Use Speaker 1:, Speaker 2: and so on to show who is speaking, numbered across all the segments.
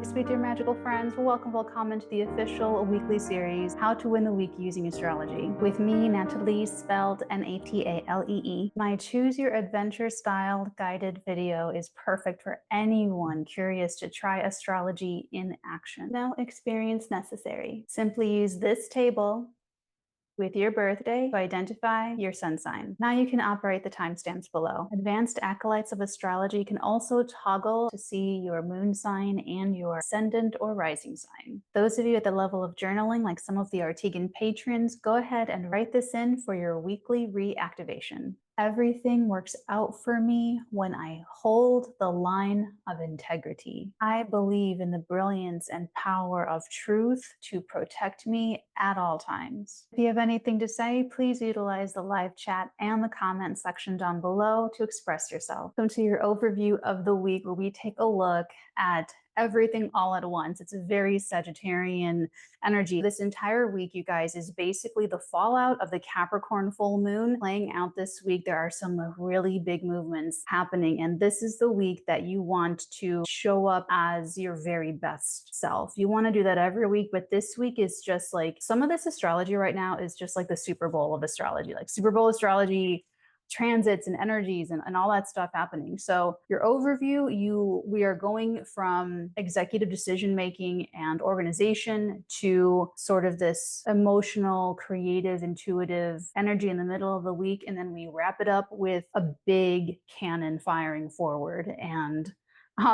Speaker 1: sweet dear magical friends. Welcome to the official weekly series, How to Win the Week Using Astrology. With me, Natalie, spelled N-A-T-A-L-E-E. My Choose Your Adventure style guided video is perfect for anyone curious to try astrology in action. No experience necessary. Simply use this table with your birthday to identify your sun sign. Now you can operate the timestamps below. Advanced acolytes of astrology can also toggle to see your moon sign and your ascendant or rising sign. Those of you at the level of journaling, like some of the 𝚃𝚑𝚎𝚎 patrons, go ahead and write this in for your weekly reactivation. Everything works out for me when I hold the line of integrity. I believe in the brilliance and power of truth to protect me at all times. If you have anything to say, please utilize the live chat and the comment section down below to express yourself. Welcome to your overview of the week, where we take a look at everything all at once. It's a very Sagittarian energy. This entire week, you guys, is basically the fallout of the Capricorn full moon playing out this week. There are some really big movements happening, and this is the week that you want to show up as your very best self. You want to do that every week, but this week is just like, some of this astrology right now is just like the Super Bowl of astrology, like Super Bowl astrology, transits and energies and all that stuff happening. So your overview, we are going from executive decision making and organization to sort of this emotional, creative, intuitive energy in the middle of the week, and then we wrap it up with a big cannon firing forward and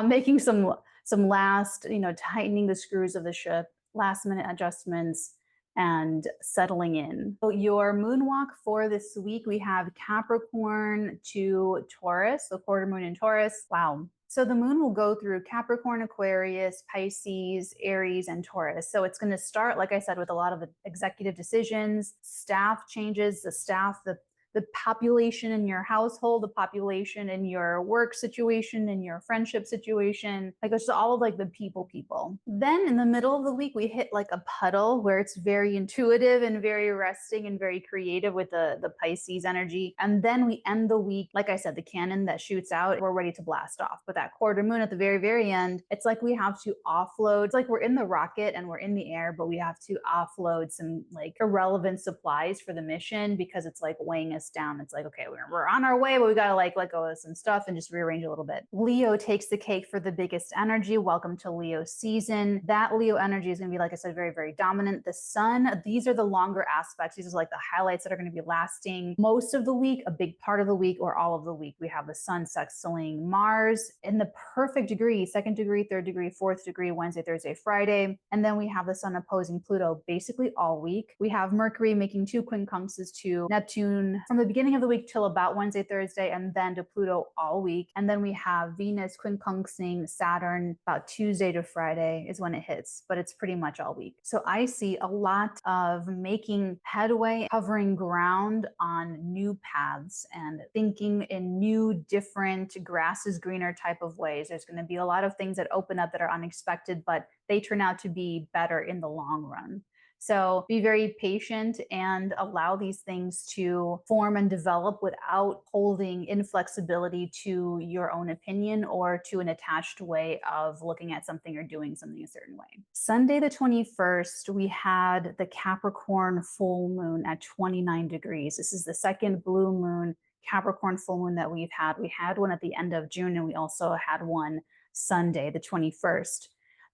Speaker 1: making some last, tightening the screws of the ship, last minute adjustments, and settling in. So your moonwalk for this week, we have Capricorn to Taurus, the quarter moon in Taurus. Wow. So the moon will go through Capricorn, Aquarius, Pisces, Aries, and Taurus. So it's going to start, like I said, with a lot of executive decisions, staff changes, the population in your household, the population in your work situation, in your friendship situation, like it's all of like the people. Then in the middle of the week, we hit like a puddle where it's very intuitive and very resting and very creative with the Pisces energy. And then we end the week, like I said, the cannon that shoots out, we're ready to blast off. But that quarter moon at the very, very end, it's like we have to offload. It's like we're in the rocket and we're in the air, but we have to offload some like irrelevant supplies for the mission, because it's like weighing us down. It's like, okay, we're on our way, but we got to like let go of some stuff and just rearrange a little bit. Leo takes the cake for the biggest energy. Welcome to Leo season. That Leo energy is going to be, like I said, very, very dominant. The sun, these are the longer aspects. These are like the highlights that are going to be lasting most of the week, a big part of the week, or all of the week. We have the sun sextiling Mars in the perfect degree, 2nd degree, 3rd degree, 4th degree, Wednesday, Thursday, Friday. And then we have the sun opposing Pluto basically all week. We have Mercury making 2 quincunxes to Neptune from the beginning of the week till about Wednesday, Thursday, and then to Pluto all week. And then we have Venus quincunxing Saturn about Tuesday to Friday is when it hits, but it's pretty much all week. So I see a lot of making headway, covering ground on new paths and thinking in new, different, grass is greener type of ways. There's going to be a lot of things that open up that are unexpected, but they turn out to be better in the long run. So be very patient and allow these things to form and develop without holding inflexibility to your own opinion or to an attached way of looking at something or doing something a certain way. Sunday the 21st, we had the Capricorn full moon at 29 degrees. This is the 2nd blue moon Capricorn full moon that we've had. We had one at the end of June, and we also had one Sunday, the 21st.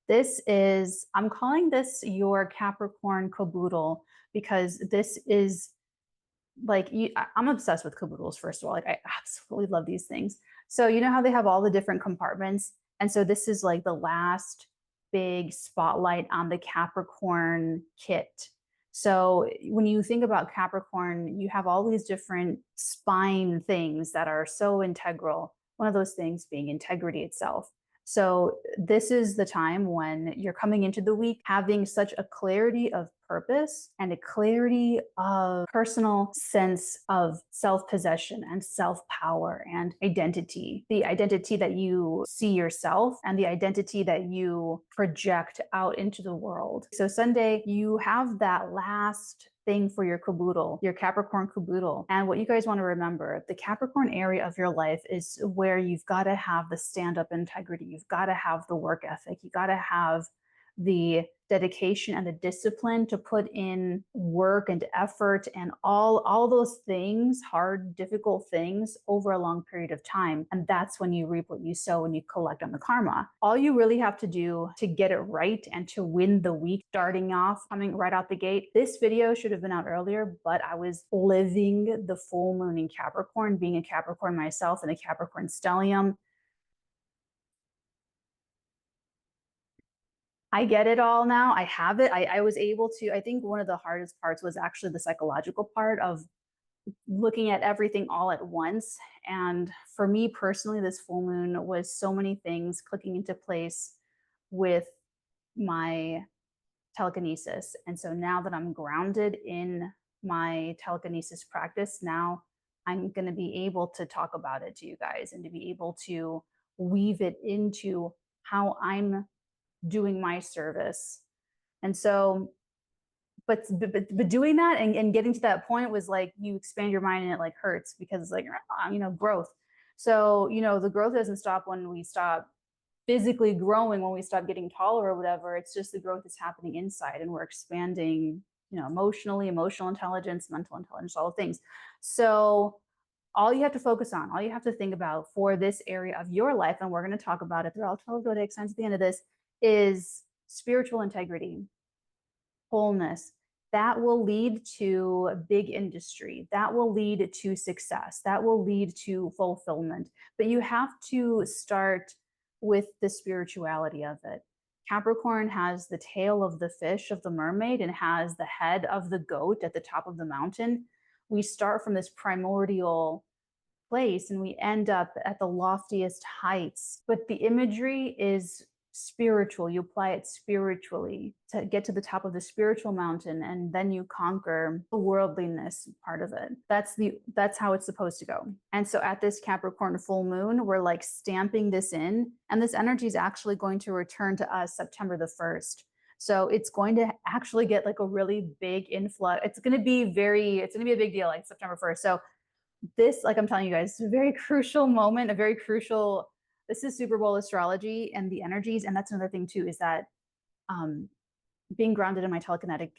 Speaker 1: This is, I'm calling this your Capricorn Caboodle, because this is like, I'm obsessed with Caboodles, first of all. Like, I absolutely love these things. So you know how they have all the different compartments? And so this is like the last big spotlight on the Capricorn kit. So when you think about Capricorn, you have all these different spine things that are so integral. One of those things being integrity itself. So this is the time when you're coming into the week having such a clarity of purpose and a clarity of personal sense of self-possession and self-power and identity. The identity that you see yourself and the identity that you project out into the world. So Sunday, you have that last thing for your caboodle, your Capricorn caboodle. And what you guys want to remember, the Capricorn area of your life is where you've got to have the stand-up integrity. You've got to have the work ethic. You got to have the dedication and the discipline to put in work and effort and all those things, hard, difficult things over a long period of time. And that's when you reap what you sow and you collect on the karma. All you really have to do to get it right and to win the week, starting off, coming right out the gate. This video should have been out earlier, but I was living the full moon in Capricorn, being a Capricorn myself and a Capricorn stellium. I get it all now. I have it. I was able to, I think one of the hardest parts was actually the psychological part of looking at everything all at once. And for me personally, this full moon was so many things clicking into place with my telekinesis. And so now that I'm grounded in my telekinesis practice, now I'm going to be able to talk about it to you guys and to be able to weave it into how I'm doing my service. And so, but doing that and getting to that point was like, you expand your mind and it like hurts because it's like, growth. So, the growth doesn't stop when we stop physically growing, when we stop getting taller or whatever. It's just the growth is happening inside and we're expanding, emotionally, emotional intelligence, mental intelligence, all things. So all you have to focus on, all you have to think about for this area of your life, and we're going to talk about it through all 12 zodiac signs at the end of this, is spiritual integrity, wholeness. That will lead to big industry. That will lead to success. That will lead to fulfillment. But you have to start with the spirituality of it. Capricorn has the tail of the fish, of the mermaid, and has the head of the goat at the top of the mountain. We start from this primordial place and we end up at the loftiest heights. But the imagery is spiritual. You apply it spiritually to get to the top of the spiritual mountain, and then you conquer the worldliness part of it. That's how it's supposed to go. And so at this Capricorn full moon, we're like stamping this in, and this energy is actually going to return to us September the 1st. So it's going to actually get like a really big influx. It's going to be a big deal, like September 1st. So this, like I'm telling you guys, is a very crucial moment, this is Super Bowl astrology and the energies. And that's another thing too, is that being grounded in my telekinetic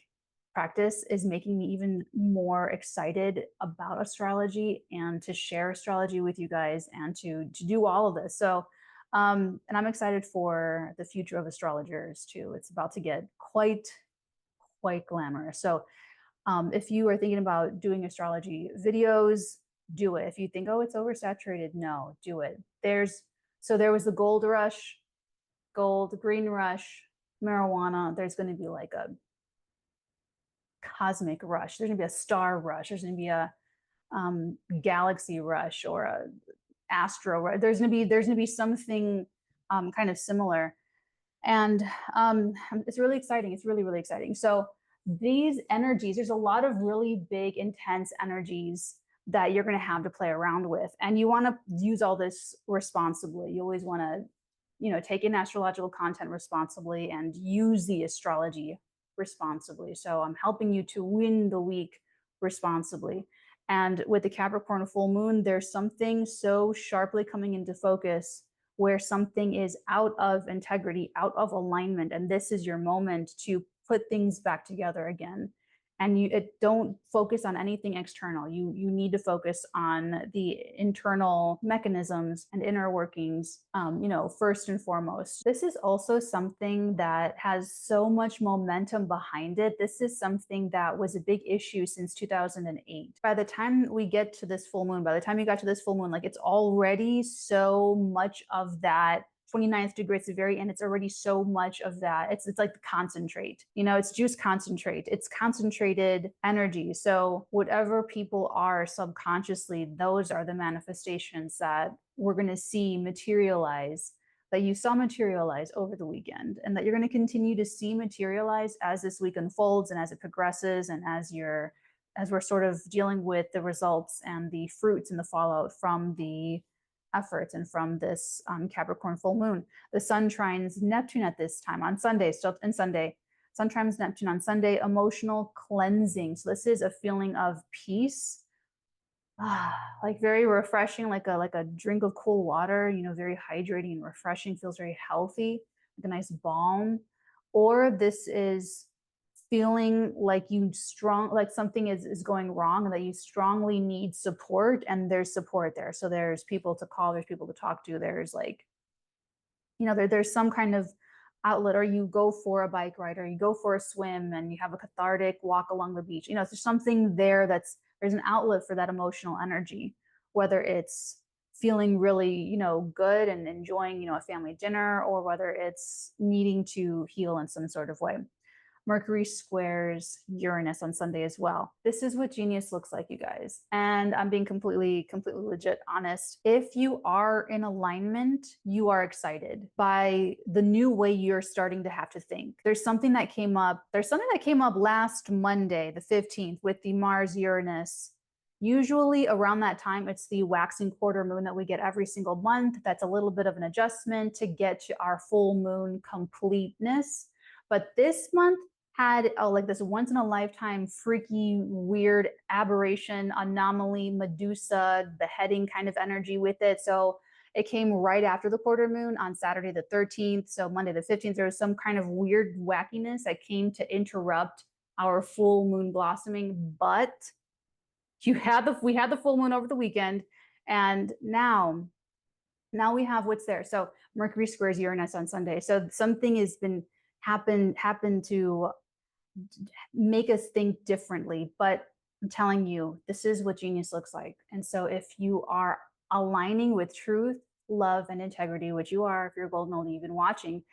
Speaker 1: practice is making me even more excited about astrology and to share astrology with you guys and to do all of this. So, and I'm excited for the future of astrologers too. It's about to get quite glamorous. So if you are thinking about doing astrology videos, do it. If you think, oh, it's oversaturated, no, do it. There was the gold rush, green rush, marijuana. There's going to be like a cosmic rush. There's going to be a star rush. There's going to be a galaxy rush or a astro rush. There's going to be something kind of similar. And it's really exciting. It's really, really exciting. So these energies, there's a lot of really big, intense energies that you're going to have to play around with. And you want to use all this responsibly. You always want to, take in astrological content responsibly and use the astrology responsibly. So I'm helping you to win the week responsibly. And with the Capricorn full moon, there's something so sharply coming into focus where something is out of integrity, out of alignment. And this is your moment to put things back together again. And don't focus on anything external. You need to focus on the internal mechanisms and inner workings, first and foremost. This is also something that has so much momentum behind it. This is something that was a big issue since 2008. By the time we get to this full moon, like it's already so much of that 29th degree, it's the very end. It's already so much of that. It's like the concentrate, it's juice concentrate. It's concentrated energy. So whatever people are subconsciously, those are the manifestations that we're going to see materialize, that you saw materialize over the weekend, and that you're going to continue to see materialize as this week unfolds and as it progresses, and as we're sort of dealing with the results and the fruits and the fallout from the efforts and from this Capricorn full moon. The sun trines Neptune at this time on Sunday, Sun trines Neptune on Sunday, emotional cleansing. So this is a feeling of peace, like very refreshing, like a drink of cool water, you know, very hydrating and refreshing, feels very healthy, like a nice balm. Or this is feeling like like something is going wrong and that you strongly need support, and there's support there. So there's people to call, there's people to talk to, there's like, you know, there's some kind of outlet, or you go for a bike ride, or you go for a swim and you have a cathartic walk along the beach. You know, there's something there there's an outlet for that emotional energy, whether it's feeling really, you know, good and enjoying, you know, a family dinner, or whether it's needing to heal in some sort of way. Mercury squares Uranus on Sunday as well. This is what genius looks like, you guys. And I'm being completely legit honest. If you are in alignment, you are excited by the new way you're starting to have to think. There's something that came up last Monday, the 15th, with the Mars Uranus. Usually around that time, it's the waxing quarter moon that we get every single month. That's a little bit of an adjustment to get to our full moon completeness. But this month had like this once in a lifetime, freaky, weird aberration, anomaly, Medusa, beheading kind of energy with it. So it came right after the quarter moon on Saturday the 13th. So Monday the 15th, there was some kind of weird wackiness that came to interrupt our full moon blossoming. But we had the full moon over the weekend, and now we have what's there. So Mercury squares Uranus on Sunday. So something has been happened to make us think differently. But I'm telling you, this is what genius looks like. And so if you are aligning with truth, love, and integrity, which you are, if you're a golden oldie, you've been watching,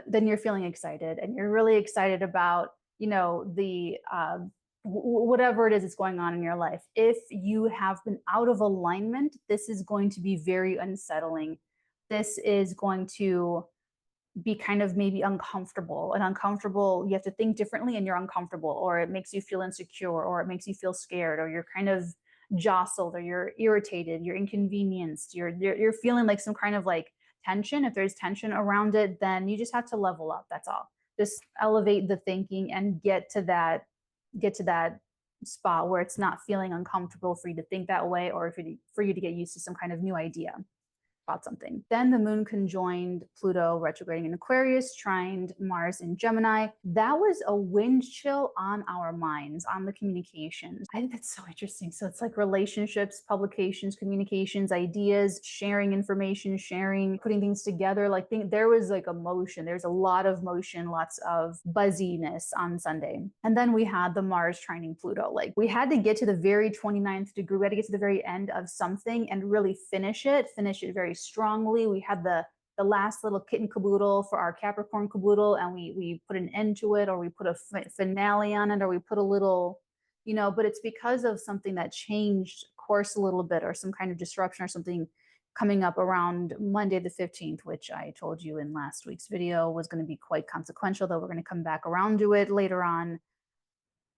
Speaker 1: then you're feeling excited, and you're really excited about, you know, the whatever it is that's going on in your life. If you have been out of alignment, this is going to be very unsettling. This is going to be kind of maybe uncomfortable, you have to think differently and you're uncomfortable, or it makes you feel insecure, or it makes you feel scared, or you're kind of jostled, or you're irritated, you're inconvenienced, you're feeling like some kind of like tension. If there's tension around it, then you just have to level up. That's all. Just elevate the thinking and get to that spot where it's not feeling uncomfortable for you to think that way, or for you to get used to some kind of new idea about something. Then the moon conjoined Pluto retrograding in Aquarius, trined Mars in Gemini. That was a wind chill on our minds, on the communications. I think that's so interesting. So it's like relationships, publications, communications, ideas, sharing information, putting things together. Like there was like emotion. There's a lot of motion, lots of buzziness on Sunday. And then we had the Mars trining Pluto. Like we had to get to the very 29th degree. We had to get to the very end of something and really finish it very strongly. We had the last little kitten caboodle for our Capricorn caboodle, and we put an end to it, or we put a finale on it, or we put a little, you know, but it's because of something that changed course a little bit, or some kind of disruption or something coming up around Monday the 15th, which I told you in last week's video was going to be quite consequential, though we're going to come back around to it later on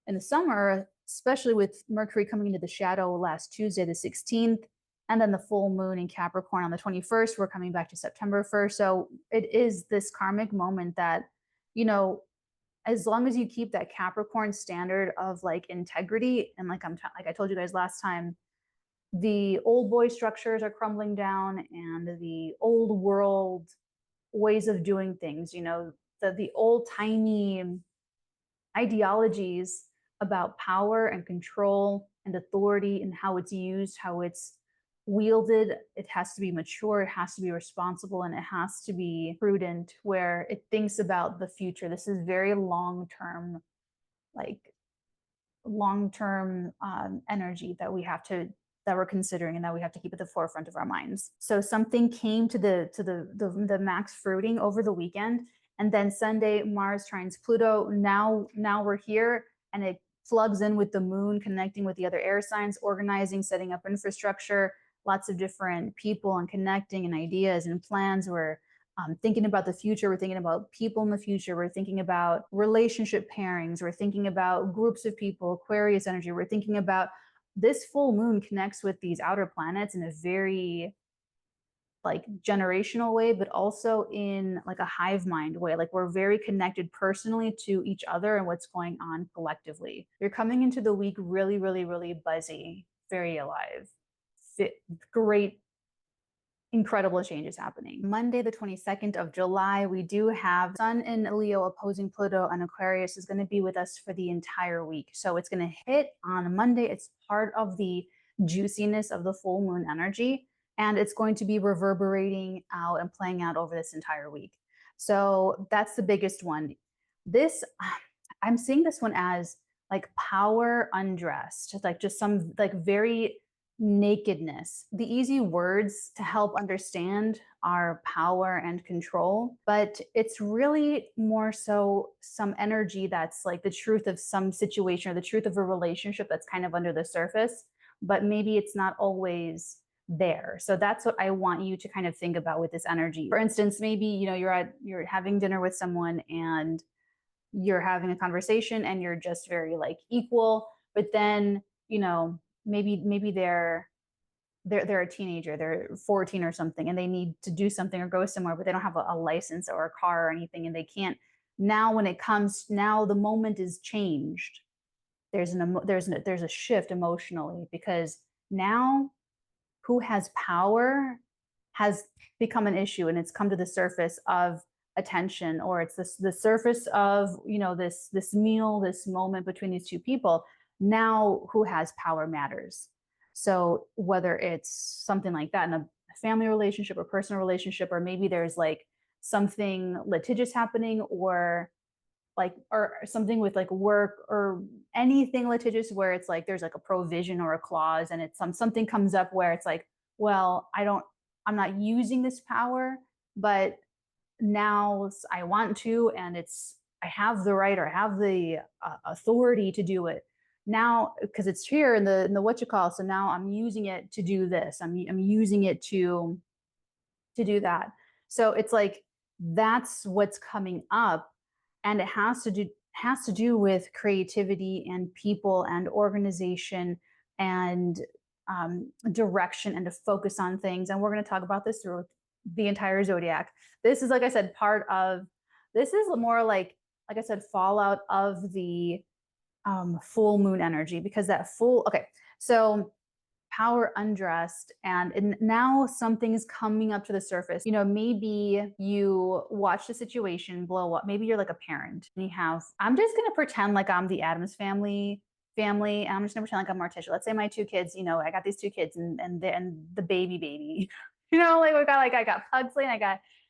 Speaker 1: in the summer, especially with Mercury coming into the shadow last Tuesday the 16th. And then the full moon in Capricorn on the 21st, we're coming back to September 1st. So it is this karmic moment that, you know, as long as you keep that Capricorn standard of like integrity, and like I told you guys last time, the old boy structures are crumbling down, and the old world ways of doing things, you know, the old timey ideologies about power and control and authority and how it's used, how it's wielded, it has to be mature, it has to be responsible, and it has to be prudent, where it thinks about the future. This is very long-term, like long-term energy that we're considering, and that we have to keep at the forefront of our minds. So something came to the max fruiting over the weekend, and then Sunday Mars trines Pluto. Now we're here, and it plugs in with the moon, connecting with the other air signs, organizing, setting up infrastructure, lots of different people and connecting and ideas and plans. We're thinking about the future. We're thinking about people in the future. We're thinking about relationship pairings. We're thinking about groups of people, Aquarius energy. We're thinking about this full moon connects with these outer planets in a very like generational way, but also in like a hive mind way. Like we're very connected personally to each other and what's going on collectively. You're coming into the week really, really, really buzzy, very alive, great, incredible changes happening. Monday, the 22nd of July, we do have Sun in Leo opposing Pluto, and Aquarius is going to be with us for the entire week. So it's going to hit on Monday. It's part of the juiciness of the full moon energy, and it's going to be reverberating out and playing out over this entire week. So that's the biggest one. This, I'm seeing this one as like power undressed, like just some like very nakedness. The easy words to help understand are power and control, but it's really more so some energy that's like the truth of some situation or the truth of a relationship that's kind of under the surface, but maybe it's not always there. So that's what I want you to kind of think about with this energy. For instance, maybe, you know, you're having dinner with someone and you're having a conversation and you're just very like equal, but then, you know, maybe they're a teenager, they're 14 or something, and they need to do something or go somewhere, but they don't have a license or a car or anything, and they can't. Now when it comes, now the moment is changed. There's a shift emotionally, because now who has power has become an issue, and it's come to the surface of attention, or it's the surface of, you know, this meal, this moment between these two people. Now who has power matters. So whether it's something like that in a family relationship or personal relationship, or maybe there's like something litigious happening, or something with like work or anything litigious where it's like there's like a provision or a clause, and it's something comes up where it's like, well, I'm not using this power, but now I want to, and I have the right, or I have the authority to do it now because it's here in the 𝚘𝚘𝚎𝚢. So now I'm using it to do this. I'm using it to do that. So it's like that's what's coming up, and it has to do with creativity and people and organization and direction, and to focus on things. And we're going to talk about this through the entire zodiac. This is, like I said, this is more like I said, fallout of the full moon energy, because so power undressed, and now something's coming up to the surface. You know, maybe you watch the situation blow up. Maybe you're like a parent and I'm just going to pretend like I'm the Addams family, and I'm just going to pretend like I'm Morticia. Let's say my two kids, you know, I got these two kids and the baby, you know, like I got Pugsley, and I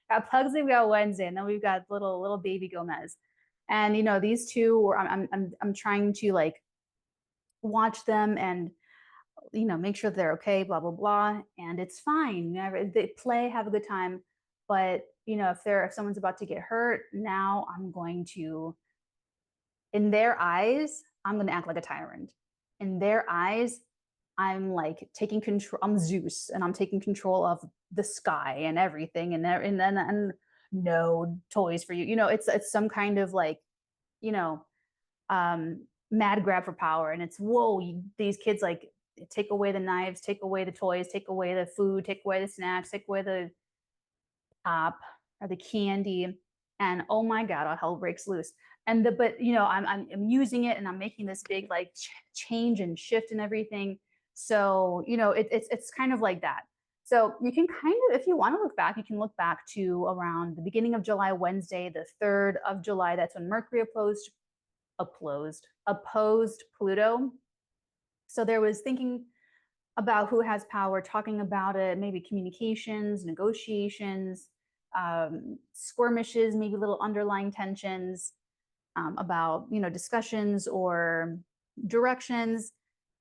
Speaker 1: got Pugsley, we got Wednesday, and then we've got little baby Gomez. And, you know, these two, I'm trying to like watch them and, you know, make sure they're okay, blah, blah, blah. And it's fine. They play, have a good time. But, you know, if someone's about to get hurt, now I'm going to, in their eyes, I'm going to act like a tyrant. In their eyes, I'm like taking control. I'm Zeus, and I'm taking control of the sky and everything, and no toys for you. You know, it's some kind of like, you know, mad grab for power, and it's these kids like take away the knives, take away the toys, take away the food, take away the snacks, take away the pop or the candy, and oh my God, all hell breaks loose. But you know, I'm using it, and I'm making this big like change and shift and everything. So, you know, it's kind of like that. So you can kind of, if you want to look back, you can look back to around the beginning of July, Wednesday, the 3rd of July. That's when Mercury opposed Pluto. So there was thinking about who has power, talking about it, maybe communications, negotiations, skirmishes, maybe little underlying tensions about, you know, discussions or directions.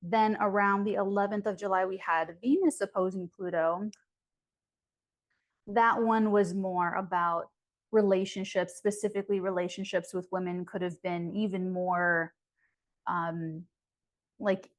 Speaker 1: Then around the 11th of July, we had Venus opposing Pluto. That one was more about relationships, specifically relationships with women, could have been even more like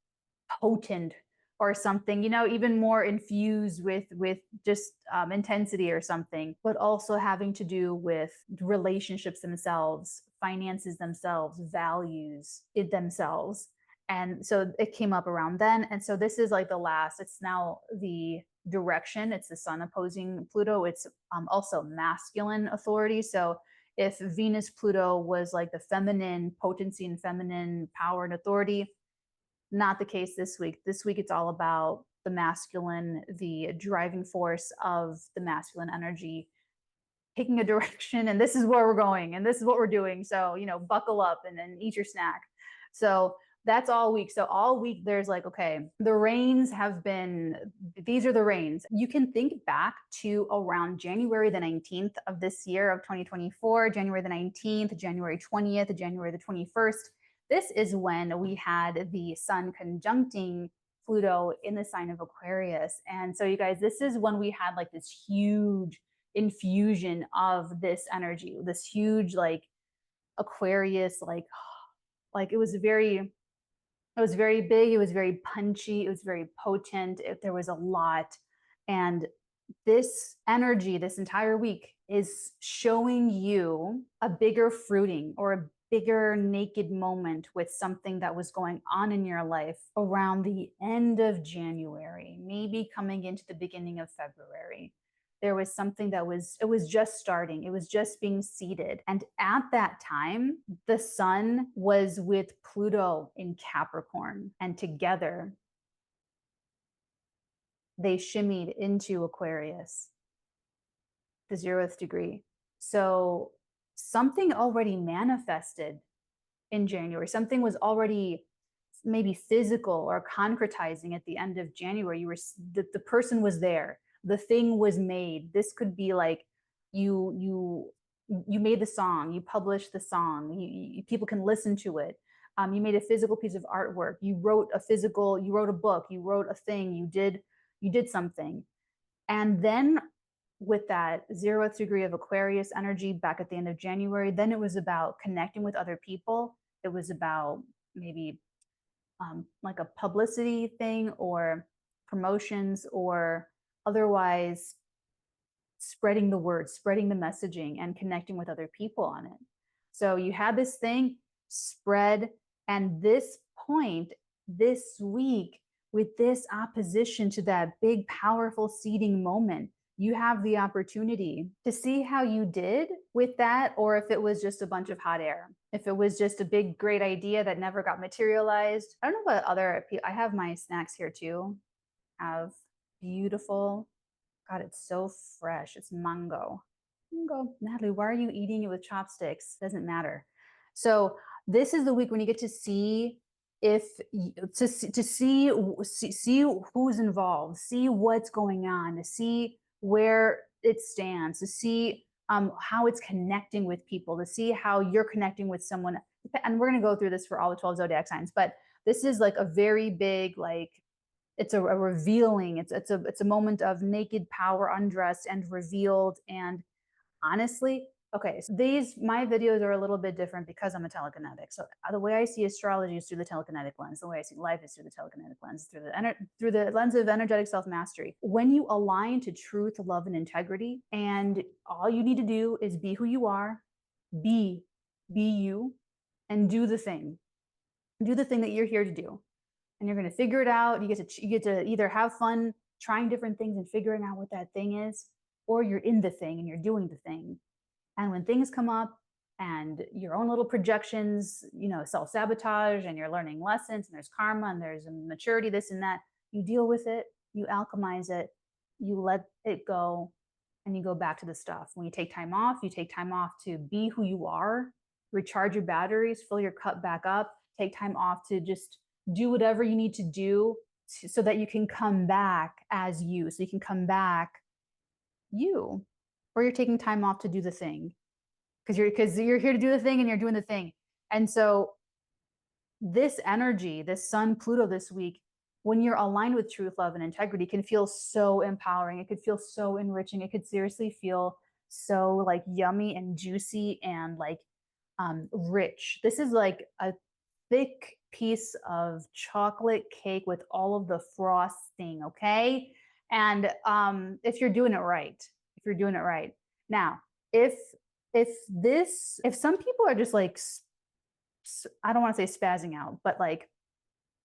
Speaker 1: potent or something, you know, even more infused with just intensity or something, but also having to do with relationships themselves, finances themselves, values themselves. And so it came up around then. And so this is like the last, it's now the direction. It's the sun opposing Pluto. It's also masculine authority. So if Venus Pluto was like the feminine potency and feminine power and authority, not the case this week. This week it's all about the masculine, the driving force of the masculine energy taking a direction, and this is where we're going, and this is what we're doing. So, you know, buckle up and then eat your snack. So that's all week. So all week there's like, okay, the rains have been, these are the rains. You can think back to around January the 19th of this year of 2024, January the 19th, January 20th, January the 21st. This is when we had the sun conjuncting Pluto in the sign of Aquarius. And so you guys, this is when we had like this huge infusion of this energy, this huge like Aquarius, like it was very big, it was very punchy, it was very potent, there was a lot. And this energy this entire week is showing you a bigger fruiting or a bigger naked moment with something that was going on in your life around the end of January, maybe coming into the beginning of February. There was something that it was just starting. It was just being seeded. And at that time, the sun was with Pluto in Capricorn, and together they shimmied into Aquarius, the 0th degree. So something already manifested in January. Something was already maybe physical or concretizing at the end of January. The person was there. The thing was made. This could be like you made the song, you published the song, people can listen to it. You made a physical piece of artwork. You wrote a book, you wrote a thing, you did something. And then with that 0th degree of Aquarius energy back at the end of January, then it was about connecting with other people. It was about maybe like a publicity thing or promotions or otherwise spreading the word, spreading the messaging and connecting with other people on it. So you had this thing spread, and this point this week with this opposition to that big, powerful seeding moment, you have the opportunity to see how you did with that, or if it was just a bunch of hot air, if it was just a big, great idea that never got materialized. I don't know what other, I have my snacks here too. I have beautiful, God, it's so fresh. It's mango. Natalie, why are you eating it with chopsticks? Doesn't matter. So this is the week when you get to see see who's involved, see what's going on, to see where it stands, to see how it's connecting with people, to see how you're connecting with someone. And we're going to go through this for all the 12 zodiac signs, but this is like a very big, like, it's a revealing, it's a moment of naked power, undressed and revealed. And honestly, okay, so my videos are a little bit different because I'm a telekinetic. So the way I see astrology is through the telekinetic lens. The way I see life is through the telekinetic lens, through the lens of energetic self-mastery. When you align to truth, love, and integrity, and all you need to do is be who you are, be you, and do the thing. Do the thing that you're here to do. And you're going to figure it out. You get to either have fun trying different things and figuring out what that thing is, or you're in the thing and you're doing the thing. And when things come up and your own little projections, you know, self-sabotage, and you're learning lessons, and there's karma and there's maturity, this and that, you deal with it, you alchemize it, you let it go, and you go back to the stuff. When you take time off, you take time off to be who you are, recharge your batteries, fill your cup back up, take time off to just do whatever you need to do so that you can come back as you, so you can come back you, or you're taking time off to do the thing because you're here to do the thing and you're doing the thing. And so this energy, this sun Pluto this week, when you're aligned with truth, love, and integrity, can feel so empowering. It could feel so enriching. It could seriously feel so like yummy and juicy and like rich. This is like a thick piece of chocolate cake with all of the frosting, okay? And if you're doing it right, Now, if some people are just like, I don't want to say spazzing out, but like,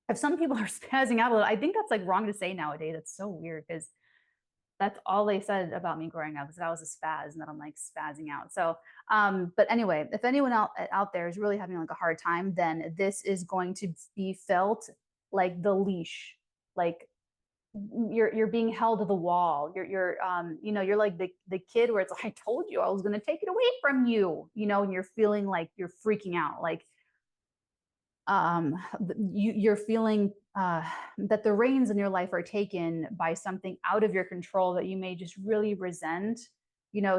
Speaker 1: if some people are spazzing out a little, I think that's like wrong to say nowadays. It's so weird because That's all they said about me growing up, is that I was a spaz and that I'm like spazzing out. So, but anyway, if anyone out there is really having like a hard time, then this is going to be felt like the leash, like you're being held to the wall. You're you're like the kid where it's like, I told you I was going to take it away from you, and you're feeling like you're freaking out, like you're feeling that the reins in your life are taken by something out of your control that you may just really resent.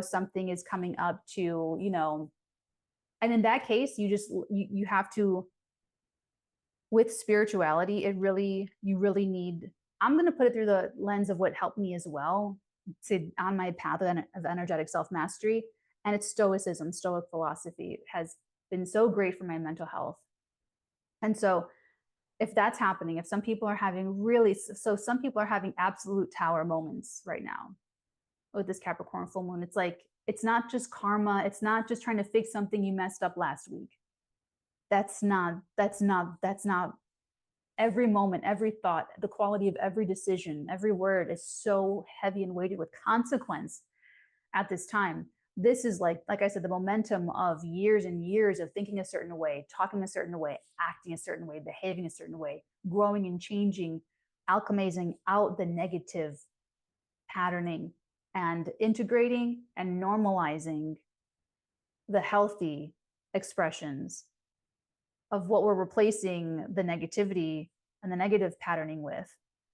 Speaker 1: Something is coming up to, and in that case, you have to, with spirituality, you really need, I'm going to put it through the lens of what helped me as well on my path of energetic self-mastery. And it's Stoicism. Stoic philosophy has been so great for my mental health. And so if that's happening, if some people are having some people are having absolute tower moments right now with this Capricorn full moon. It's like, it's not just karma. It's not just trying to fix something you messed up last week. That's not every moment, every thought, the quality of every decision, every word is so heavy and weighted with consequence at this time. This is like I said, the momentum of years and years of thinking a certain way, talking a certain way, acting a certain way, behaving a certain way, growing and changing, alchemizing out the negative patterning and integrating and normalizing the healthy expressions of what we're replacing the negativity and the negative patterning with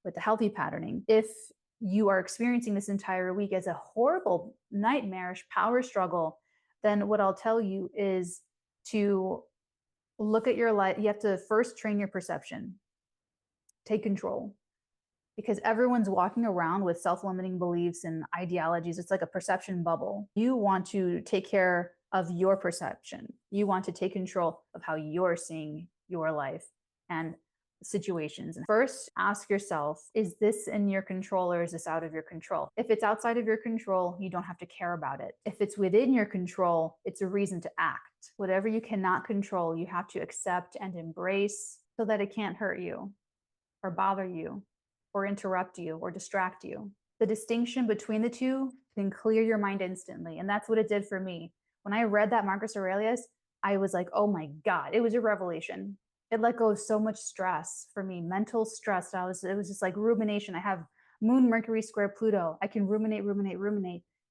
Speaker 1: the healthy patterning. If you are experiencing this entire week as a horrible, nightmarish power struggle, then what I'll tell you is to look at your life. You have to first train your perception, take control, because everyone's walking around with self-limiting beliefs and ideologies. It's like a perception bubble. You want to take care of your perception. You want to take control of how you're seeing your life and situations. First, ask yourself, is this in your control or is this out of your control? If it's outside of your control, you don't have to care about it. If it's within your control, it's a reason to act. Whatever you cannot control, you have to accept and embrace so that it can't hurt you or bother you or interrupt you or distract you. The distinction between the two can clear your mind instantly. And that's what it did for me. When I read that Marcus Aurelius, I was like, oh my God, it was a revelation. It let go of so much stress for me, mental stress. It was just like rumination. I have Moon, Mercury square Pluto. I can ruminate,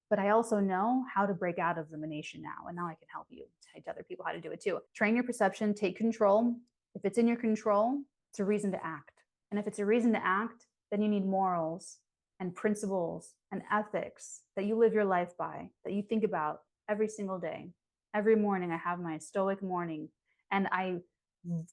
Speaker 1: but I also know how to break out of rumination now. And now I can help you teach other people how to do it too. Train your perception, take control. If it's in your control, it's a reason to act. And if it's a reason to act, then you need morals and principles and ethics that you live your life by, that you think about every single day. Every morning I have my stoic morning and I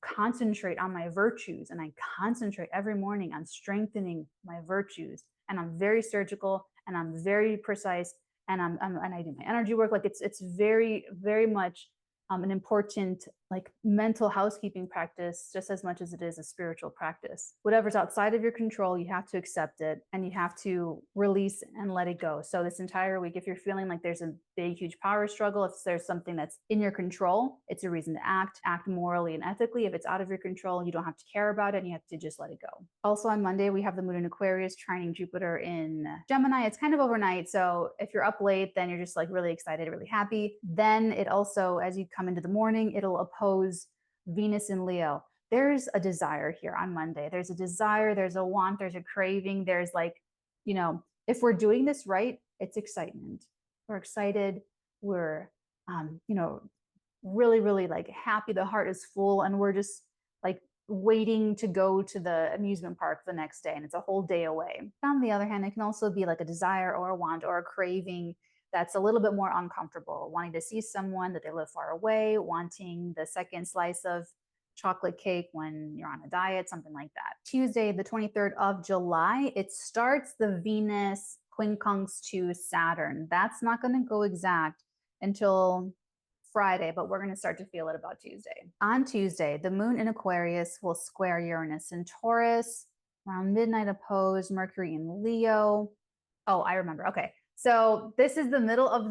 Speaker 1: concentrate on my virtues, and I concentrate every morning on strengthening my virtues. And I'm very surgical and I'm very precise, and I do my energy work. Like it's very, very much an important like mental housekeeping practice, just as much as it is a spiritual practice. Whatever's outside of your control, you have to accept it and you have to release and let it go. So this entire week, if you're feeling like there's a big, huge power struggle, if there's something that's in your control, it's a reason to act morally and ethically. If it's out of your control, you don't have to care about it and you have to just let it go. Also on Monday, we have the moon in Aquarius trining Jupiter in Gemini. It's kind of overnight. So if you're up late, then you're just like really excited, really happy. Then it also, as you come into the morning, it'll oppose Venus in Leo. There's a desire here on Monday. There's a desire, there's a want, there's a craving. There's like, if we're doing this right, it's excitement. We're excited. We're, really, really like happy. The heart is full and we're just like waiting to go to the amusement park the next day. And it's a whole day away. On the other hand, it can also be like a desire or a want or a craving that's a little bit more uncomfortable, wanting to see someone that they live far away, wanting the second slice of chocolate cake when you're on a diet, something like that. Tuesday, the 23rd of July, it starts the Venus quincunx to Saturn. That's not going to go exact until Friday, but we're going to start to feel it about Tuesday. On Tuesday, the moon in Aquarius will square Uranus in Taurus, around midnight opposed Mercury in Leo. Oh, I remember. Okay. So this is the middle of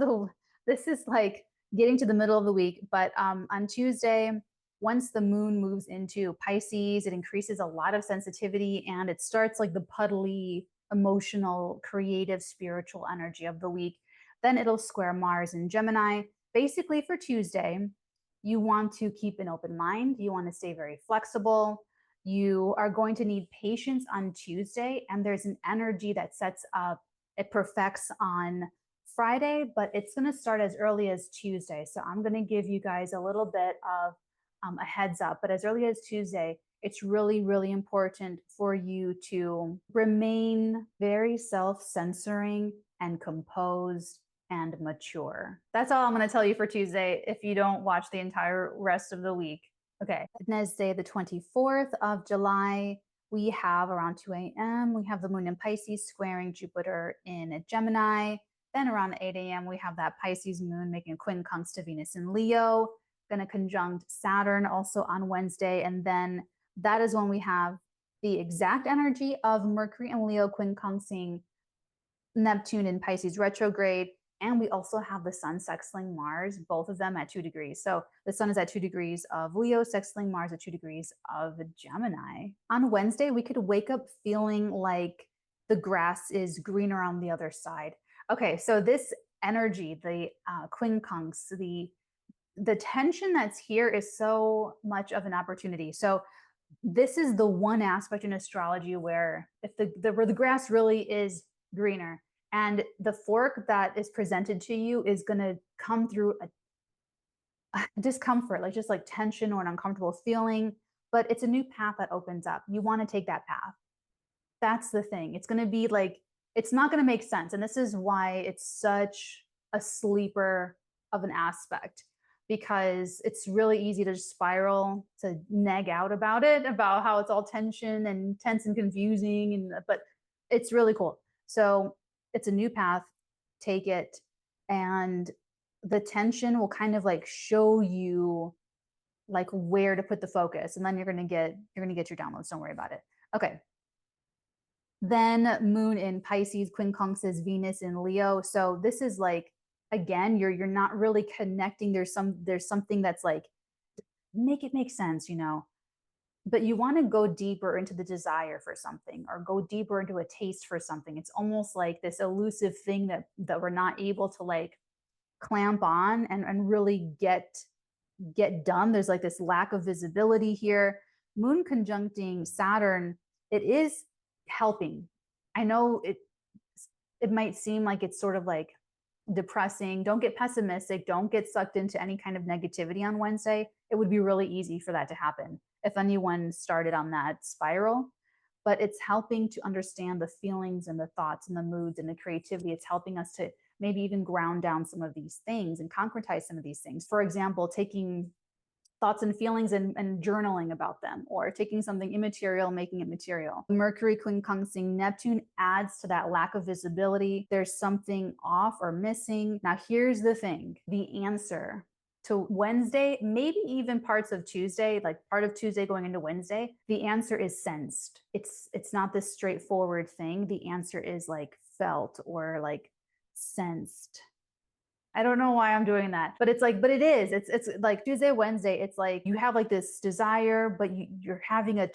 Speaker 1: this is like getting to the middle of the week. But on Tuesday, once the moon moves into Pisces, it increases a lot of sensitivity and it starts like the puddly emotional, creative, spiritual energy of the week. Then it'll square Mars in Gemini. Basically for Tuesday, you want to keep an open mind. You want to stay very flexible. You are going to need patience on Tuesday, and there's an energy that sets up, it perfects on Friday, but it's going to start as early as Tuesday. So I'm going to give you guys a little bit of a heads up, but as early as Tuesday, it's really, really important for you to remain very self-censoring and composed and mature. That's all I'm going to tell you for Tuesday if you don't watch the entire rest of the week. Okay, Wednesday, the 24th of July, we have around 2 a.m., we have the moon in Pisces squaring Jupiter in Gemini. Then around 8 a.m., we have that Pisces moon making a quincunx to Venus in Leo, going to conjunct Saturn also on Wednesday. And then that is when we have the exact energy of Mercury and Leo quincunxing Neptune in Pisces retrograde. And we also have the sun sextiling Mars, both of them at 2 degrees. So the sun is at 2 degrees of Leo, sextiling Mars at 2 degrees of Gemini. On Wednesday, we could wake up feeling like the grass is greener on the other side. Okay, so this energy, the quincunx, the tension that's here is so much of an opportunity. So this is the one aspect in astrology where if where the grass really is greener, and the fork that is presented to you is going to come through a discomfort, like just like tension or an uncomfortable feeling, but it's a new path that opens up. You want to take that path. That's the thing. It's going to be like, it's not going to make sense. And this is why it's such a sleeper of an aspect, because it's really easy to just spiral, to neg out about it, about how it's all tension and tense and confusing. But it's really cool. So it's a new path, take it, and the tension will kind of like show you like where to put the focus, and then you're gonna get your downloads. Don't worry about it. Okay. Then moon in Pisces quincunxes Venus in Leo. So this is like, again, you're not really connecting. There's something that's like, make it make sense, you know. But you want to go deeper into the desire for something, or go deeper into a taste for something. It's almost like this elusive thing that we're not able to like clamp on and really get done. There's like this lack of visibility here. Moon conjuncting Saturn, it is helping. I know it might seem like it's sort of like depressing. Don't get pessimistic. Don't get sucked into any kind of negativity on Wednesday. It would be really easy for that to happen if anyone started on that spiral. But it's helping to understand the feelings and the thoughts and the moods and the creativity. It's helping us to maybe even ground down some of these things and concretize some of these things. For example, taking thoughts and feelings and journaling about them, or taking something immaterial, making it material. Mercury quincunxing Neptune adds to that lack of visibility. There's something off or missing. Now, here's the thing. The answer to Wednesday, maybe even parts of Tuesday, like part of Tuesday going into Wednesday, the answer is sensed. It's not this straightforward thing. The answer is like felt or like sensed. I don't know why I'm doing that, but it's like, but it is. It's like Tuesday, Wednesday. It's like you have like this desire, but you're having a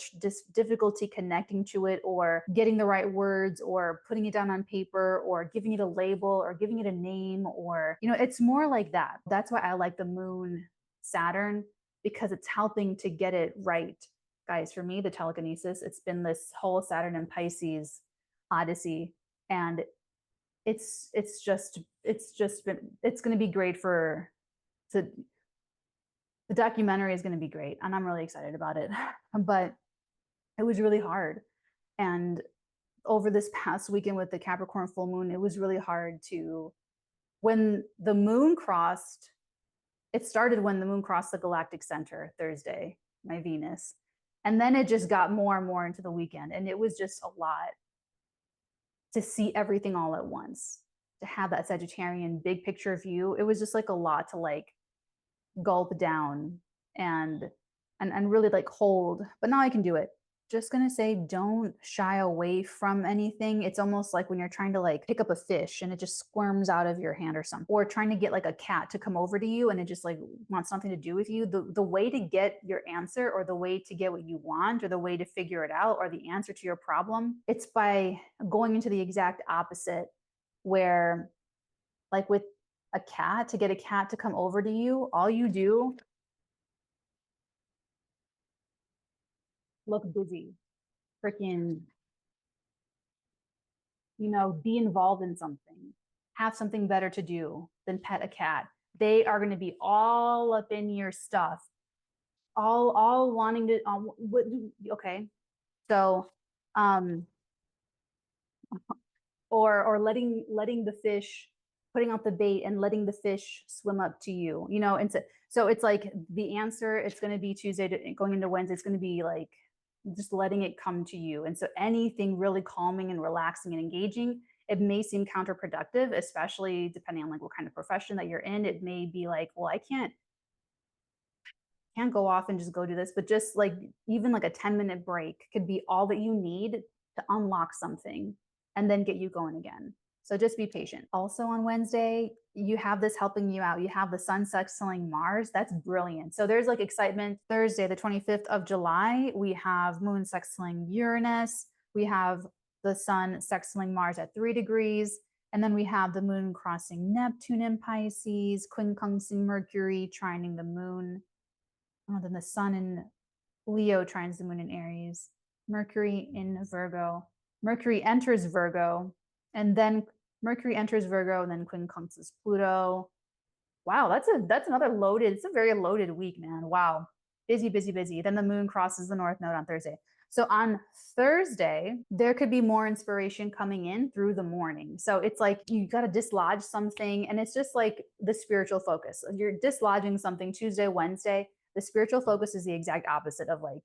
Speaker 1: difficulty connecting to it, or getting the right words, or putting it down on paper, or giving it a label, or giving it a name, or, you know, it's more like that. That's why I like the moon Saturn, because it's helping to get it right. Guys, for me, the telekinesis, it's been this whole Saturn and Pisces odyssey, and it's going to be great the documentary is going to be great, and I'm really excited about it. But it was really hard, and over this past weekend with the Capricorn full moon, it was really hard to, when the moon crossed, it started when the moon crossed the galactic center Thursday, my Venus, and then it just got more and more into the weekend, and it was just a lot to see everything all at once, to have that Sagittarian big picture view. It was just like a lot to like gulp down and really like hold, but now I can do it. Just gonna say, don't shy away from anything. It's almost like when you're trying to like pick up a fish and it just squirms out of your hand or something, or trying to get like a cat to come over to you and it just like wants nothing to do with you. The way to get your answer, or the way to get what you want, or the way to figure it out, or the answer to your problem, it's by going into the exact opposite, where like with a cat, to get a cat to come over to you, all you do, look busy, freaking, be involved in something, have something better to do than pet a cat. They are going to be all up in your stuff, all wanting to, okay. So, or letting the fish, putting out the bait and letting the fish swim up to you, and so it's like the answer, it's going to be Tuesday going into Wednesday, it's going to be like just letting it come to you. And so anything really calming and relaxing and engaging, it may seem counterproductive, especially depending on like what kind of profession that you're in. It may be like, well, I can't go off and just go do this, but just like even like a 10-minute break could be all that you need to unlock something and then get you going again. So just be patient. Also on Wednesday, you have this helping you out. You have the sun sextiling Mars. That's brilliant. So there's like excitement. Thursday, the 25th of July, we have moon sextiling Uranus. We have the sun sextiling Mars at 3 degrees. And then we have the moon crossing Neptune in Pisces, quincunxing Mercury, trining the moon. Then the sun in Leo trines the moon in Aries. Mercury in Virgo. Mercury enters Virgo, and then Mercury enters Virgo, and then quincunxes Pluto. Wow, that's another loaded, it's a very loaded week, man. Wow. Busy, busy, busy. Then the moon crosses the North Node on Thursday. So on Thursday, there could be more inspiration coming in through the morning. So it's like you got to dislodge something, and it's just like the spiritual focus. You're dislodging something Tuesday, Wednesday. The spiritual focus is the exact opposite of like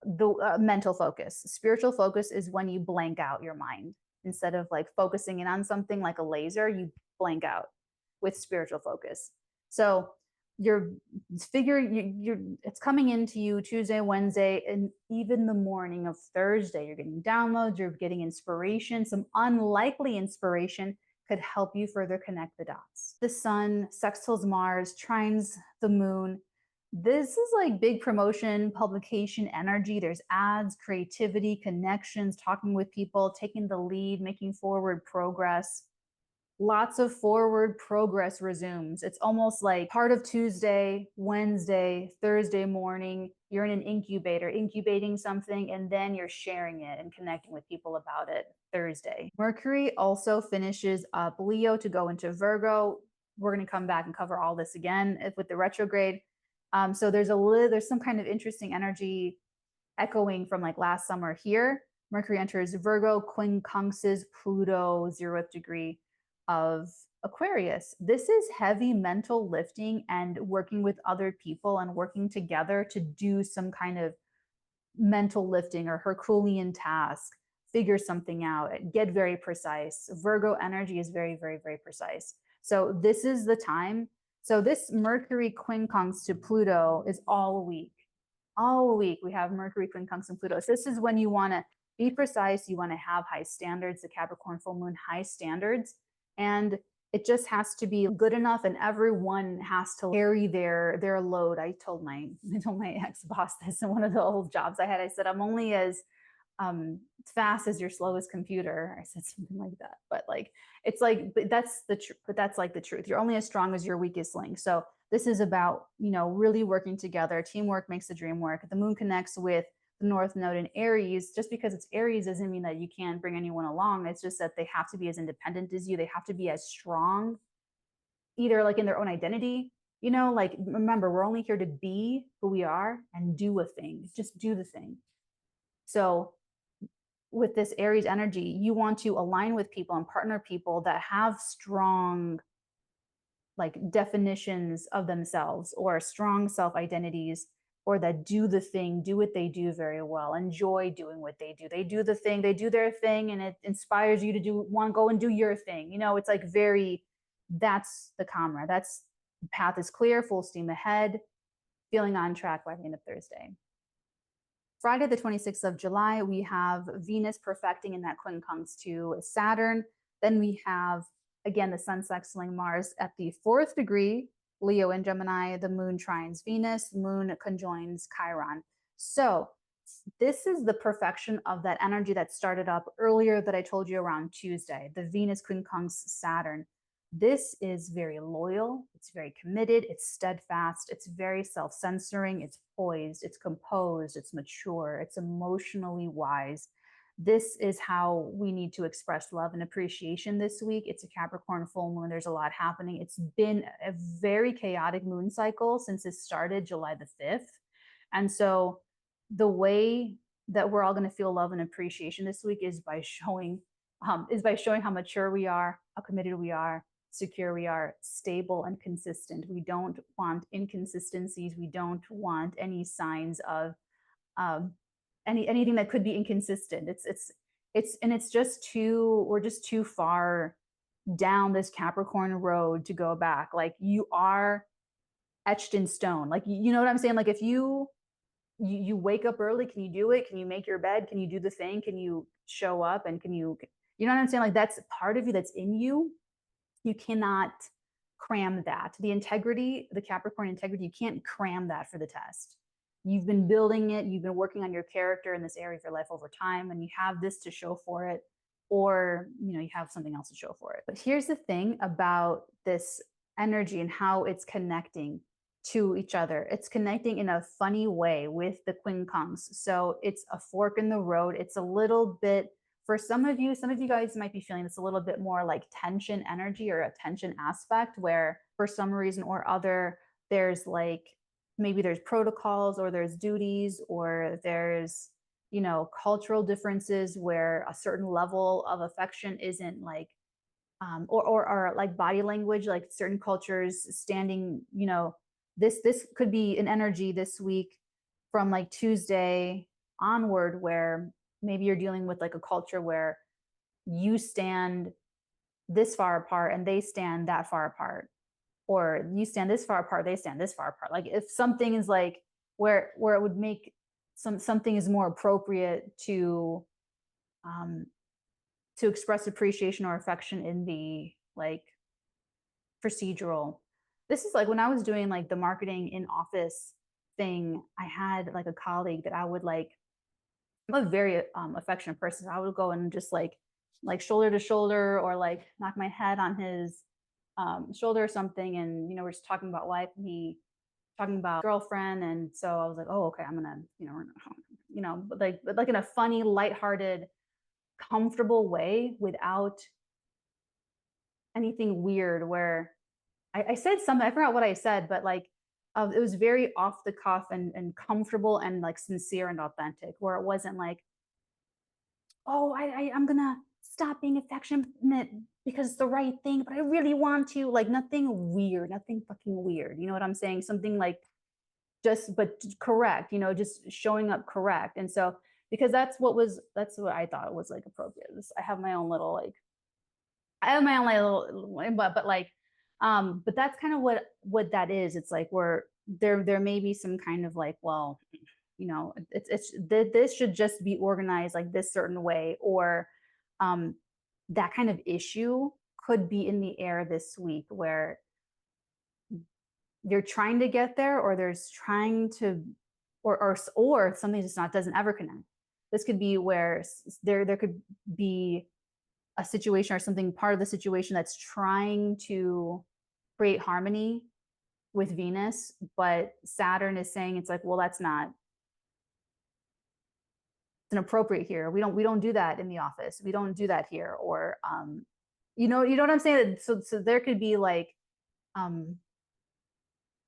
Speaker 1: the mental focus. Spiritual focus is when you blank out your mind. Instead of like focusing in on something like a laser, you blank out with spiritual focus. So it's coming into you Tuesday, Wednesday, and even the morning of Thursday. You're getting downloads, you're getting inspiration. Some unlikely inspiration could help you further connect the dots. The sun sextiles Mars, trines the moon. This is like big promotion, publication energy. There's ads, creativity, connections, talking with people, taking the lead, making forward progress. Lots of forward progress resumes. It's almost like part of Tuesday, Wednesday, Thursday morning, you're in an incubator, incubating something, and then you're sharing it and connecting with people about it Thursday. Mercury also finishes up Leo to go into Virgo. We're going to come back and cover all this again with the retrograde. So there's some kind of interesting energy echoing from like last summer here. Mercury enters Virgo, quincunxes Pluto, 0th degree of Aquarius. This is heavy mental lifting and working with other people and working together to do some kind of mental lifting or Herculean task, figure something out, get very precise. Virgo energy is very, very, very precise. So this is the time. So this Mercury quincunx to Pluto is all week. All week we have Mercury quincunx and Pluto. So this is when you want to be precise. You want to have high standards, the Capricorn full moon, high standards. And it just has to be good enough, and everyone has to carry their load. I told my ex-boss this in one of the old jobs I had. I said, I'm only as fast as your slowest computer. I said something like that, but like, it's like, but that's the truth. But that's like the truth. You're only as strong as your weakest link. So this is about, really working together. Teamwork makes the dream work. The moon connects with the North Node in Aries. Just because it's Aries doesn't mean that you can't bring anyone along. It's just that they have to be as independent as you. They have to be as strong, either like in their own identity, like, remember, we're only here to be who we are and do a thing. Just do the thing. So with this Aries energy, you want to align with people and partner people that have strong like definitions of themselves or strong self-identities, or that do the thing, do what they do very well, enjoy doing what they do. They do the thing, they do their thing, and it inspires you to want to go and do your thing. It's like that's the comrade. That's the path is clear, full steam ahead, feeling on track by the end of Thursday. Friday, the 26th of July, we have Venus perfecting in that quincunx to Saturn. Then we have, again, the sun sextiling Mars at the 4th degree, Leo and Gemini. The moon trines Venus, moon conjoins Chiron. So this is the perfection of that energy that started up earlier that I told you around Tuesday, the Venus quincunx Saturn. This is very loyal, it's very committed, it's steadfast, it's very self-censoring, it's poised, it's composed, it's mature, it's emotionally wise. This is how we need to express love and appreciation this week. It's a Capricorn full moon. There's a lot happening. It's been a very chaotic moon cycle since it started July the 5th. And so the way that we're all going to feel love and appreciation this week is by showing how mature we are, how committed we are, secure we are, stable and consistent. We don't want inconsistencies. We don't want any signs of anything that could be inconsistent. It's just we're just too far down this Capricorn road to go back. Like, you are etched in stone. Like, you know what I'm saying? Like, if you wake up early, can you do it? Can you make your bed? Can you do the thing? Can you show up? And you know what I'm saying? Like, that's part of you that's in you. You cannot cram that. The integrity, the Capricorn integrity, you can't cram that for the test. You've been building it. You've been working on your character in this area of your life over time, and you have this to show for it, or, you know, you have something else to show for it. But here's the thing about this energy and how it's connecting to each other. It's connecting in a funny way with the quincunx. So it's a fork in the road. It's a little bit, for some of you guys might be feeling it's a little bit more like tension energy or a tension aspect, where for some reason or other, there's like, maybe there's protocols or there's duties or there's, you know, cultural differences where a certain level of affection isn't like, or like body language, like certain cultures standing, you know, this could be an energy this week from like Tuesday onward, where maybe you're dealing with like a culture where you stand this far apart and they stand that far apart, or you stand this far apart, they stand this far apart. Like, if something is like where it would make something is more appropriate to express appreciation or affection in the like procedural. This is like when I was doing like the marketing in office thing, I had like a colleague that I would like, I'm a very affectionate person. I would go and just like shoulder to shoulder, or like knock my head on his shoulder or something. And, you know, we're just talking about life, and he talking about girlfriend. And so I was like, oh, okay, I'm gonna, you know, but like in a funny, lighthearted, comfortable way without anything weird, where I said something, I forgot what I said, but like it was very off the cuff and comfortable and like sincere and authentic, where it wasn't like, oh, I'm gonna stop being affectionate because it's the right thing, but I really want to. Like, nothing weird, nothing fucking weird. You know what I'm saying? Something like but correct, you know, just showing up correct. And so, because that's what I thought was like appropriate. I have my own little like, but like, but that's kind of what that is. It's like, where there may be some kind of like, well, you know, this should just be organized like this certain way, or that kind of issue could be in the air this week, where you're trying to get there, or there's trying to, or something just doesn't ever connect. This could be where there could be a situation or something, part of the situation that's trying to create harmony with Venus, but Saturn is saying, it's like, well, that's not inappropriate here. We don't do that in the office. We don't do that here. Or you know what I'm saying? So there could be like,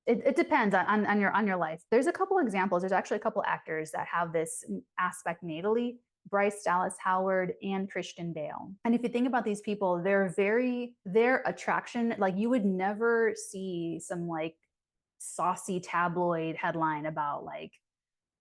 Speaker 1: it depends on your life. There's a couple examples. There's actually a couple actors that have this aspect natally: Bryce Dallas Howard and Christian Bale. And if you think about these people, their attraction, like, you would never see some like saucy tabloid headline about like,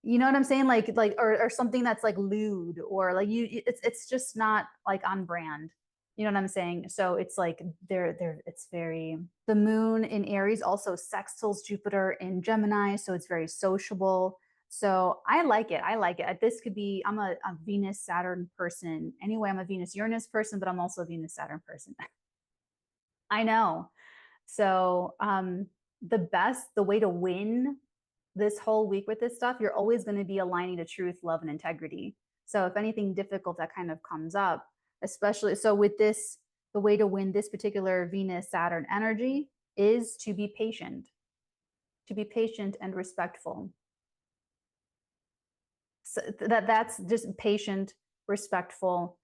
Speaker 1: you know what I'm saying? Like, or something that's like lewd, or like it's just not like on brand. You know what I'm saying? So it's like it's very, the moon in Aries also sextiles Jupiter in Gemini. So it's very sociable. So I like it. I like it. This could be, I'm a Venus Saturn person. Anyway, I'm a Venus Uranus person, but I'm also a Venus Saturn person. I know. So the way to win this whole week with this stuff, you're always going to be aligning to truth, love, and integrity. So if anything difficult that kind of comes up, especially so with this, the way to win this particular Venus Saturn energy is to be patient and respectful. So that's just patient, respectful.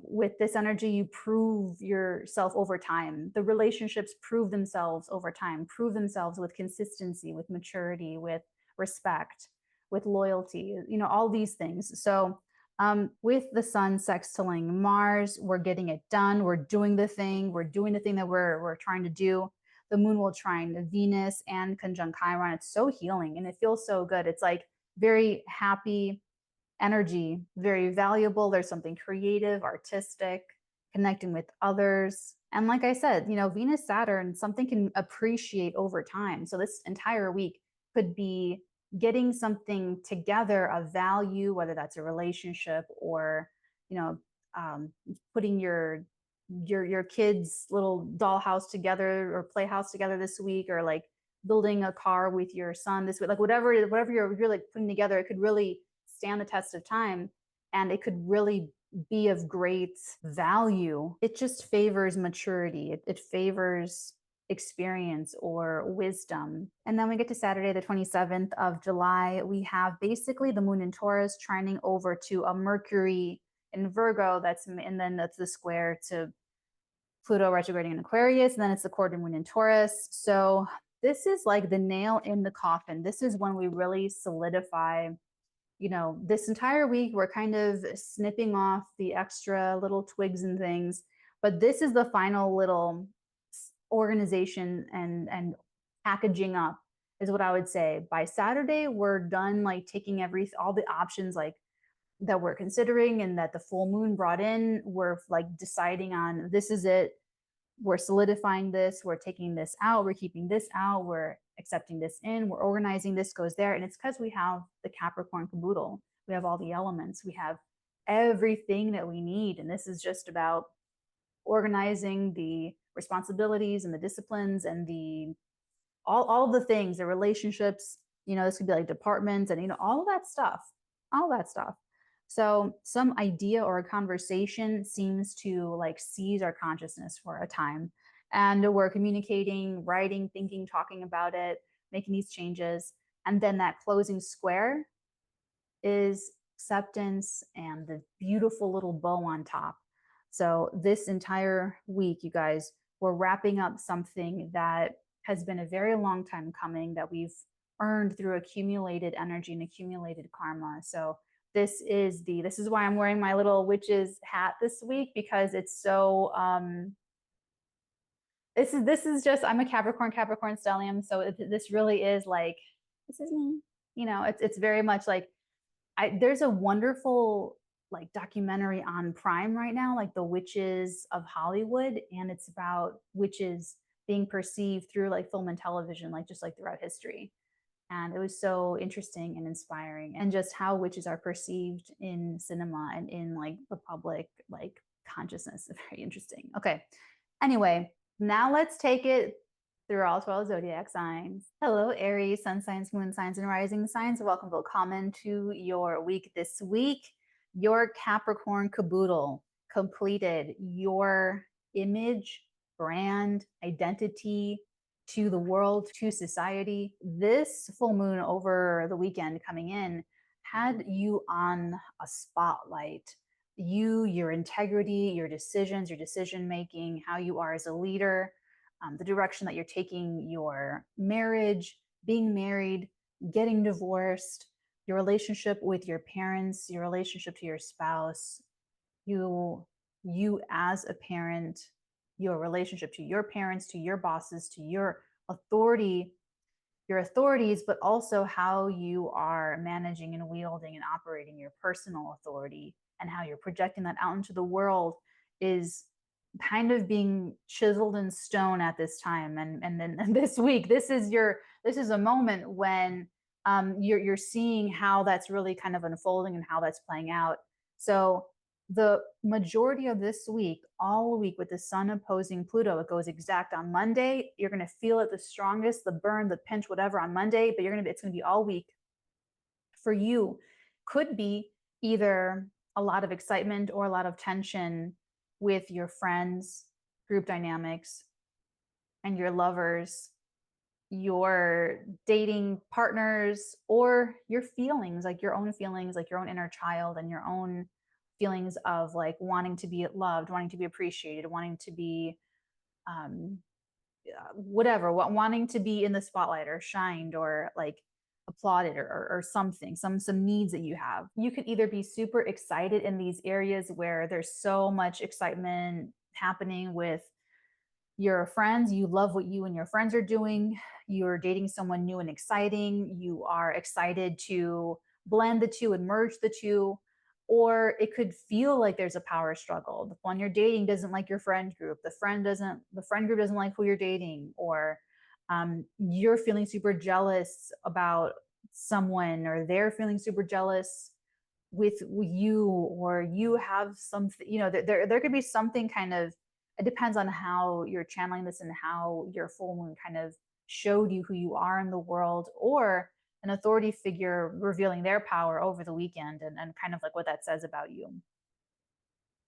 Speaker 1: With this energy, you prove yourself over time. The relationships prove themselves over time, prove themselves with consistency, with maturity, with respect, with loyalty, you know, all these things. So with the sun sextiling Mars, we're getting it done. We're doing the thing. We're doing the thing that we're trying to do. The moon will trine Venus and conjunct Chiron. It's so healing and it feels so good. It's like very happy energy, very valuable. There's something creative, artistic, connecting with others. And like I said, you know, Venus, Saturn, something can appreciate over time. So this entire week could be getting something together of value, whether that's a relationship or, you know, putting your kids' little dollhouse together or playhouse together this week, or like building a car with your son this week, like whatever you're like putting together, it could really stand the test of time and it could really be of great value. It just favors maturity. It favors experience or wisdom. And then we get to Saturday, the 27th of July. We have basically the moon in Taurus trining over to a Mercury in Virgo. And then that's the square to Pluto retrograding in Aquarius. And then it's the quarter moon in Taurus. So this is like the nail in the coffin. This is when we really solidify, you know, this entire week, we're kind of snipping off the extra little twigs and things, but this is the final little organization and packaging up is what I would say. By Saturday, we're done like taking all the options like that we're considering and that the full moon brought in. We're like deciding on this is it. We're solidifying this. We're taking this out. We're keeping this out. We're accepting this in. We're organizing this goes there. And it's because we have the Capricorn Caboodle. We have all the elements. We have everything that we need. And this is just about organizing the responsibilities and the disciplines and all the things, the relationships, you know, this could be like departments and, you know, all that stuff. So some idea or a conversation seems to like seize our consciousness for a time. And we're communicating, writing, thinking, talking about it, making these changes. And then that closing square is acceptance and the beautiful little bow on top. So this entire week, you guys, we're wrapping up something that has been a very long time coming, that we've earned through accumulated energy and accumulated karma. So this is why I'm wearing my little witch's hat this week, because it's so this is just, I'm a Capricorn stellium, so this really is like, this is me, you know. It's very much like there's a wonderful like documentary on Prime right now, like The Witches of Hollywood, and it's about witches being perceived through like film and television, like just like throughout history. And it was so interesting and inspiring, and just how witches are perceived in cinema and in like the public like consciousness. Very interesting. Okay. Anyway, now let's take it through all 12 zodiac signs. Hello, Aries, sun signs, moon signs, and rising signs. Welcome, welcome to your week this week. Your Capricorn Caboodle completed your image, brand, identity, to the world, to society. This full moon over the weekend coming in had you on a spotlight. Your integrity, your decisions, your decision making, how you are as a leader, the direction that you're taking your marriage, being married, getting divorced, your relationship with your parents, your relationship to your spouse, you as a parent, your relationship to your parents, to your bosses, to your authorities, but also how you are managing and wielding and operating your personal authority, and how you're projecting that out into the world is kind of being chiseled in stone at this time. And then this week, this is a moment when you're seeing how that's really kind of unfolding and how that's playing out. So the majority of this week, all week, with the sun opposing Pluto, it goes exact on Monday. You're going to feel it the strongest, the burn, the pinch, whatever on Monday, but it's going to be all week. For you, could be either a lot of excitement or a lot of tension with your friends, group dynamics, and your lovers, your dating partners, or your feelings, like your own feelings, like your own inner child and your own feelings of like wanting to be loved, wanting to be appreciated, wanting to be whatever, wanting to be in the spotlight or shined or like applauded or something, some needs that you have. You could either be super excited in these areas where there's so much excitement happening with your friends. You love what you and your friends are doing. You're dating someone new and exciting. You are excited to blend the two and merge the two. Or it could feel like there's a power struggle. The one you're dating doesn't like your friend group. The friend group doesn't like who you're dating. Or you're feeling super jealous about someone, or they're feeling super jealous with you, or you have something, there could be something kind of, it depends on how you're channeling this and how your full moon kind of showed you who you are in the world, or an authority figure revealing their power over the weekend, and kind of like what that says about you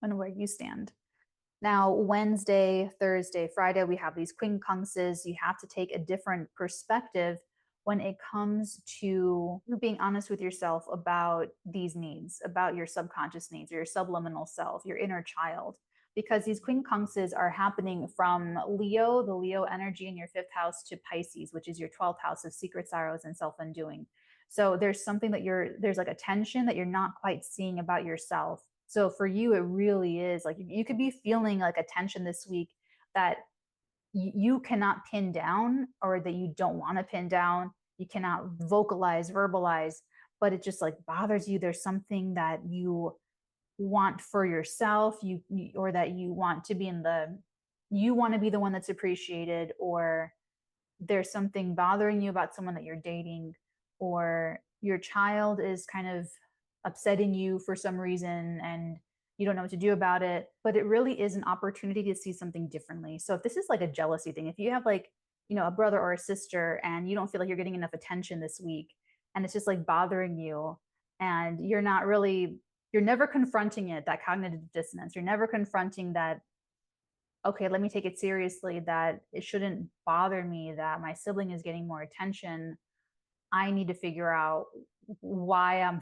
Speaker 1: and where you stand. Now, Wednesday, Thursday, Friday, we have these quincunxes. You have to take a different perspective when it comes to being honest with yourself about these needs, about your subconscious needs, or your subliminal self, your inner child, because these quincunxes are happening from Leo, the Leo energy in your 5th house, to Pisces, which is your 12th house of secret sorrows and self-undoing. So there's something that there's like a tension that you're not quite seeing about yourself. So for you, it really is like you could be feeling like a tension this week that you cannot pin down, or that you don't want to pin down. You cannot vocalize, verbalize, but it just like bothers you. There's something that you want for yourself, or that you want to be you want to be the one that's appreciated, or there's something bothering you about someone that you're dating, or your child is kind of upsetting you for some reason and you don't know what to do about it. But it really is an opportunity to see something differently. So if this is like a jealousy thing, if you have like, a brother or a sister and you don't feel like you're getting enough attention this week, and it's just like bothering you, and you're never confronting it, that cognitive dissonance, you're never confronting that, okay, let me take it seriously, that it shouldn't bother me that my sibling is getting more attention. I need to figure out why I'm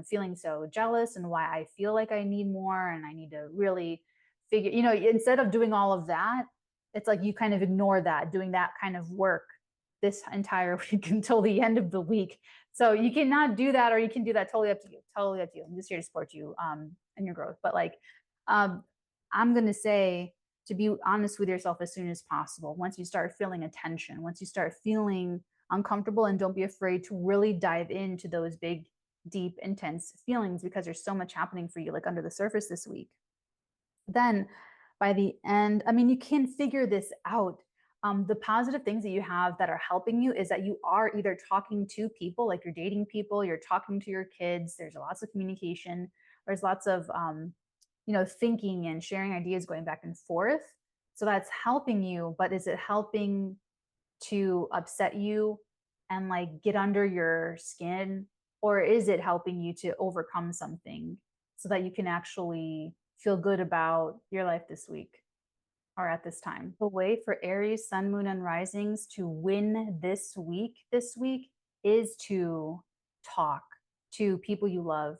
Speaker 1: feeling so jealous, and why I feel like I need more, and I need to really figure, instead of doing all of that, it's like you kind of ignore that, doing that kind of work this entire week until the end of the week. So you cannot do that, or you can do that, totally up to you. Totally up to you. I'm just here to support you in your growth. But like, I'm going to say to be honest with yourself as soon as possible. Once you start feeling a tension, once you start feeling uncomfortable, and don't be afraid to really dive into those big, deep, intense feelings, because there's so much happening for you, like under the surface this week. Then by the end, you can figure this out. The positive things that you have that are helping you is that you are either talking to people, like you're dating people, you're talking to your kids, there's lots of communication, there's lots of thinking and sharing ideas, going back and forth. So that's helping you. But is it helping to upset you and like get under your skin, or is it helping you to overcome something so that you can actually feel good about your life this week or at this time? The way for Aries, sun, moon, and risings to win this week is to talk to people you love,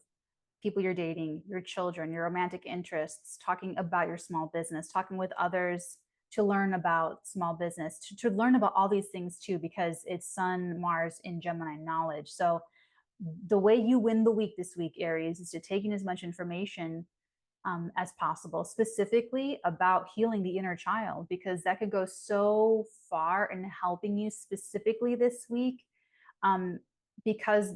Speaker 1: people you're dating, your children, your romantic interests, talking about your small business, talking with others to learn about small business, to learn about all these things too, because it's Sun, Mars in Gemini knowledge. So the way you win the week this week, Aries, is to take in as much information as possible, specifically about healing the inner child, because that could go so far in helping you specifically this week. Because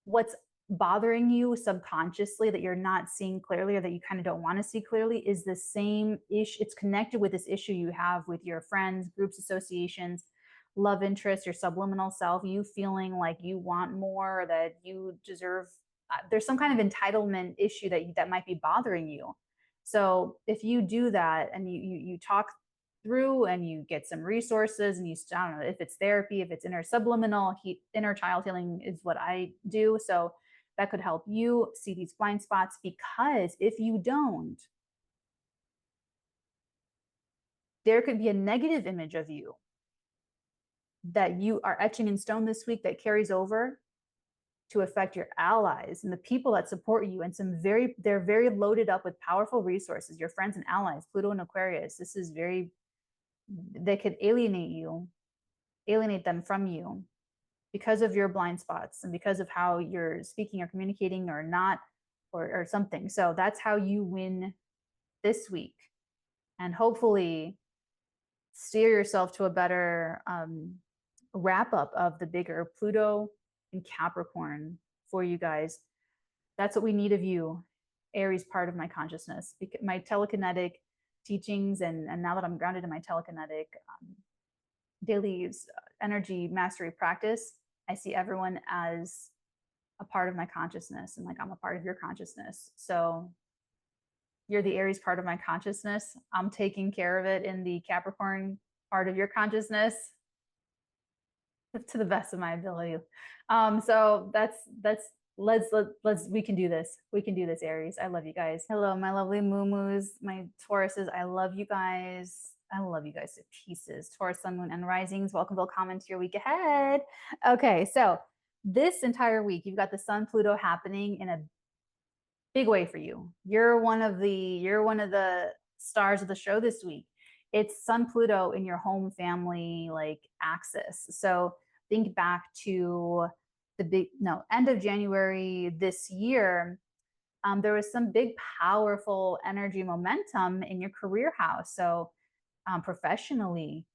Speaker 1: what's bothering you subconsciously that you're not seeing clearly, or that you kind of don't want to see clearly, is the same issue. It's connected with this issue you have with your friends, groups, associations, love interest, your subliminal self, you feeling like you want more, or that you deserve, there's some kind of entitlement issue that might be bothering you. So if you do that and you talk through and you get some resources and you, I don't know if it's therapy, if it's inner subliminal, inner child healing is what I do. So that could help you see these blind spots, because if you don't, there could be a negative image of you that you are etching in stone this week that carries over to affect your allies and the people that support you. And they're very loaded up with powerful resources, your friends and allies, Pluto and Aquarius. This is they could alienate them from you because of your blind spots and because of how you're speaking or communicating or not, or something. So that's how you win this week. And hopefully steer yourself to a better wrap up of the bigger Pluto and Capricorn for you guys. That's what we need of you, Aries part of my consciousness. My telekinetic teachings, and now that I'm grounded in my telekinetic daily energy mastery practice, I see everyone as a part of my consciousness, and like I'm a part of your consciousness. So you're the Aries part of my consciousness. I'm taking care of it in the Capricorn part of your consciousness to the best of my ability. So let's we can do this. We can do this, Aries. I love you guys. Hello, my lovely moo-moos, my Tauruses. I love you guys. I love you guys to pieces. Taurus, sun, moon, and risings. Welcome, welcome to your week ahead. Okay, so this entire week, you've got the Sun Pluto happening in a big way for you. You're one of the stars of the show this week. It's Sun Pluto in your home family like axis. So think back to end of January this year. There was some big, powerful energy momentum in your career house. So professionally,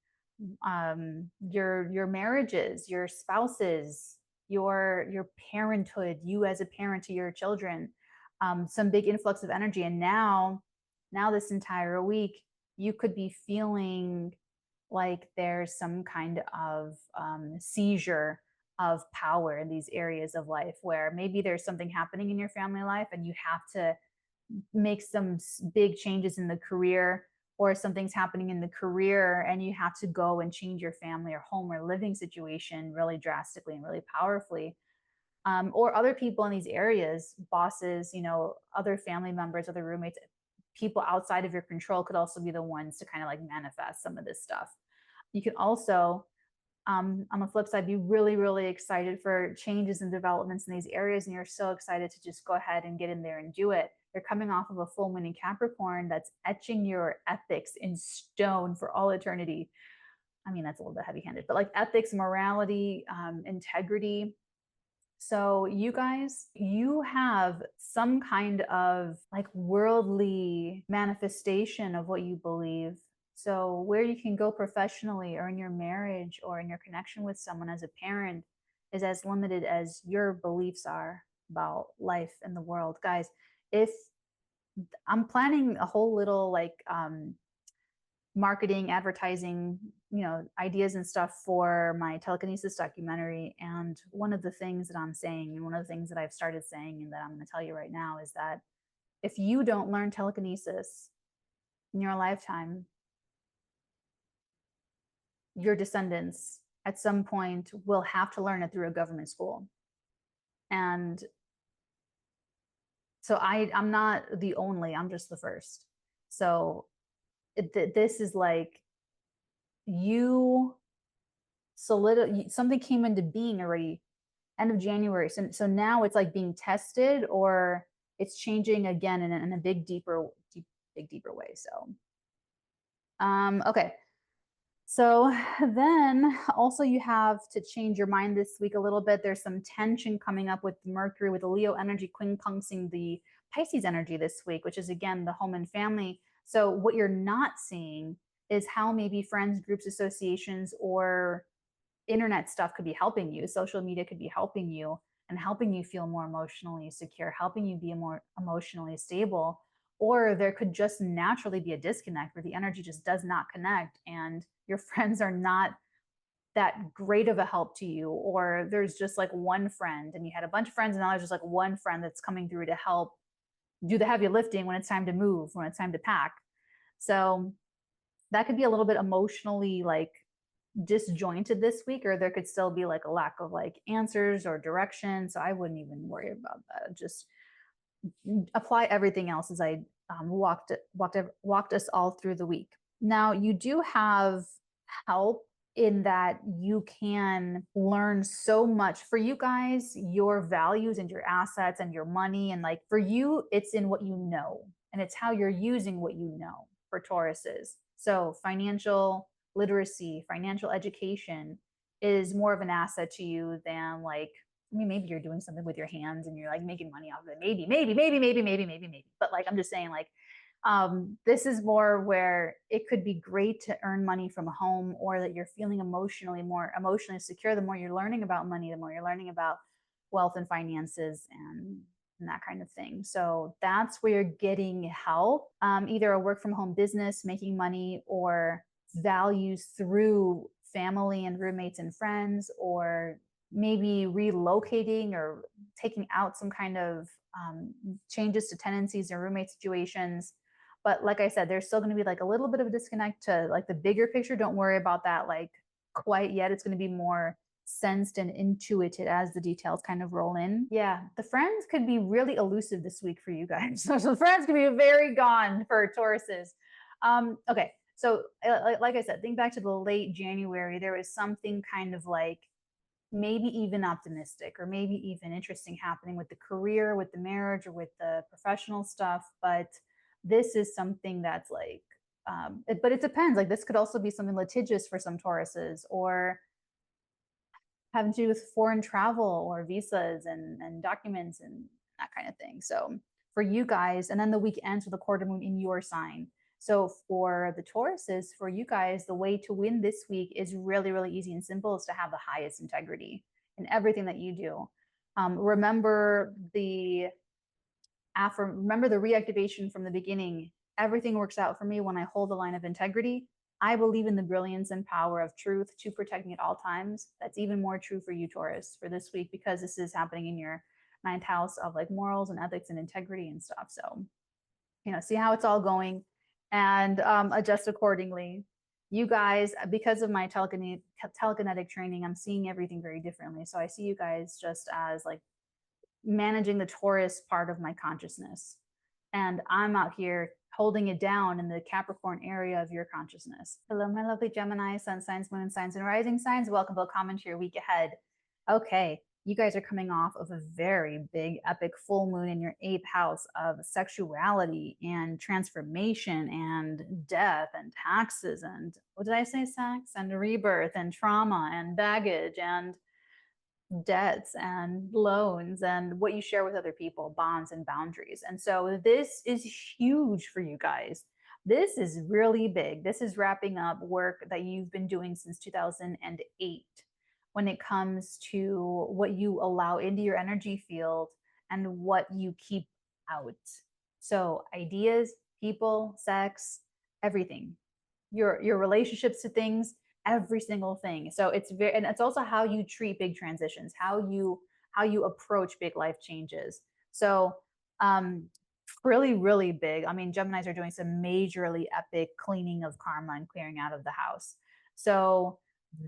Speaker 1: your marriages, your spouses, your parenthood, you as a parent to your children, some big influx of energy. And now this entire week, you could be feeling like there's some kind of seizure of power in these areas of life, where maybe there's something happening in your family life and you have to make some big changes in the career, or something's happening in the career and you have to go and change your family or home or living situation really drastically and really powerfully. Or other people in these areas, bosses, other family members, other roommates, people outside of your control could also be the ones to kind of like manifest some of this stuff. You can also, on the flip side, be really, really excited for changes and developments in these areas, and you're so excited to just go ahead and get in there and do it. You're coming off of a full moon in Capricorn that's etching your ethics in stone for all eternity. I mean, that's a little bit heavy-handed, but like ethics, morality, integrity. So you guys, you have some kind of like worldly manifestation of what you believe. So where you can go professionally or in your marriage or in your connection with someone as a parent is as limited as your beliefs are about life and the world. Guys, if I'm planning a whole little like marketing, advertising, ideas and stuff for my telekinesis documentary. And one of the things that I'm saying, and one of the things that I've started saying and that I'm going to tell you right now, is that if you don't learn telekinesis in your lifetime, your descendants at some point will have to learn it through a government school. And so I'm not the only, I'm just the first. So this is like something came into being already end of January. So now it's like being tested, or it's changing again in a big deeper way. So, okay. So then also you have to change your mind this week a little bit. There's some tension coming up with Mercury, with the Leo energy quincunxing the Pisces energy this week, which is again the home and family. So what you're not seeing is how maybe friends, groups, associations, or internet stuff could be helping you. Social media could be helping you and helping you feel more emotionally secure, helping you be more emotionally stable. Or there could just naturally be a disconnect where the energy just does not connect and your friends are not that great of a help to you, or there's just like one friend and you had a bunch of friends and now there's just like one friend that's coming through to help do the heavy lifting when it's time to move, when it's time to pack. So that could be a little bit emotionally like disjointed this week, or there could still be like a lack of like answers or direction. So I wouldn't even worry about that. Just apply everything else as I walked us all through the week. Now you do have help in that you can learn so much. For you guys, your values and your assets and your money, and like for you, it's in what you know and it's how you're using what you know for Tauruses. So financial literacy, financial education is more of an asset to you than like, I mean, maybe you're doing something with your hands and you're like making money off of it. Maybe. But like, I'm just saying like, this is more where it could be great to earn money from home, or that you're feeling more emotionally secure. The more you're learning about money, the more you're learning about wealth and finances and that kind of thing. So that's where you're getting help, either a work from home business, making money, or values through family and roommates and friends, or maybe relocating or taking out some kind of changes to tenancies or roommate situations. But like I said, there's still going to be like a little bit of a disconnect to like the bigger picture. Don't worry about that like quite yet. It's going to be more sensed and intuited as the details kind of roll in. Yeah, the friends could be really elusive this week for you guys. So the friends could be very gone for Tauruses. Okay, so like I said, think back to the late January. There was something kind of like maybe even optimistic or maybe even interesting happening with the career, with the marriage, or with the professional stuff. But this is something that's like, but it depends. Like this could also be something litigious for some Tauruses, or having to do with foreign travel or visas and documents and that kind of thing. So for you guys, and then the week ends with a quarter moon in your sign. So for the Tauruses, for you guys, the way to win this week is really, really easy and simple, is to have the highest integrity in everything that you do. Remember the reactivation from the beginning. Everything works out for me when I hold the line of integrity. I believe in the brilliance and power of truth to protect me at all times. That's even more true for you, Taurus, for this week, because this is happening in your ninth house of like morals and ethics and integrity and stuff. So, see how it's all going and adjust accordingly. You guys, because of my telekinetic training, I'm seeing everything very differently. So I see you guys just as like managing the Taurus part of my consciousness. And I'm out here holding it down in the Capricorn area of your consciousness. Hello, my lovely Gemini, sun signs, moon signs, and rising signs. Welcome to your week ahead. Okay, you guys are coming off of a very big, epic full moon in your 8th house of sexuality and transformation and death and taxes and, what did I say? Sex and rebirth and trauma and baggage and debts and loans and what you share with other people, bonds and boundaries. And so this is huge for you guys. This is really big. This is wrapping up work that you've been doing since 2008 when it comes to what you allow into your energy field and what you keep out. So ideas, people, sex, everything, your relationships to things, every single thing. So it's very, and it's also how you treat big transitions, how you approach big life changes. So really, really big. I mean, Geminis are doing some majorly epic cleaning of karma and clearing out of the house. So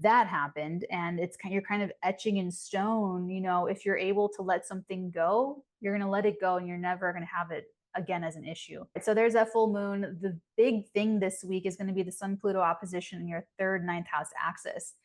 Speaker 1: that happened, and you're kind of etching in stone, if you're able to let something go, you're going to let it go and you're never going to have it again as an issue. So there's that full moon. The big thing this week is going to be the Sun-Pluto opposition in your 3rd, 9th house axis.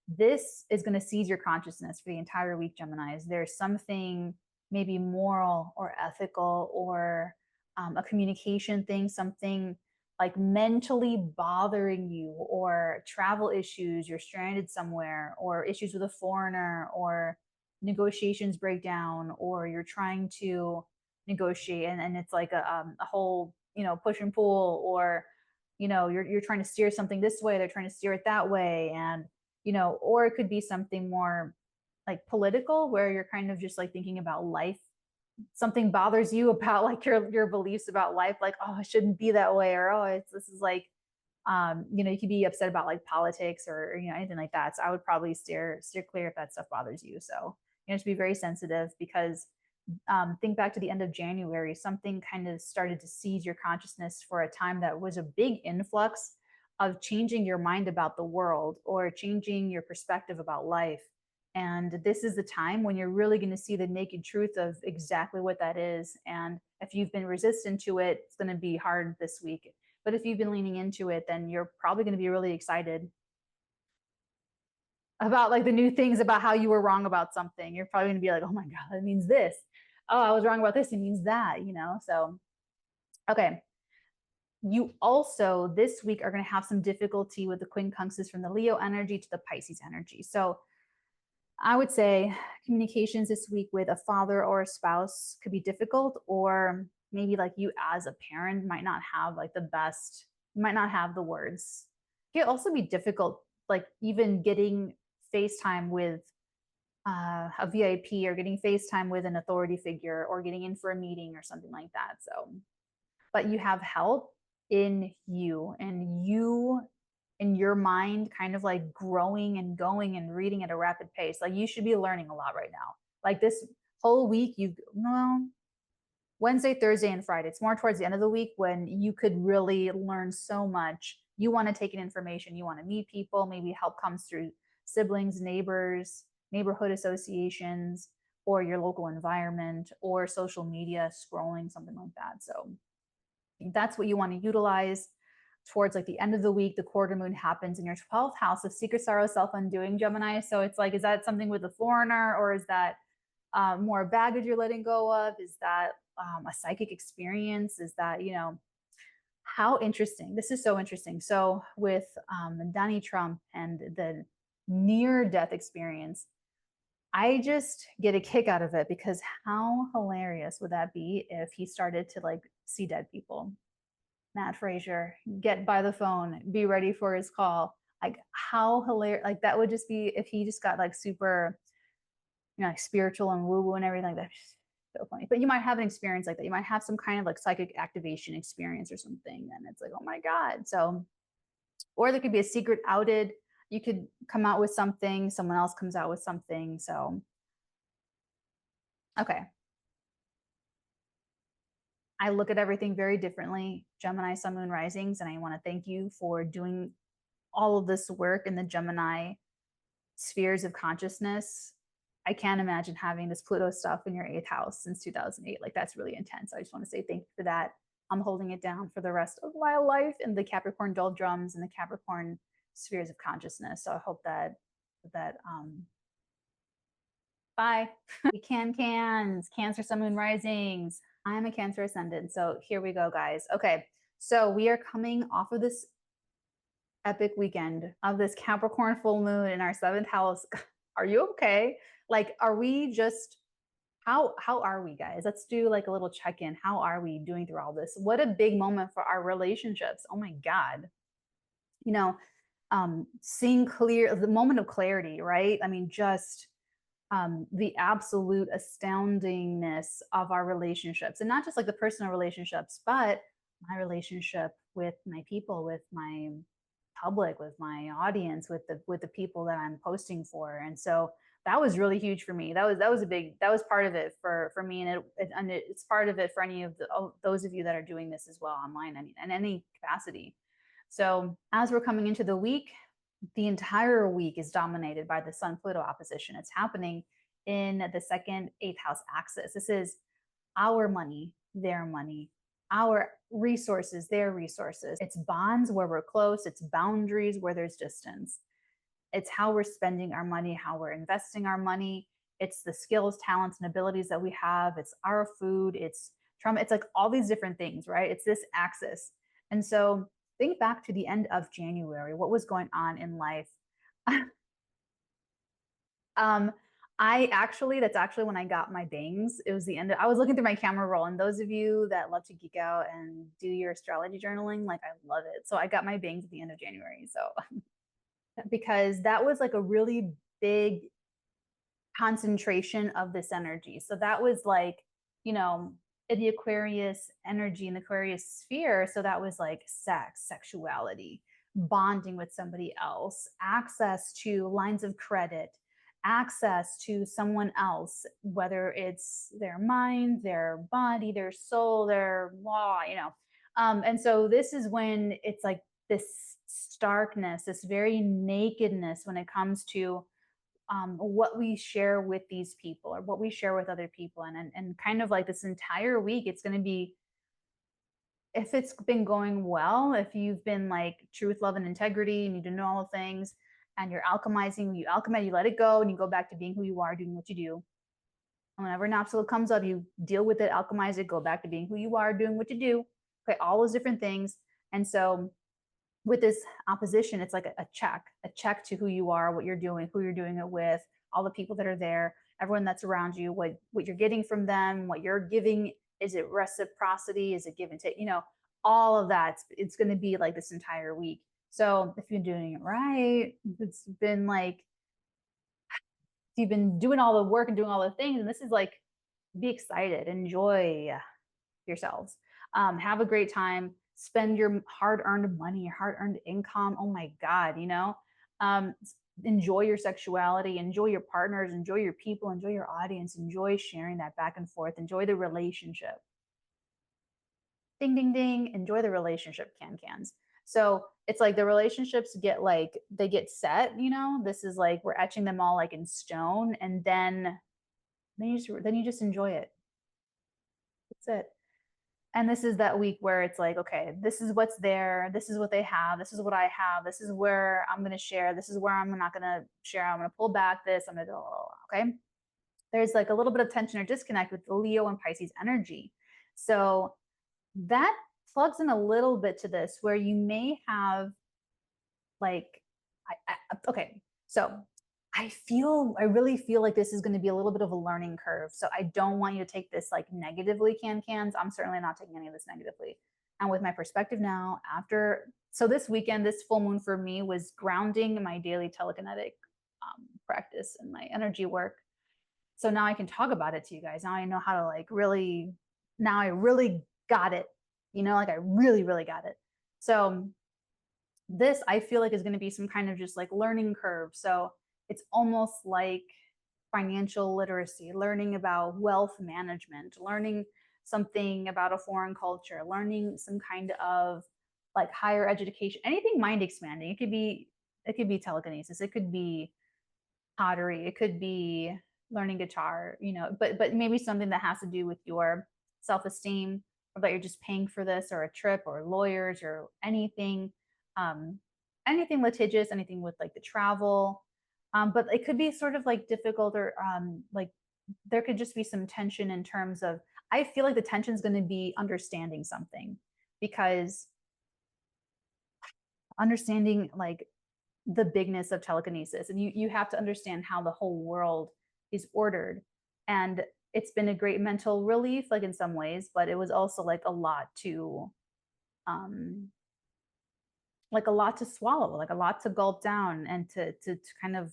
Speaker 1: This is going to seize your consciousness for the entire week, Geminis. There's something maybe moral or ethical or a communication thing, something like mentally bothering you, or travel issues, you're stranded somewhere, or issues with a foreigner, or negotiations break down, or you're trying to negotiate and it's like a whole push and pull, or you're trying to steer something this way, they're trying to steer it that way, and or it could be something more like political, where you're kind of just like thinking about life. Something bothers you about like your beliefs about life, like, oh, it shouldn't be that way, or oh, this is like You could be upset about like politics or anything like that. So I would probably steer clear if that stuff bothers you. So just be very sensitive, because think back to the end of January, something kind of started to seize your consciousness for a time that was a big influx of changing your mind about the world or changing your perspective about life. And this is the time when you're really going to see the naked truth of exactly what that is. And if you've been resistant to it, it's going to be hard this week. But if you've been leaning into it, then you're probably going to be really excited about like the new things about how you were wrong about something. You're probably going to be like, oh my God, that means this. Oh, I was wrong about this. It means that, So, okay. You also this week are going to have some difficulty with the quincunxes from the Leo energy to the Pisces energy. So I would say communications this week with a father or a spouse could be difficult, or maybe like you as a parent might not have like the best, might not have the words. It could also be difficult, like even getting FaceTime with a VIP, or getting FaceTime with an authority figure, or getting in for a meeting or something like that. So, but you have help in you, and you in your mind kind of like growing and going and reading at a rapid pace. Like you should be learning a lot right now. Like this whole week, Wednesday, Thursday, and Friday. It's more towards the end of the week when you could really learn so much. You want to take in information, you want to meet people, maybe help comes through siblings, neighbors, neighborhood associations, or your local environment, or social media scrolling, something like that. So that's what you want to utilize towards like the end of the week. The quarter moon happens in your 12th house of secret sorrow, self-undoing, Gemini. So it's like, is that something with a foreigner, or is that more baggage you're letting go of? Is that a psychic experience? Is that, how interesting. This is so interesting. So with Donnie Trump and the near-death experience, I just get a kick out of it, because how hilarious would that be if he started to like see dead people? Matt Frazier, get by the phone, be ready for his call. Like how hilarious, like that would just be if he just got like super, like spiritual and woo-woo and everything like that. So funny. But you might have an experience like that. You might have some kind of like psychic activation experience or something. And it's like, oh my God. So, or there could be a secret outed. You could come out with something, someone else comes out with something. So, okay. I look at everything very differently, Gemini, Sun, Moon, Risings, and I want to thank you for doing all of this work in the Gemini spheres of consciousness. I can't imagine having this Pluto stuff in your 8th house since 2008. Like that's really intense. I just want to say thank you for that. I'm holding it down for the rest of my life in the Capricorn doldrums and the Capricorn spheres of consciousness. So I hope that bye. Cans, Cancer, Sun, Moon, Risings. I'm a Cancer ascendant. So here we go, guys. Okay. So we are coming off of this epic weekend of this Capricorn full moon in our 7th house. Are you okay? Like, are we just, how are we, guys? Let's do like a little check-in. How are we doing through all this? What a big moment for our relationships. Oh my God. Seeing clear, the moment of clarity, right? I mean, just the absolute astoundingness of our relationships, and not just like the personal relationships, but my relationship with my people, with my public, with my audience, with the people that I'm posting for. And so that was really huge for me. That was part of it for me, and it's part of it for any of those of you that are doing this as well online. I mean, in any capacity. So as we're coming into the week, the entire week is dominated by the Sun-Pluto opposition. It's happening in the 2nd, 8th house axis. This is our money, their money, our resources, their resources. It's bonds where we're close. It's boundaries where there's distance. It's how we're spending our money, how we're investing our money. It's the skills, talents, and abilities that we have. It's our food. It's trauma. It's like all these different things, right? It's this axis. And so think back to the end of January. What was going on in life? That's actually when I got my bangs. It was the end. I was looking through my camera roll, and those of you that love to geek out and do your astrology journaling, like I love it. So I got my bangs at the end of January. So because that was like a really big concentration of this energy. So that was like, in the Aquarius energy, in the Aquarius sphere. So that was like sex, sexuality, bonding with somebody else, access to lines of credit, access to someone else, whether it's their mind, their body, their soul, their law, and so this is when it's like this starkness, this very nakedness when it comes to what we share with these people or what we share with other people. And kind of like this entire week, it's going to be, if it's been going well, if you've been like truth, love, and integrity, and you do know all the things, and you're alchemizing, you alchemize, you let it go, and you go back to being who you are, doing what you do. And whenever an obstacle comes up, you deal with it, alchemize it, go back to being who you are, doing what you do. Okay, all those different things. And so with this opposition, it's like a check to who you are, what you're doing, who you're doing it with, all the people that are there, everyone that's around you, what you're getting from them, what you're giving. Is it reciprocity? Is it give and take? All of that. It's going to be like this entire week. So if you're doing it right, it's been like, you've been doing all the work and doing all the things, and this is like, be excited, enjoy yourselves, have a great time, spend your hard-earned money, your hard-earned income. Oh my God, enjoy your sexuality, enjoy your partners, enjoy your people, enjoy your audience, enjoy sharing that back and forth, enjoy the relationship. Ding, ding, ding, enjoy the relationship, cans. So it's like the relationships get like, they get set, this is like, we're etching them all like in stone, and then you just enjoy it. That's it. And this is that week where it's like, okay, this is what's there. This is what they have. This is what I have. This is where I'm going to share. This is where I'm not going to share. I'm going to pull back this. I'm going to do, okay. There's like a little bit of tension or disconnect with the Leo and Pisces energy. So that plugs in a little bit to this, where you may have like, okay, so I really feel like this is going to be a little bit of a learning curve. So I don't want you to take this like negatively, cans. I'm certainly not taking any of this negatively. And with my perspective now, so this weekend, this full moon for me was grounding my daily telekinetic practice and my energy work. So now I can talk about it to you guys. Now I know how to like really, now I really got it, like I really, really got it. So this, I feel like, is going to be some kind of just like learning curve. So it's almost like financial literacy, learning about wealth management, learning something about a foreign culture, learning some kind of like higher education, anything mind expanding. It could be telekinesis, it could be pottery, it could be learning guitar, but maybe something that has to do with your self-esteem, or that you're just paying for this, or a trip, or lawyers, or anything, anything litigious, anything with like the travel. But it could be sort of like difficult, or like there could just be some tension in terms of, I feel like the tension is going to be understanding something, because understanding like the bigness of telekinesis, and you have to understand how the whole world is ordered. And it's been a great mental relief, like in some ways, but it was also like a lot to swallow, like a lot to gulp down, and to kind of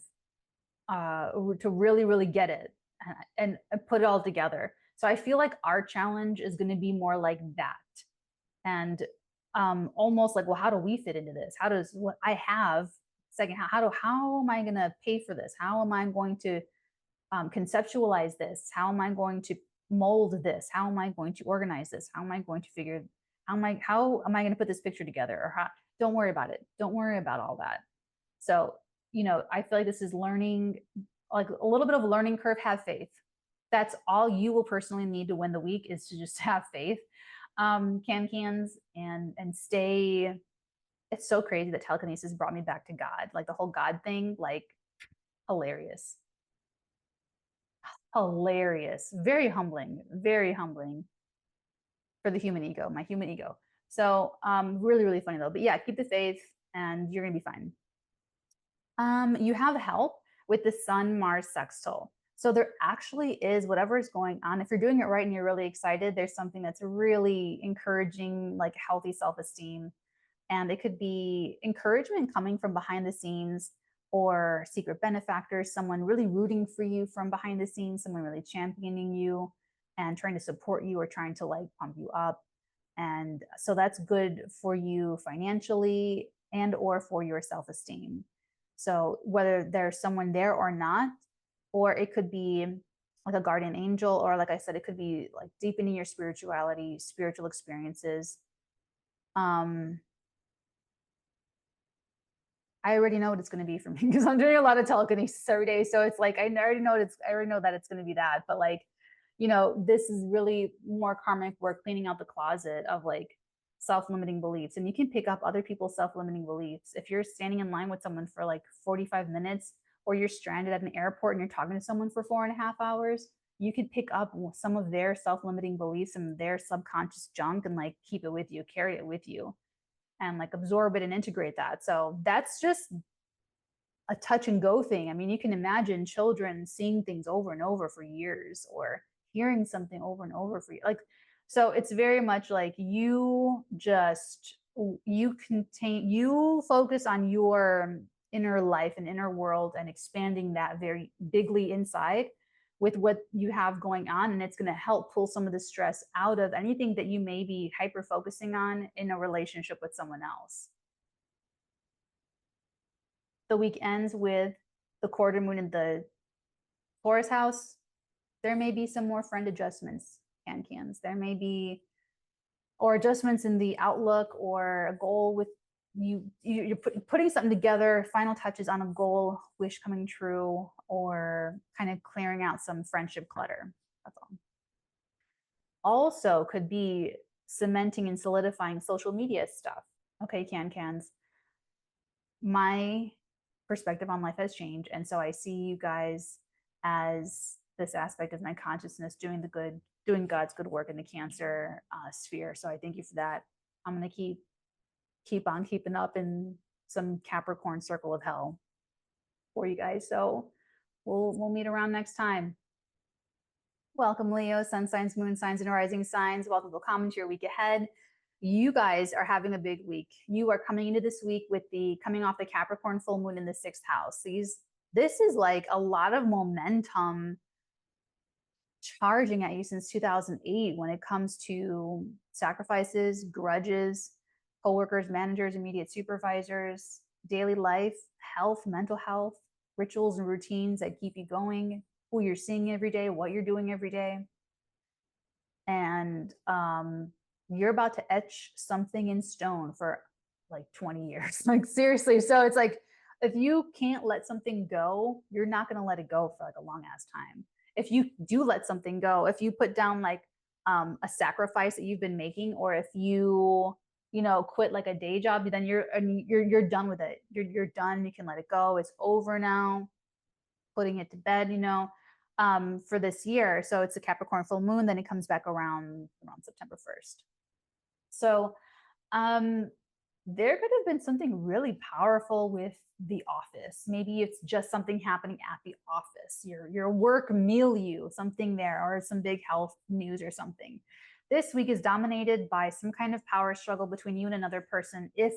Speaker 1: to really, really get it and put it all together. So I feel like our challenge is going to be more like that. And almost like, well, how do we fit into this? How does what I have second, how am I going to pay for this? How am I going to conceptualize this? How am I going to mold this? How am I going to organize this? How am I going to how am I going to put this picture together? Or don't worry about it. Don't worry about all that. So, I feel like this is learning, like a little bit of a learning curve. Have faith. That's all you will personally need to win the week, is to just have faith, cans, and stay. It's so crazy that telekinesis brought me back to God, like the whole God thing, like hilarious, very humbling for the human ego, my human ego. So really, really funny though. But yeah, keep the faith and you're gonna be fine. You have help with the Sun-Mars sextile. So there actually is, whatever is going on, if you're doing it right and you're really excited, there's something that's really encouraging, like healthy self-esteem. And it could be encouragement coming from behind the scenes, or secret benefactors, someone really rooting for you from behind the scenes, someone really championing you and trying to support you, or trying to like pump you up. And so that's good for you financially. and or for your self-esteem. So whether there's someone there or not, or it could be like a guardian angel, or like I said, it could be like deepening your spirituality, spiritual experiences. I already know what it's going to be for me because I'm doing a lot of telekinesis every day. So it's like, I already know that it's going to be that, but like, you know, this is really more karmic work, cleaning out the closet of like self-limiting beliefs. And you can pick up other people's self-limiting beliefs. If you're standing in line with someone for like 45 minutes, or you're stranded at an airport and you're talking to someone for 4.5 hours, you could pick up some of their self-limiting beliefs and their subconscious junk and like keep it with you, carry it with you, and like absorb it and integrate that. So that's just a touch and go thing. I mean, you can imagine children seeing things over and over for years, or hearing something over and over for you. Like, so it's very much like you focus on your inner life and inner world and expanding that very bigly inside with what you have going on. And it's going to help pull some of the stress out of anything that you may be hyper focusing on in a relationship with someone else. The week ends with the quarter moon in the Taurus house. There may be some more friend adjustments, cans. There may be, or adjustments in the outlook, or a goal with you're putting something together, final touches on a goal, wish coming true, or kind of clearing out some friendship clutter. That's all. Also could be cementing and solidifying social media stuff. Okay, cans. My perspective on life has changed, and so I see you guys as this aspect of my consciousness doing the good, doing God's good work in the Cancer sphere. So I thank you for that. I'm going to keep on keeping up in some Capricorn circle of hell for you guys. So we'll meet around next time. Welcome, Leo, sun signs, moon signs, and rising signs. Welcome to comment your week ahead. You guys are having a big week. You are coming into this week with coming off the Capricorn full moon in the 6th house. This is like a lot of momentum charging at you since 2008 when it comes to sacrifices, grudges, coworkers, managers, immediate supervisors, daily life, health, mental health, rituals and routines that keep you going, who you're seeing every day, what you're doing every day. And you're about to etch something in stone for like 20 years. Like seriously. So it's like, if you can't let something go, you're not going to let it go for like a long ass time. If you do let something go, if you put down like a sacrifice that you've been making, or if you quit like a day job, then you're done with it. You're done. You can let it go. It's over now. Putting it to bed, for this year. So it's a Capricorn full moon. Then it comes back around September 1st. So there could have been something really powerful with the office. Maybe it's just something happening at the office, your work milieu, something there, or some big health news or something. This week is dominated by some kind of power struggle between you and another person if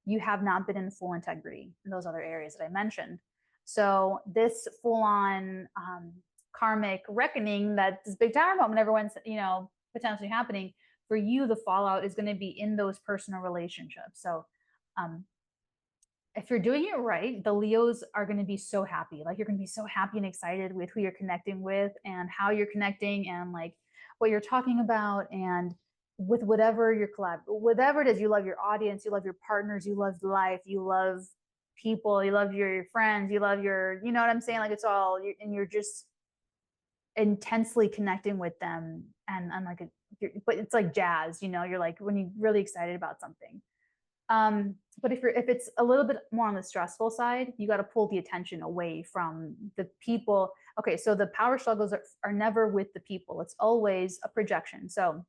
Speaker 1: you have not been in full integrity in those other areas that I mentioned. So this full-on karmic reckoning, that this big tower moment everyone's potentially happening, for you, the fallout is going to be in those personal relationships. So if you're doing it right, the Leos are going to be so happy. Like, you're going to be so happy and excited with who you're connecting with and how you're connecting and like what you're talking about, and with whatever your whatever it is. You love your audience, you love your partners, you love life, you love people, you love your friends, you love your, you know what I'm saying? Like, it's all, and you're just intensely connecting with them. And I'm like, but it's like jazz, you're like, when you're really excited about something. But if it's a little bit more on the stressful side, you got to pull the attention away from the people. Okay, so the power struggles are never with the people. It's always a projection. So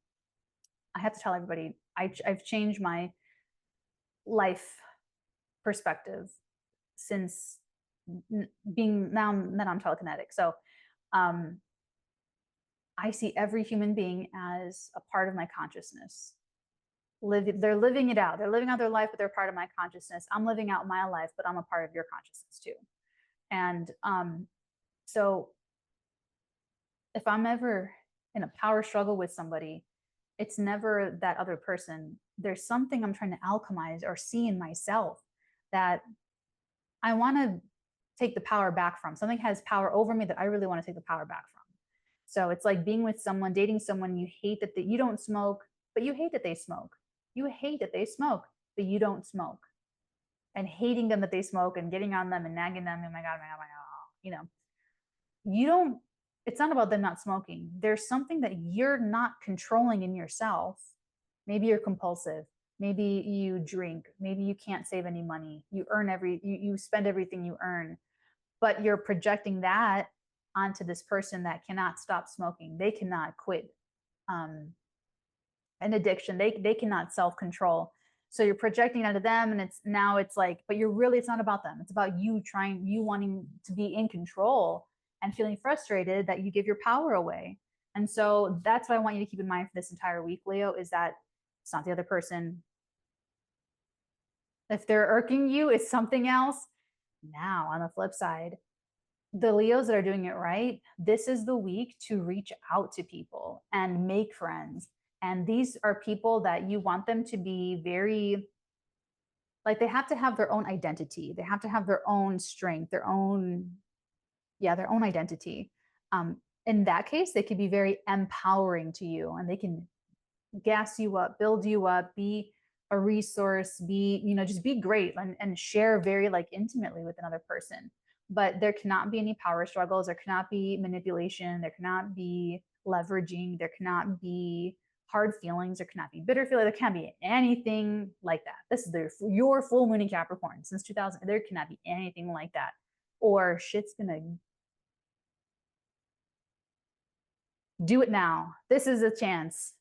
Speaker 1: I have to tell everybody, I've changed my life perspective since being now that I'm telekinetic. So I see every human being as a part of my consciousness. They're living it out. They're living out their life, but they're part of my consciousness. I'm living out my life, but I'm a part of your consciousness too. And so if I'm ever in a power struggle with somebody, It's never that other person. There's something I'm trying to alchemize or see in myself that I want to take the power back from. Something has power over me that I really want to take the power back from. So it's like being with someone, dating someone, you hate that you don't smoke, but you hate that they smoke. You hate that they smoke, but you don't smoke. And hating them that they smoke and getting on them and nagging them, oh my God, you know, you don't, it's not about them not smoking. There's something that you're not controlling in yourself. Maybe you're compulsive. Maybe you drink. Maybe you can't save any money. You spend everything you earn, but you're projecting that onto this person that cannot stop smoking. They cannot quit an addiction. They cannot self-control. So you're projecting onto them, and it's like, but it's not about them. It's about you wanting to be in control and feeling frustrated that you give your power away. And so that's what I want you to keep in mind for this entire week, Leo, is that it's not the other person. If they're irking you, it's something else. Now, on the flip side, the Leos that are doing it right, this is the week to reach out to people and make friends. And these are people that you want them to be very, like, they have to have their own identity. They have to have their own strength, their own identity. In that case, they can be very empowering to you, and they can gas you up, build you up, be a resource, just be great and share very like intimately with another person. But there cannot be any power struggles. There cannot be manipulation. There cannot be leveraging. There cannot be hard feelings. There cannot be bitter feelings. There can't be anything like that. This is your full moon in Capricorn since 2000. There cannot be anything like that, or shit's gonna do it now. This is a chance,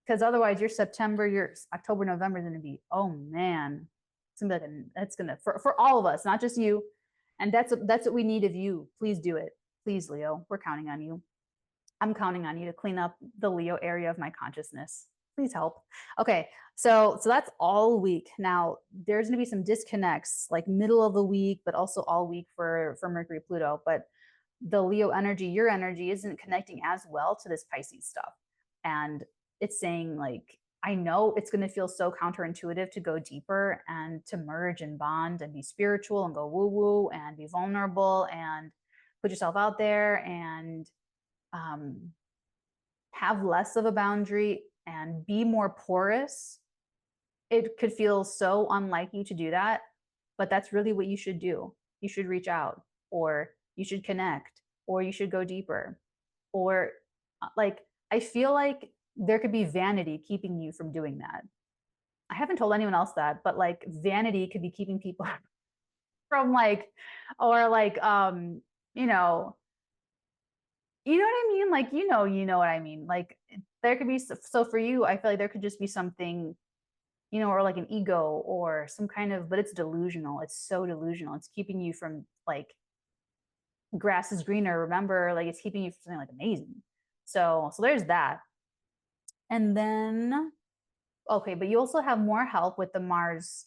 Speaker 1: because otherwise your September, your October, November is going to be, oh man, it's gonna be like it's gonna for all of us, not just you. And that's what we need of you. Please do it. Please, Leo. We're counting on you. I'm counting on you to clean up the Leo area of my consciousness. Please help. Okay, so that's all week. Now there's going to be some disconnects, like middle of the week, but also all week for Mercury, Pluto. But the Leo energy, your energy, isn't connecting as well to this Pisces stuff, and it's saying, like, I know it's going to feel so counterintuitive to go deeper and to merge and bond and be spiritual and go woo woo and be vulnerable and put yourself out there and have less of a boundary and be more porous. It could feel so unlike you to do that, but that's really what you should do. You should reach out, or you should connect, or you should go deeper. Or like, I feel like there could be vanity keeping you from doing that. I haven't told anyone else that, but like vanity could be keeping people from like, or like, you know what I mean? Like, you know what I mean? Like there could be, so for you, I feel like there could just be something, or like an ego or some kind of, but it's delusional. It's so delusional. It's keeping you from like, grass is greener. Remember, like it's keeping you from something like amazing. So there's that. And then, okay, but you also have more help with the Mars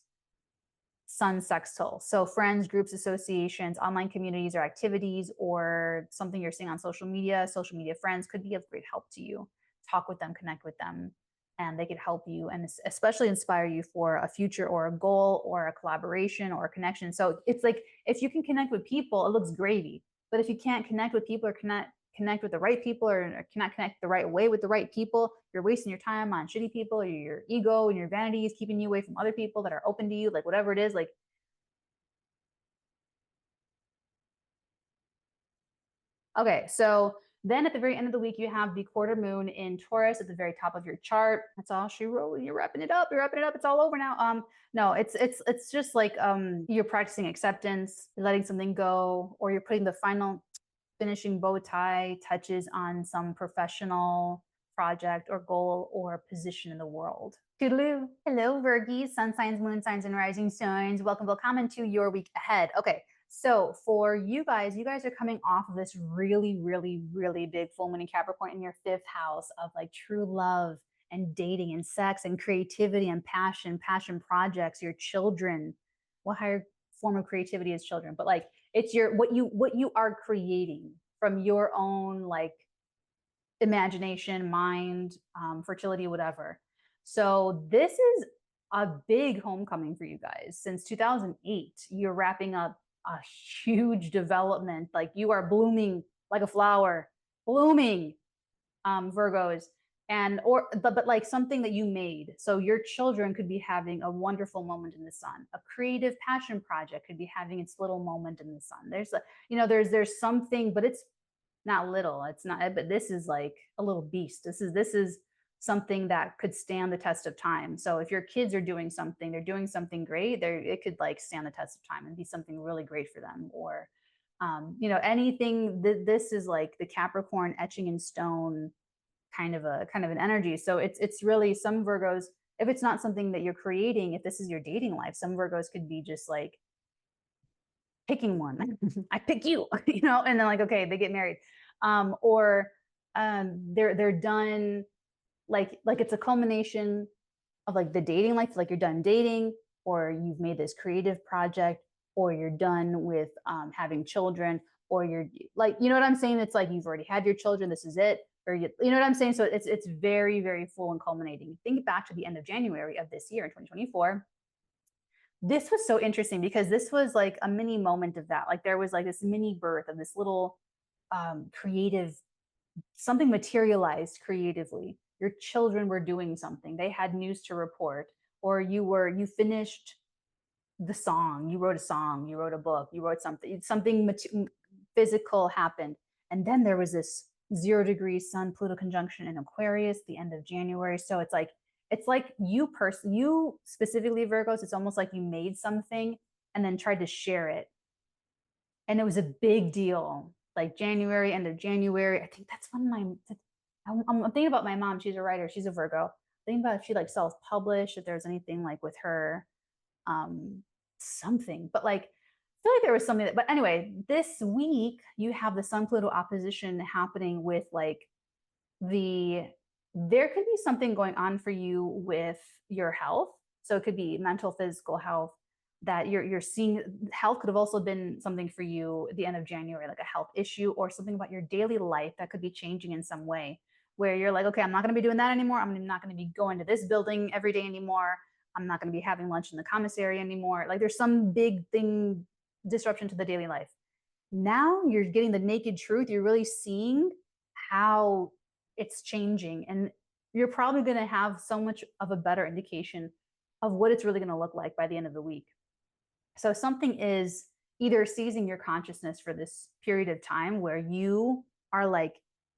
Speaker 1: Sun sextile. So friends, groups, associations, online communities or activities, or something you're seeing on social media friends could be of great help to you. Talk with them, connect with them, and they could help you and especially inspire you for a future or a goal or a collaboration or a connection. So it's like, if you can connect with people, it looks gravy. But if you can't connect with people or connect with the right people, or cannot connect the right way with the right people, you're wasting your time on shitty people, or your ego and your vanity is keeping you away from other people that are open to you, like whatever it is. Like, okay, so then at the very end of the week, you have the quarter moon in Taurus at the very top of your chart. That's all she wrote. You're wrapping it up. It's all over now. No, it's just like you're practicing acceptance, you're letting something go, or you're putting the final finishing bow tie touches on some professional project or goal or position in the world. Toodaloo. Hello, Virgies, sun signs, moon signs, and rising signs. Welcome to your week ahead. Okay, so for you guys are coming off of this really, really, really big full moon in Capricorn in your 5th house of like true love and dating and sex and creativity and passion projects, your children. What higher form of creativity is children? But like, it's what you are creating from your own like imagination, mind, fertility, whatever. So this is a big homecoming for you guys. Since 2008, you're wrapping up a huge development. Like you are blooming like a flower, blooming, Virgos. And but like something that you made. So your children could be having a wonderful moment in the sun. A creative passion project could be having its little moment in the sun. There's a, there's something, but it's not little. It's not, but this is like a little beast. This is something that could stand the test of time. So if your kids are doing something, they're doing something great, it could like stand the test of time and be something really great for them. Or anything. This is like the Capricorn etching in stone kind of an energy. So it's really some Virgos, if it's not something that you're creating, if this is your dating life, some Virgos could be just like picking one. I pick you, and then like, okay, they get married. Or they're done, like it's a culmination of like the dating life, like you're done dating, or you've made this creative project, or you're done with having children, or you're like, you know what I'm saying? It's like you've already had your children, this is it, or you know what I'm saying? So it's very, very full and culminating. Think back to the end of January of this year in 2024. This was so interesting because this was like a mini moment of that. Like there was like this mini birth of this little creative, something materialized creatively. Your children were doing something. They had news to report, or you finished the song, you wrote a song, you wrote a book, you wrote something physical happened. And then there was this 0-degree Sun Pluto conjunction in Aquarius the end of January. So it's like you specifically, Virgos, it's almost like you made something and then tried to share it. And it was a big deal. Like January, end of January. I think that's when I'm thinking about my mom. She's a writer. She's a Virgo. Thinking about if she like self-published, if there's anything like with her, something. But like, I feel like there was something but anyway, this week you have the Sun Pluto opposition happening with like there could be something going on for you with your health. So it could be mental, physical health that you're seeing. Health could have also been something for you at the end of January, like a health issue or something about your daily life that could be changing in some way, where you're like, okay, I'm not going to be doing that anymore. I'm not going to be going to this building every day anymore. I'm not going to be having lunch in the commissary anymore. Like there's some big thing, disruption to the daily life. Now you're getting the naked truth. You're really seeing how it's changing. And you're probably going to have so much of a better indication of what it's really going to look like by the end of the week. So something is either seizing your consciousness for this period of time where you are like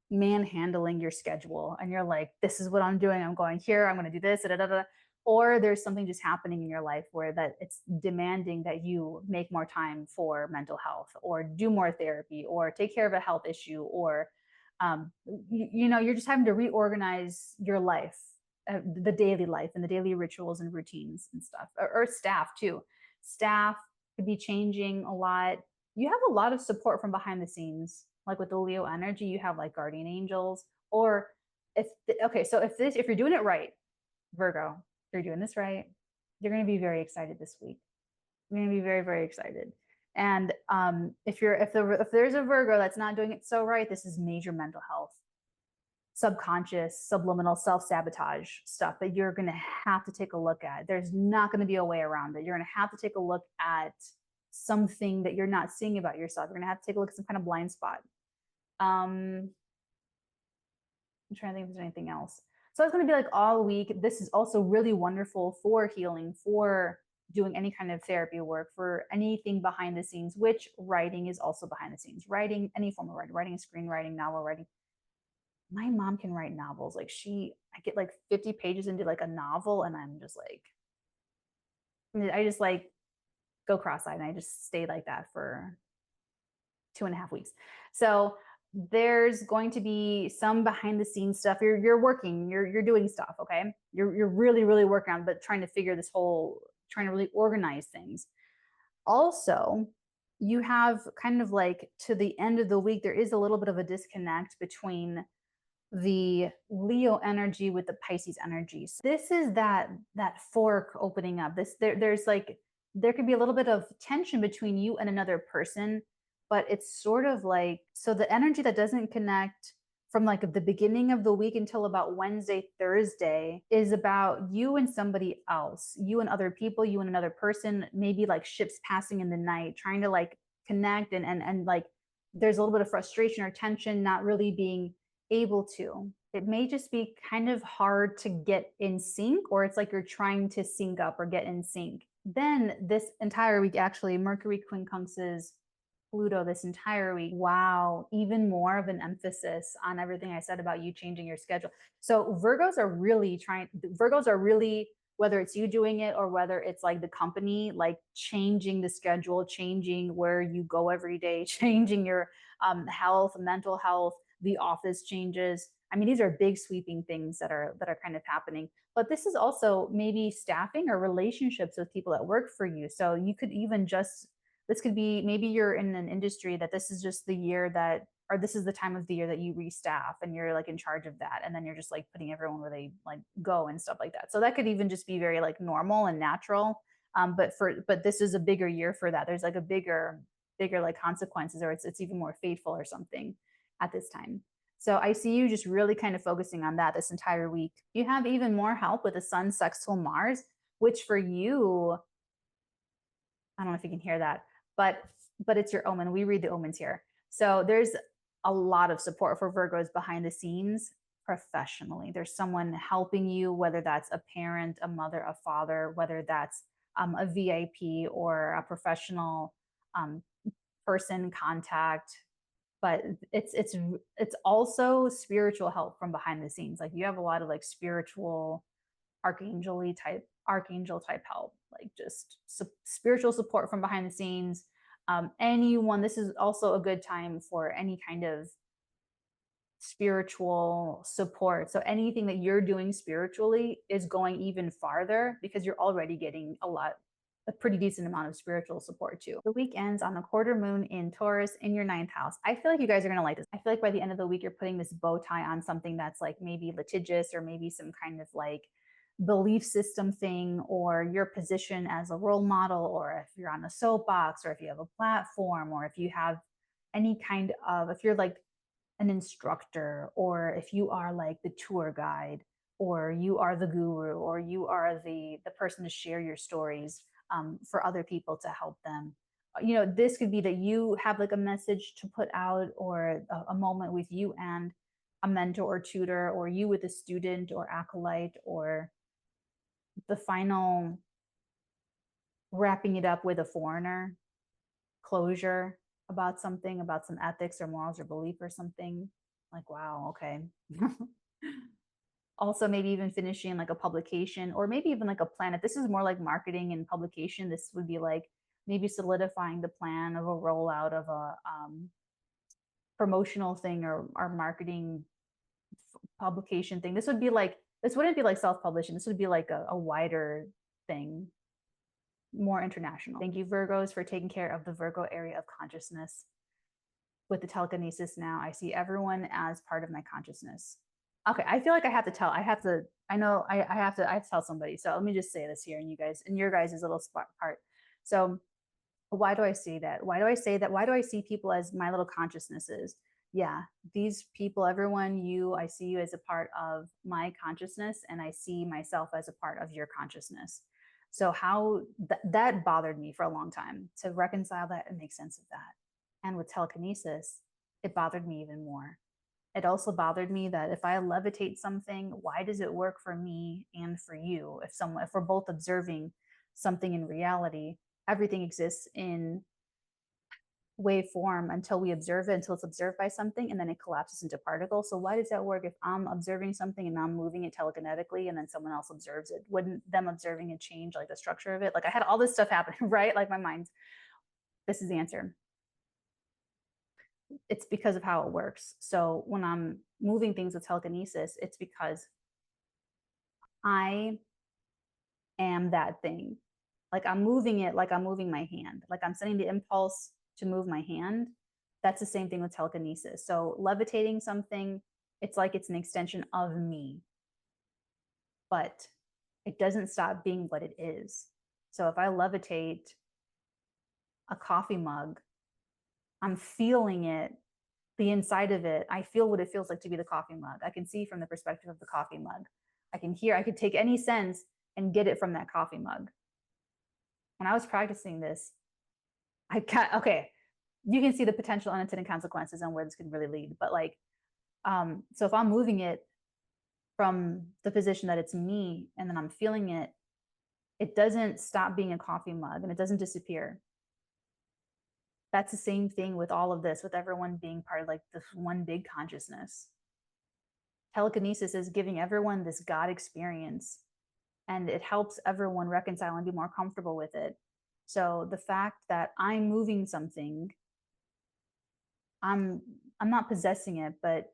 Speaker 1: manhandling your schedule and you're like, this is what I'm doing. I'm going here. I'm going to do this. Da, da, da. Or there's something just happening in your life where that it's demanding that you make more time for mental health or do more therapy or take care of a health issue, or you're just having to reorganize your life, the daily life and the daily rituals and routines and stuff, or staff too. Staff could be changing a lot. You have a lot of support from behind the scenes, like with the Leo energy. You have like guardian angels, or if you're doing it right, Virgo, if you're doing this right, you're going to be very excited this week. You're going to be very, very excited. And if there's a Virgo that's not doing it so right, this is major mental health, subconscious, subliminal self-sabotage stuff that you're going to have to take a look at. There's not going to be a way around it. You're going to have to take a look at something that you're not seeing about yourself. You're going to have to take a look at some kind of blind spot. I'm trying to think if there's anything else. So it's going to be like all week. This is also really wonderful for healing, for doing any kind of therapy work, for anything behind the scenes, which writing is also behind the scenes. Writing, any form of writing, screenwriting, novel writing. My mom can write novels. Like I get like 50 pages into like a novel and I'm just like, I just like go cross-eyed and I just stay like that for 2.5 weeks. So there's going to be some behind the scenes stuff. You're working, you're doing stuff. Okay. You're really, really working on, but trying to really organize things. Also, you have kind of like to the end of the week, there is a little bit of a disconnect between the Leo energy with the Pisces energy. So this is that fork opening up. There could be a little bit of tension between you and another person, but it's sort of like, so the energy that doesn't connect from like the beginning of the week until about Wednesday, Thursday is about you and somebody else, you and other people, you and another person, maybe like ships passing in the night, trying to like connect and like there's a little bit of frustration or tension, not really being able to. It may just be kind of hard to get in sync, or it's like you're trying to sync up or get in sync. Then this entire week, actually, Mercury quincunxes Pluto this entire week. Wow, even more of an emphasis on everything I said about you changing your schedule. So Virgos are really, whether it's you doing it or whether it's like the company, like changing the schedule, changing where you go every day, changing your health, mental health, the office changes. I mean, these are big sweeping things that are kind of happening. But this is also maybe staffing or relationships with people that work for you. So you could even just, this could be, maybe you're in an industry that this is just the year that, or this is the time of the year that you restaff and you're like in charge of that. And then you're just like putting everyone where they like go and stuff like that. So that could even just be very like normal and natural. But this is a bigger year for that. There's like a bigger like consequences, or it's even more fateful or something at this time. So I see you just really kind of focusing on that this entire week. You have even more help with the Sun sextile Mars, which for you, I don't know if you can hear that, but it's your omen. We read the omens here. So there's a lot of support for Virgos behind the scenes professionally. There's someone helping you, whether that's a parent, a mother, a father, whether that's a VIP or a professional person contact. But it's also spiritual help from behind the scenes. Like you have a lot of like spiritual archangel type help, like just spiritual support from behind the scenes. Anyone, this is also a good time for any kind of spiritual support. So anything that you're doing spiritually is going even farther because you're already getting a pretty decent amount of spiritual support too. The week ends on a quarter moon in Taurus in your 9th house. I feel like you guys are going to like this. I feel like by the end of the week, you're putting this bow tie on something that's like maybe litigious or maybe some kind of like belief system thing, or your position as a role model, or if you're on a soapbox, or if you have a platform, or if you have any kind of, if you're like an instructor, or if you are like the tour guide, or you are the guru, or you are the person to share your stories for other people to help them. You know, this could be that you have like a message to put out, or a moment with you and a mentor or tutor, or you with a student or acolyte, or the final wrapping it up with a foreigner, closure about something, about some ethics or morals or belief or something. Like, wow, okay. Also, maybe even finishing like a publication, or maybe even like a plan. If this is more like marketing and publication, this would be like maybe solidifying the plan of a rollout of a promotional thing, or marketing publication thing. This would be like, this wouldn't be like self-publishing. This would be like a wider thing, more international. Thank you, Virgos, for taking care of the Virgo area of consciousness. With the telekinesis now, I see everyone as part of my consciousness. Okay, I feel like I have to tell somebody. So let me just say this here, and you guys, in your guys' little part. So why do I say that? Why do I say that? Why do I see people as my little consciousnesses? Yeah, these people, everyone, I see you as a part of my consciousness, and I see myself as a part of your consciousness. So how that bothered me for a long time. To reconcile that and make sense of that. And with telekinesis, it bothered me even more. It also bothered me that if I levitate something, why does it work for me and for you? If we're both observing something in reality, everything exists in waveform until we observe it, until it's observed by something, and then it collapses into particles. So why does that work if I'm observing something and I'm moving it telekinetically, and then someone else observes it? Wouldn't them observing it change like the structure of it? Like I had all this stuff happening, right? Like my mind's, this is the answer. It's because of how it works. So when I'm moving things with telekinesis, it's because I am that thing. Like I'm moving it like I'm moving my hand. Like I'm sending the impulse to move my hand. That's the same thing with telekinesis. So levitating something, it's like it's an extension of me, but it doesn't stop being what it is. So if I levitate a coffee mug, I'm feeling it the inside of it, I feel what it feels like to be the coffee mug. I can see from the perspective of the coffee mug. I can hear, I could take any sense and get it from that coffee mug. When I was practicing this, okay, you can see the potential unintended consequences and where this could really lead. But like, so if I'm moving it from the position that it's me and then I'm feeling it, it doesn't stop being a coffee mug and it doesn't disappear. That's the same thing with all of this, with everyone being part of like this one big consciousness. Telekinesis is giving everyone this God experience, and it helps everyone reconcile and be more comfortable with it. So the fact that I'm moving something, I'm not possessing it, but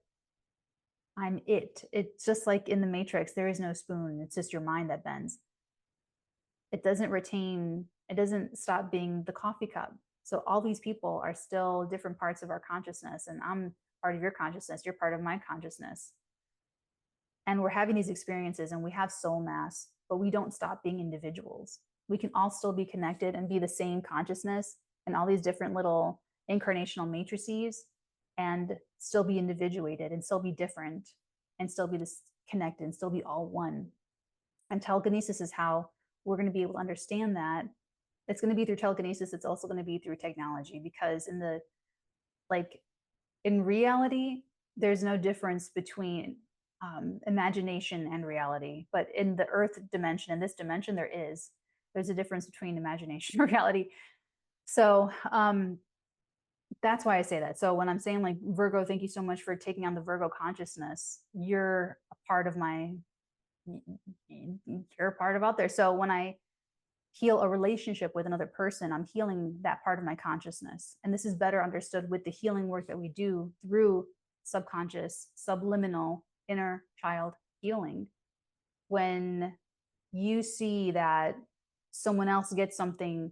Speaker 1: I'm it. It's just like in the Matrix, there is no spoon. It's just your mind that bends. It doesn't retain, it doesn't stop being the coffee cup. So all these people are still different parts of our consciousness, and I'm part of your consciousness. You're part of my consciousness. And we're having these experiences and we have soul mass, but we don't stop being individuals. We can all still be connected and be the same consciousness and all these different little incarnational matrices and still be individuated and still be different and still be connected and still be all one. And telekinesis is how we're going to be able to understand that. It's going to be through telekinesis. It's also going to be through technology, because in reality, there's no difference between imagination and reality. But in the earth dimension, in this dimension, there's a difference between imagination and reality. So that's why I say that. So when I'm saying like Virgo, thank you so much for taking on the Virgo consciousness. You're a part of you're a part of out there. So when I heal a relationship with another person, I'm healing that part of my consciousness. And this is better understood with the healing work that we do through subconscious, subliminal, inner child healing. When you see that someone else gets something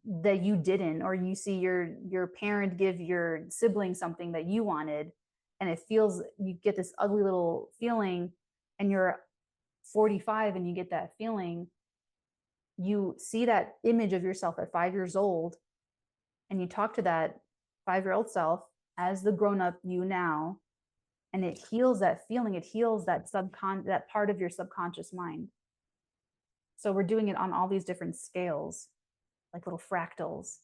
Speaker 1: that you didn't, or you see your parent give your sibling something that you wanted, and it feels, you get this ugly little feeling, and you're 45 and you get that feeling, you see that image of yourself at 5 years old, and you talk to that 5-year-old self as the grown-up you now, and it heals that feeling. It heals that that part of your subconscious mind. So we're doing it on all these different scales, like little fractals.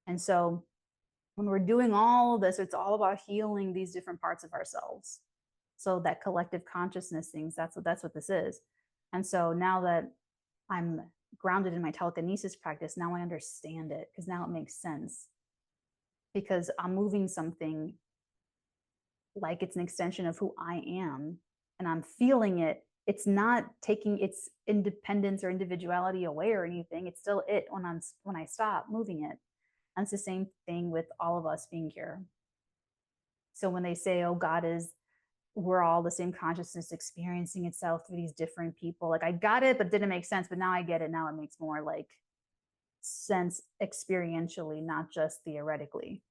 Speaker 1: And so when we're doing all of this, it's all about healing these different parts of ourselves. So that collective consciousness things, that's what this is. And so now that I'm grounded in my telekinesis practice, now I understand it, because now it makes sense. Because I'm moving something like it's an extension of who I am, and I'm feeling it. It's not taking its independence or individuality away or anything. It's still it when I stop moving it. And it's the same thing with all of us being here. So when they say, oh, we're all the same consciousness experiencing itself through these different people, like I got it, but didn't make sense. But now I get it. Now it makes more like sense experientially, not just theoretically.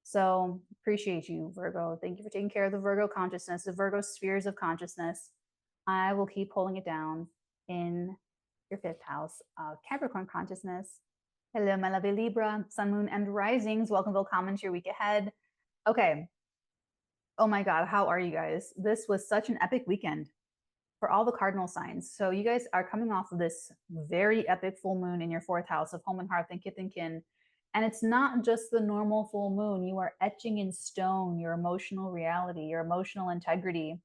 Speaker 1: So appreciate you, Virgo. Thank you for taking care of the Virgo consciousness, the Virgo spheres of consciousness. I will keep holding it down in your 5th house of Capricorn consciousness. Hello, my lovely Libra, Sun, Moon, and Risings. Welcome, willkommen to your week ahead. Okay. Oh my God, how are you guys? This was such an epic weekend for all the cardinal signs. So you guys are coming off of this very epic full moon in your 4th house of home and hearth and kith and kin. And it's not just the normal full moon. You are etching in stone your emotional reality, your emotional integrity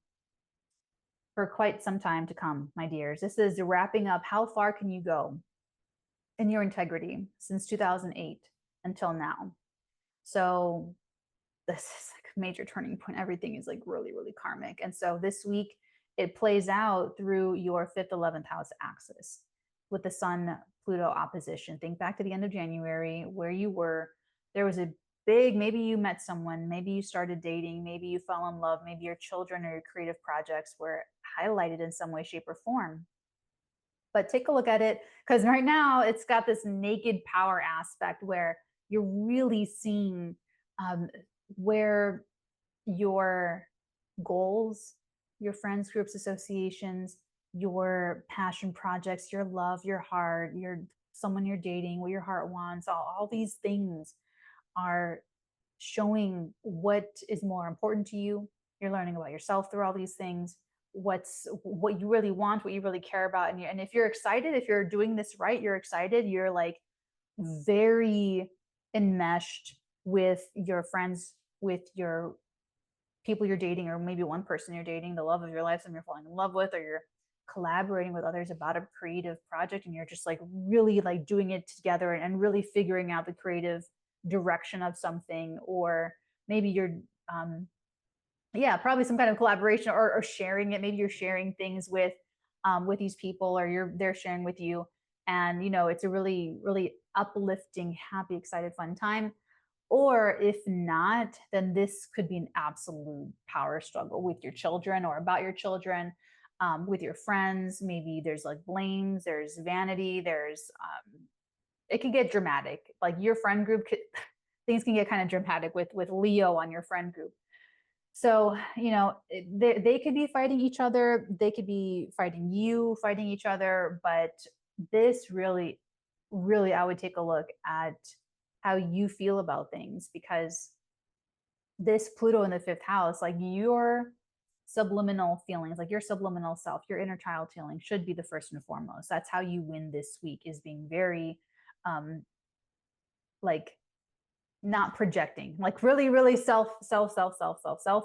Speaker 1: for quite some time to come, my dears. This is wrapping up. How far can you go in your integrity since 2008 until now? So this is like a major turning point. Everything is like really, really karmic. And so this week it plays out through your 5th, 11th house axis with the Sun Pluto opposition. Think back to the end of January where you were. There was a big, maybe you met someone, maybe you started dating, maybe you fell in love, maybe your children or your creative projects were highlighted in some way, shape, or form. But take a look at it, because right now it's got this naked power aspect where you're really seeing where your goals, your friends, groups, associations, your passion projects, your love, your heart, someone you're dating, what your heart wants, all these things are showing what is more important to you. You're learning about yourself through all these things, what you really want, what you really care about. And if you're excited, if you're doing this right, you're excited, you're like very enmeshed with your friends, with your people you're dating, or maybe one person you're dating, the love of your life, someone you're falling in love with, or you're collaborating with others about a creative project, and you're just like really like doing it together and really figuring out the creative direction of something. Or maybe you're yeah, probably some kind of collaboration, or sharing it. Maybe you're sharing things with these people, or they're sharing with you, and it's a really, really uplifting, happy, excited, fun time. Or if not, then this could be an absolute power struggle with your children, or about your children, with your friends. Maybe there's like blames, there's vanity, there's it can get dramatic. Like your friend group things can get kind of dramatic with Leo on your friend group. So, they could be fighting each other. They could be fighting you, fighting each other. But this really, really, I would take a look at how you feel about things, because this Pluto in the fifth house, like your subliminal feelings, like your subliminal self, your inner child feeling should be the first and foremost. That's how you win this week, is being very, like, not projecting, like really, really self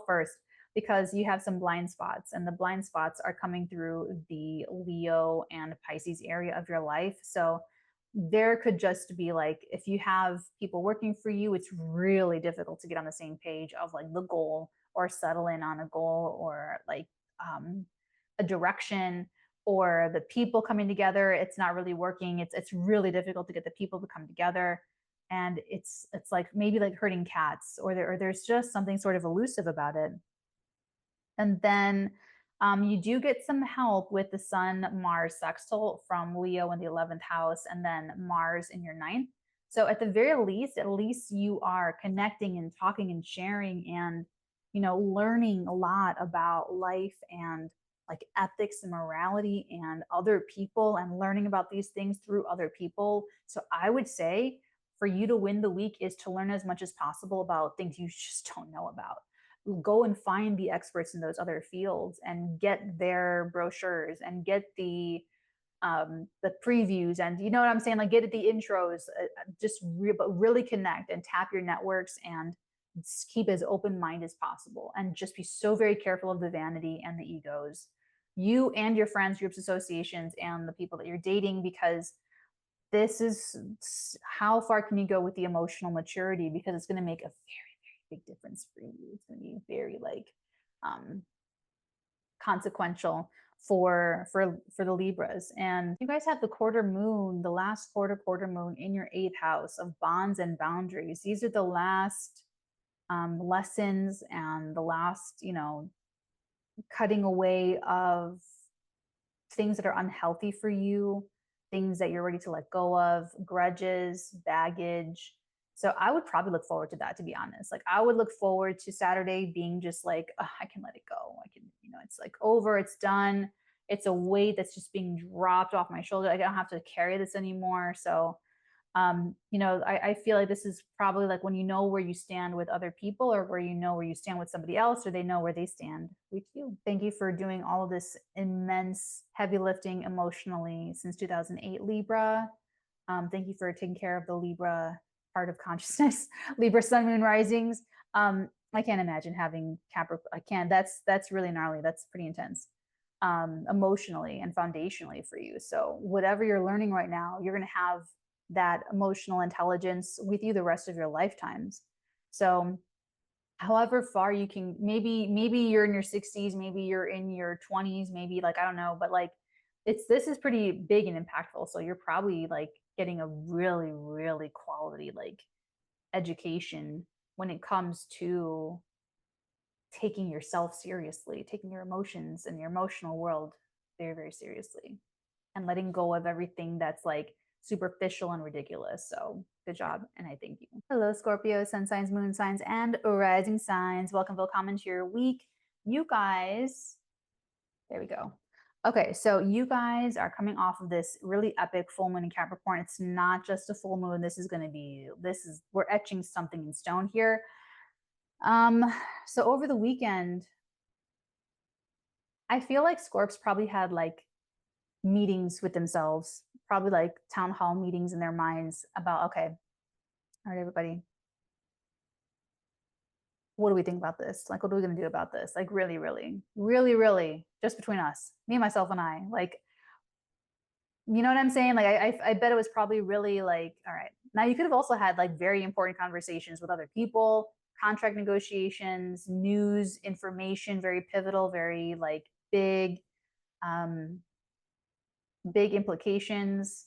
Speaker 1: first, because you have some blind spots, and the blind spots are coming through the Leo and Pisces area of your life. So there could just be like, if you have people working for you, it's really difficult to get on the same page of like the goal, or settle in on a goal, or like a direction, or the people coming together. It's not really working. It's really difficult to get the people to come together. And it's like maybe like herding cats, or there's just something sort of elusive about it. And then you do get some help with the Sun Mars sextile from Leo in the 11th house, and then Mars in your 9th. So at the very least, at least you are connecting and talking and sharing, and learning a lot about life, and like ethics and morality and other people, and learning about these things through other people. So I would say for you to win the week is to learn as much as possible about things you just don't know about. Go and find the experts in those other fields, and get their brochures, and get the previews, and you know what I'm saying, like get the intros. But really connect and tap your networks, and keep as open mind as possible, and just be so very careful of the vanity and the egos, you and your friends, groups, associations, and the people that you're dating, because this is how far can you go with the emotional maturity, because it's going to make a very, very big difference for you. It's going to be very like consequential for the Libras. And you guys have the quarter moon, the last quarter moon in your 8th house of bonds and boundaries. These are the last lessons, and the last cutting away of things that are unhealthy for you, things that you're ready to let go of, grudges, baggage. So I would probably look forward to that, to be honest. Like I would look forward to Saturday being just like, oh, I can let it go. I can, it's like over, it's done. It's a weight that's just being dropped off my shoulder. I don't have to carry this anymore. So I feel like this is probably like when you know where you stand with other people, or where you stand with somebody else, or they know where they stand with you. Thank you for doing all of this immense heavy lifting emotionally since 2008, Libra. Thank you for taking care of the Libra part of consciousness, Libra sun, moon, risings. I can't imagine having Capricorn. I can't. That's really gnarly. That's pretty intense. Emotionally and foundationally for you. So whatever you're learning right now, you're going to have that emotional intelligence with you the rest of your lifetimes. So however far you can, maybe you're in your 60s, maybe you're in your 20s, maybe like, I don't know, but like this is pretty big and impactful. So you're probably like getting a really, really quality like education when it comes to taking yourself seriously, taking your emotions and your emotional world very, very seriously, and letting go of everything that's like superficial and ridiculous. So good job, and I thank you. Hello, Scorpio, sun signs, moon signs, and rising signs. Welcome, welcome to your week. You guys, there we go. Okay, so you guys are coming off of this really epic full moon in Capricorn. It's not just a full moon. We're etching something in stone here. So over the weekend, I feel like Scorps probably had like meetings with themselves, probably like town hall meetings in their minds about, okay, all right, everybody, what do we think about this? Like, what are we going to do about this? Like, really, really, really, really, just between us, me, myself, and I. Like, you know what I'm saying? Like, I bet it was probably really like, all right. Now, you could have also had like very important conversations with other people, contract negotiations, news, information, very pivotal, very like big, um, big implications,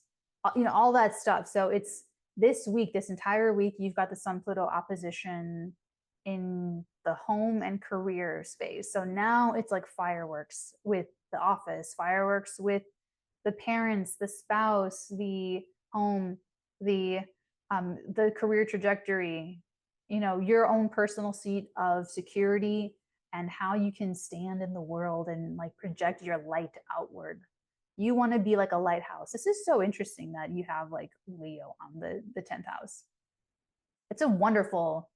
Speaker 1: you know, all that stuff. So it's this week, this entire week, you've got the Sun Pluto opposition in the home and career space. So now it's like fireworks with the office, fireworks with the parents, the spouse, the home, the career trajectory, you know, your own personal seat of security and how you can stand in the world and like project your light outward. You want to be like a lighthouse. This is so interesting that you have like Leo on the 10th house. It's a wonderful,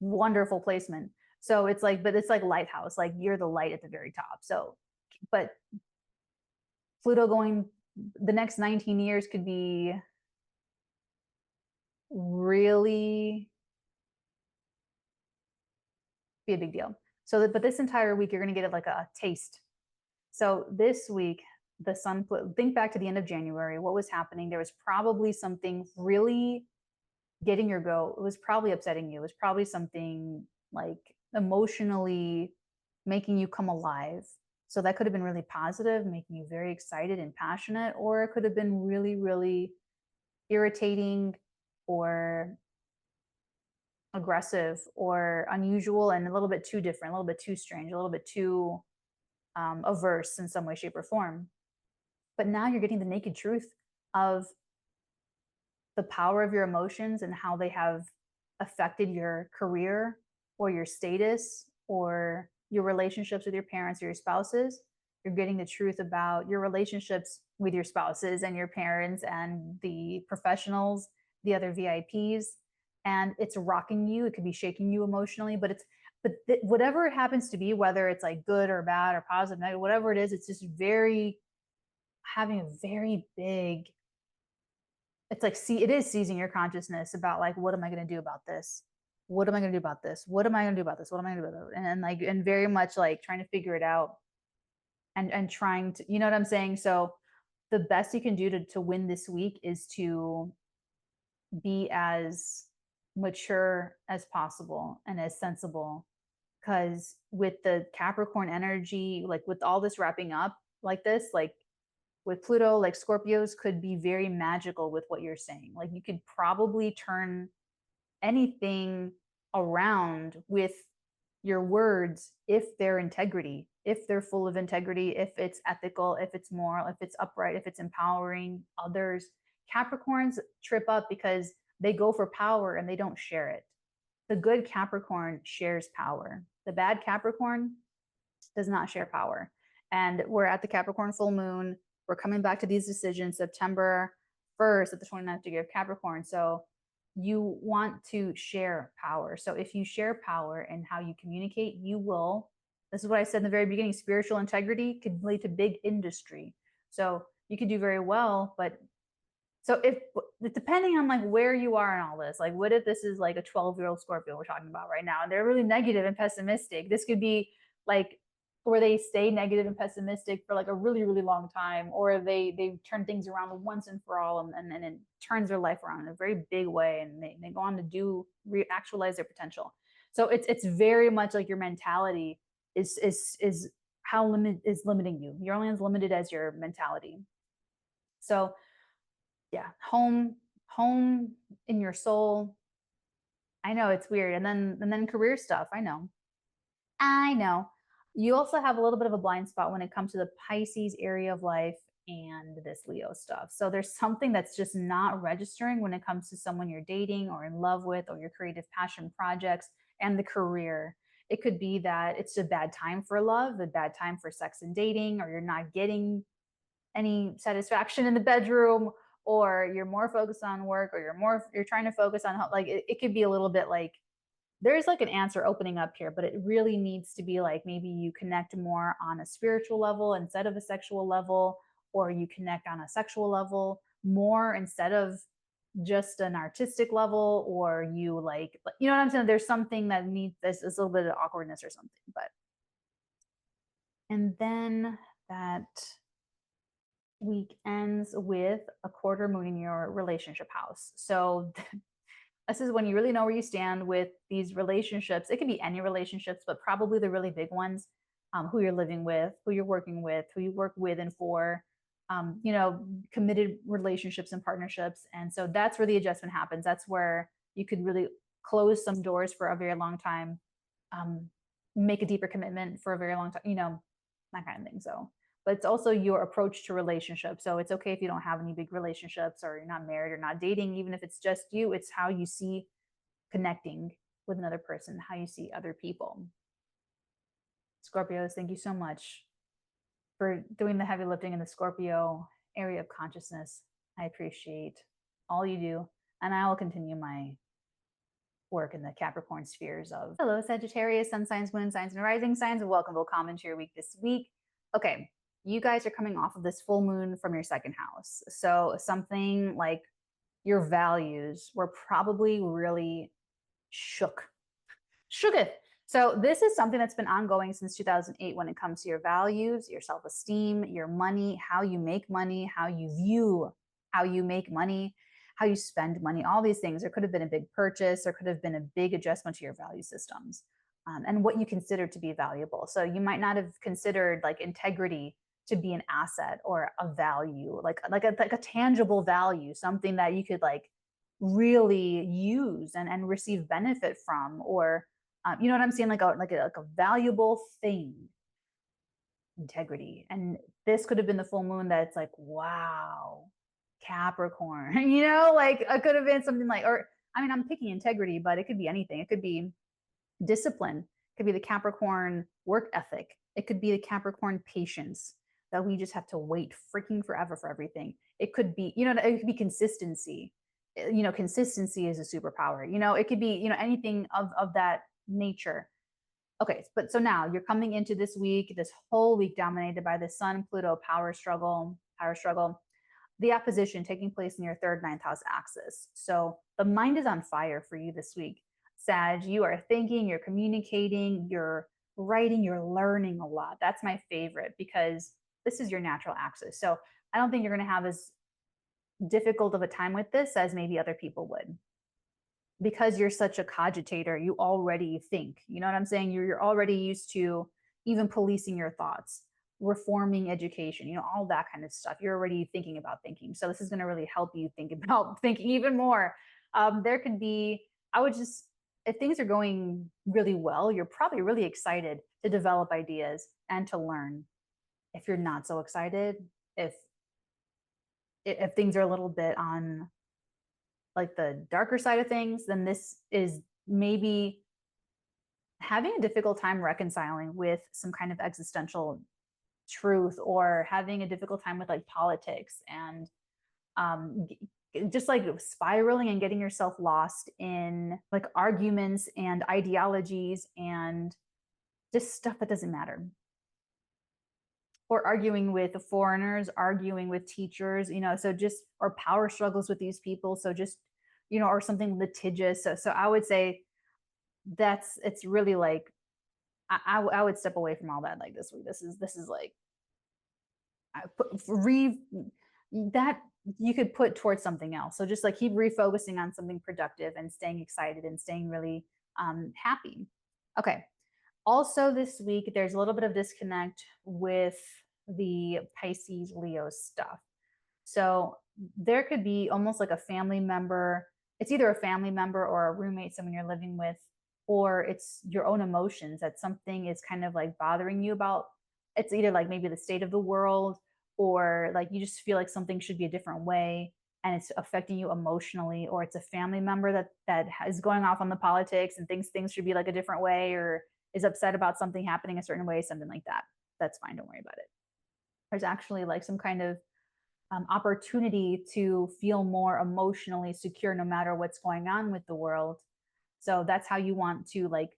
Speaker 1: wonderful placement. So it's like, but it's like lighthouse, like you're the light at the very top. So, but Pluto going the next 19 years could be really be a big deal. So, but this entire week, you're going to get it like a taste. So this week, the Sun, think back to the end of January, what was happening? There was probably something really getting your goat. It was probably upsetting you. It was probably something like emotionally making you come alive. So that could have been really positive, making you very excited and passionate, or it could have been really, really irritating or aggressive or unusual and a little bit too different, a little bit too strange, a little bit too averse in some way, shape, or form. But now you're getting the naked truth of the power of your emotions and how they have affected your career or your status or your relationships with your parents or your spouses. You're getting the truth about your relationships with your spouses and your parents and the professionals, the other VIPs. And it's rocking you. It could be shaking you emotionally, but whatever it happens to be, whether it's like good or bad or positive, negative, whatever it is, it's just very having a very big, it's like, see, it is seizing your consciousness about like, what am I going to do about this? What am I going to do about this? What am I going to do about this? What am I going to do about it? And like, and very much like trying to figure it out and trying to, you know what I'm saying? So the best you can do to win this week is to be as mature as possible and as sensible. Because with the Capricorn energy, like with all this wrapping up like this, like with Pluto, like Scorpios could be very magical with what you're saying. Like you could probably turn anything around with your words if they're integrity, if they're full of integrity, if it's ethical, if it's moral, if it's upright, if it's empowering others. Capricorns trip up because they go for power and they don't share it. The good Capricorn shares power. The bad Capricorn does not share power. And we're at the Capricorn full moon. We're coming back to these decisions September 1st at the 29th degree of Capricorn. So you want to share power. So if you share power and how you communicate, you will, this is what I said in the very beginning, spiritual integrity could lead to big industry. So you could do very well, but so if depending on like where you are in all this, like what if this is like a 12-year-old Scorpio we're talking about right now, and they're really negative and pessimistic. This could be like where they stay negative and pessimistic for like a really, really long time, or they turn things around once and for all, and it turns their life around in a very big way, and they go on to actualize their potential. So it's very much like your mentality is how limiting you. You're only as limited as your mentality. So yeah, home in your soul. I know it's weird. And then career stuff. I know. You also have a little bit of a blind spot when it comes to the Pisces area of life and this Leo stuff. So there's something that's just not registering when it comes to someone you're dating or in love with, or your creative passion projects and the career. It could be that it's a bad time for love, a bad time for sex and dating, or you're not getting any satisfaction in the bedroom, or you're more focused on work, or you're trying to focus on how, like it could be a little bit like there's like an answer opening up here, but it really needs to be like maybe you connect more on a spiritual level instead of a sexual level, or you connect on a sexual level more instead of just an artistic level, or you like, you know what I'm saying? There's something that needs this, a little bit of awkwardness or something. But and then that week ends with a quarter moon in your relationship house. So this is when you really know where you stand with these relationships. It can be any relationships, but probably the really big ones, who you're living with, who you're working with, who you work with and for, you know, committed relationships and partnerships. And so that's where the adjustment happens. That's where you could really close some doors for a very long time, make a deeper commitment for a very long time, you know, that kind of thing. So, but it's also your approach to relationships. So it's okay if you don't have any big relationships, or you're not married or not dating, even if it's just you, it's how you see connecting with another person, how you see other people. Scorpios, thank you so much for doing the heavy lifting in the Scorpio area of consciousness. I appreciate all you do, and I will continue my work in the Capricorn spheres of. Hello, Sagittarius, sun signs, moon signs, and rising signs. Welcome to your week this week. Okay, you guys are coming off of this full moon from your second house. So something like your values were probably really shooketh. So this is something that's been ongoing since 2008 when it comes to your values, your self-esteem, your money, how you make money, how you view how you make money, how you spend money, all these things. There could have been a big purchase, there could have been a big adjustment to your value systems, and what you consider to be valuable. So you might not have considered like integrity to be an asset or a value, like a tangible value, something that you could like really use and receive benefit from, or you know what I'm saying, like a valuable thing. Integrity. And this could have been the full moon that's like, wow, Capricorn, you know, like it could have been something like, or I mean, I'm picking integrity, but it could be anything. It could be discipline, it could be the Capricorn work ethic, it could be the Capricorn patience, that we just have to wait freaking forever for everything. It could be, you know, it could be consistency. You know, consistency is a superpower. You know, it could be, you know, anything of that nature. Okay, but so now you're coming into this week, this whole week dominated by the Sun Pluto power struggle, the opposition taking place in your third, ninth house axis. So the mind is on fire for you this week. Sag, you are thinking, you're communicating, you're writing, you're learning a lot. That's my favorite, because this is your natural axis. So I don't think you're going to have as difficult of a time with this as maybe other people would, because you're such a cogitator. You already think, you know what I'm saying? You're already used to even policing your thoughts, reforming education, you know, all that kind of stuff. You're already thinking about thinking. So this is going to really help you think about thinking even more. There could be, I would just, if things are going really well, you're probably really excited to develop ideas and to learn. If you're not so excited, if things are a little bit on like the darker side of things, then this is maybe having a difficult time reconciling with some kind of existential truth, or having a difficult time with like politics, and just like spiraling and getting yourself lost in like arguments and ideologies and just stuff that doesn't matter. Or arguing with foreigners, arguing with teachers, you know, so just, or power struggles with these people. So just, you know, or something litigious. So I would say it's really like, I would step away from all that like this week. This is like, that you could put towards something else. So just like keep refocusing on something productive and staying excited and staying really happy. Okay. Also this week, there's a little bit of disconnect with the Pisces Leo stuff. So there could be almost like a family member. It's either a family member or a roommate, someone you're living with, or it's your own emotions that something is kind of like bothering you about. It's either like maybe the state of the world, or like you just feel like something should be a different way and it's affecting you emotionally, or it's a family member that is going off on the politics and thinks things should be like a different way, or is upset about something happening a certain way, something like that. That's fine. Don't worry about it. There's actually like some kind of opportunity to feel more emotionally secure no matter what's going on with the world. So that's how you want to like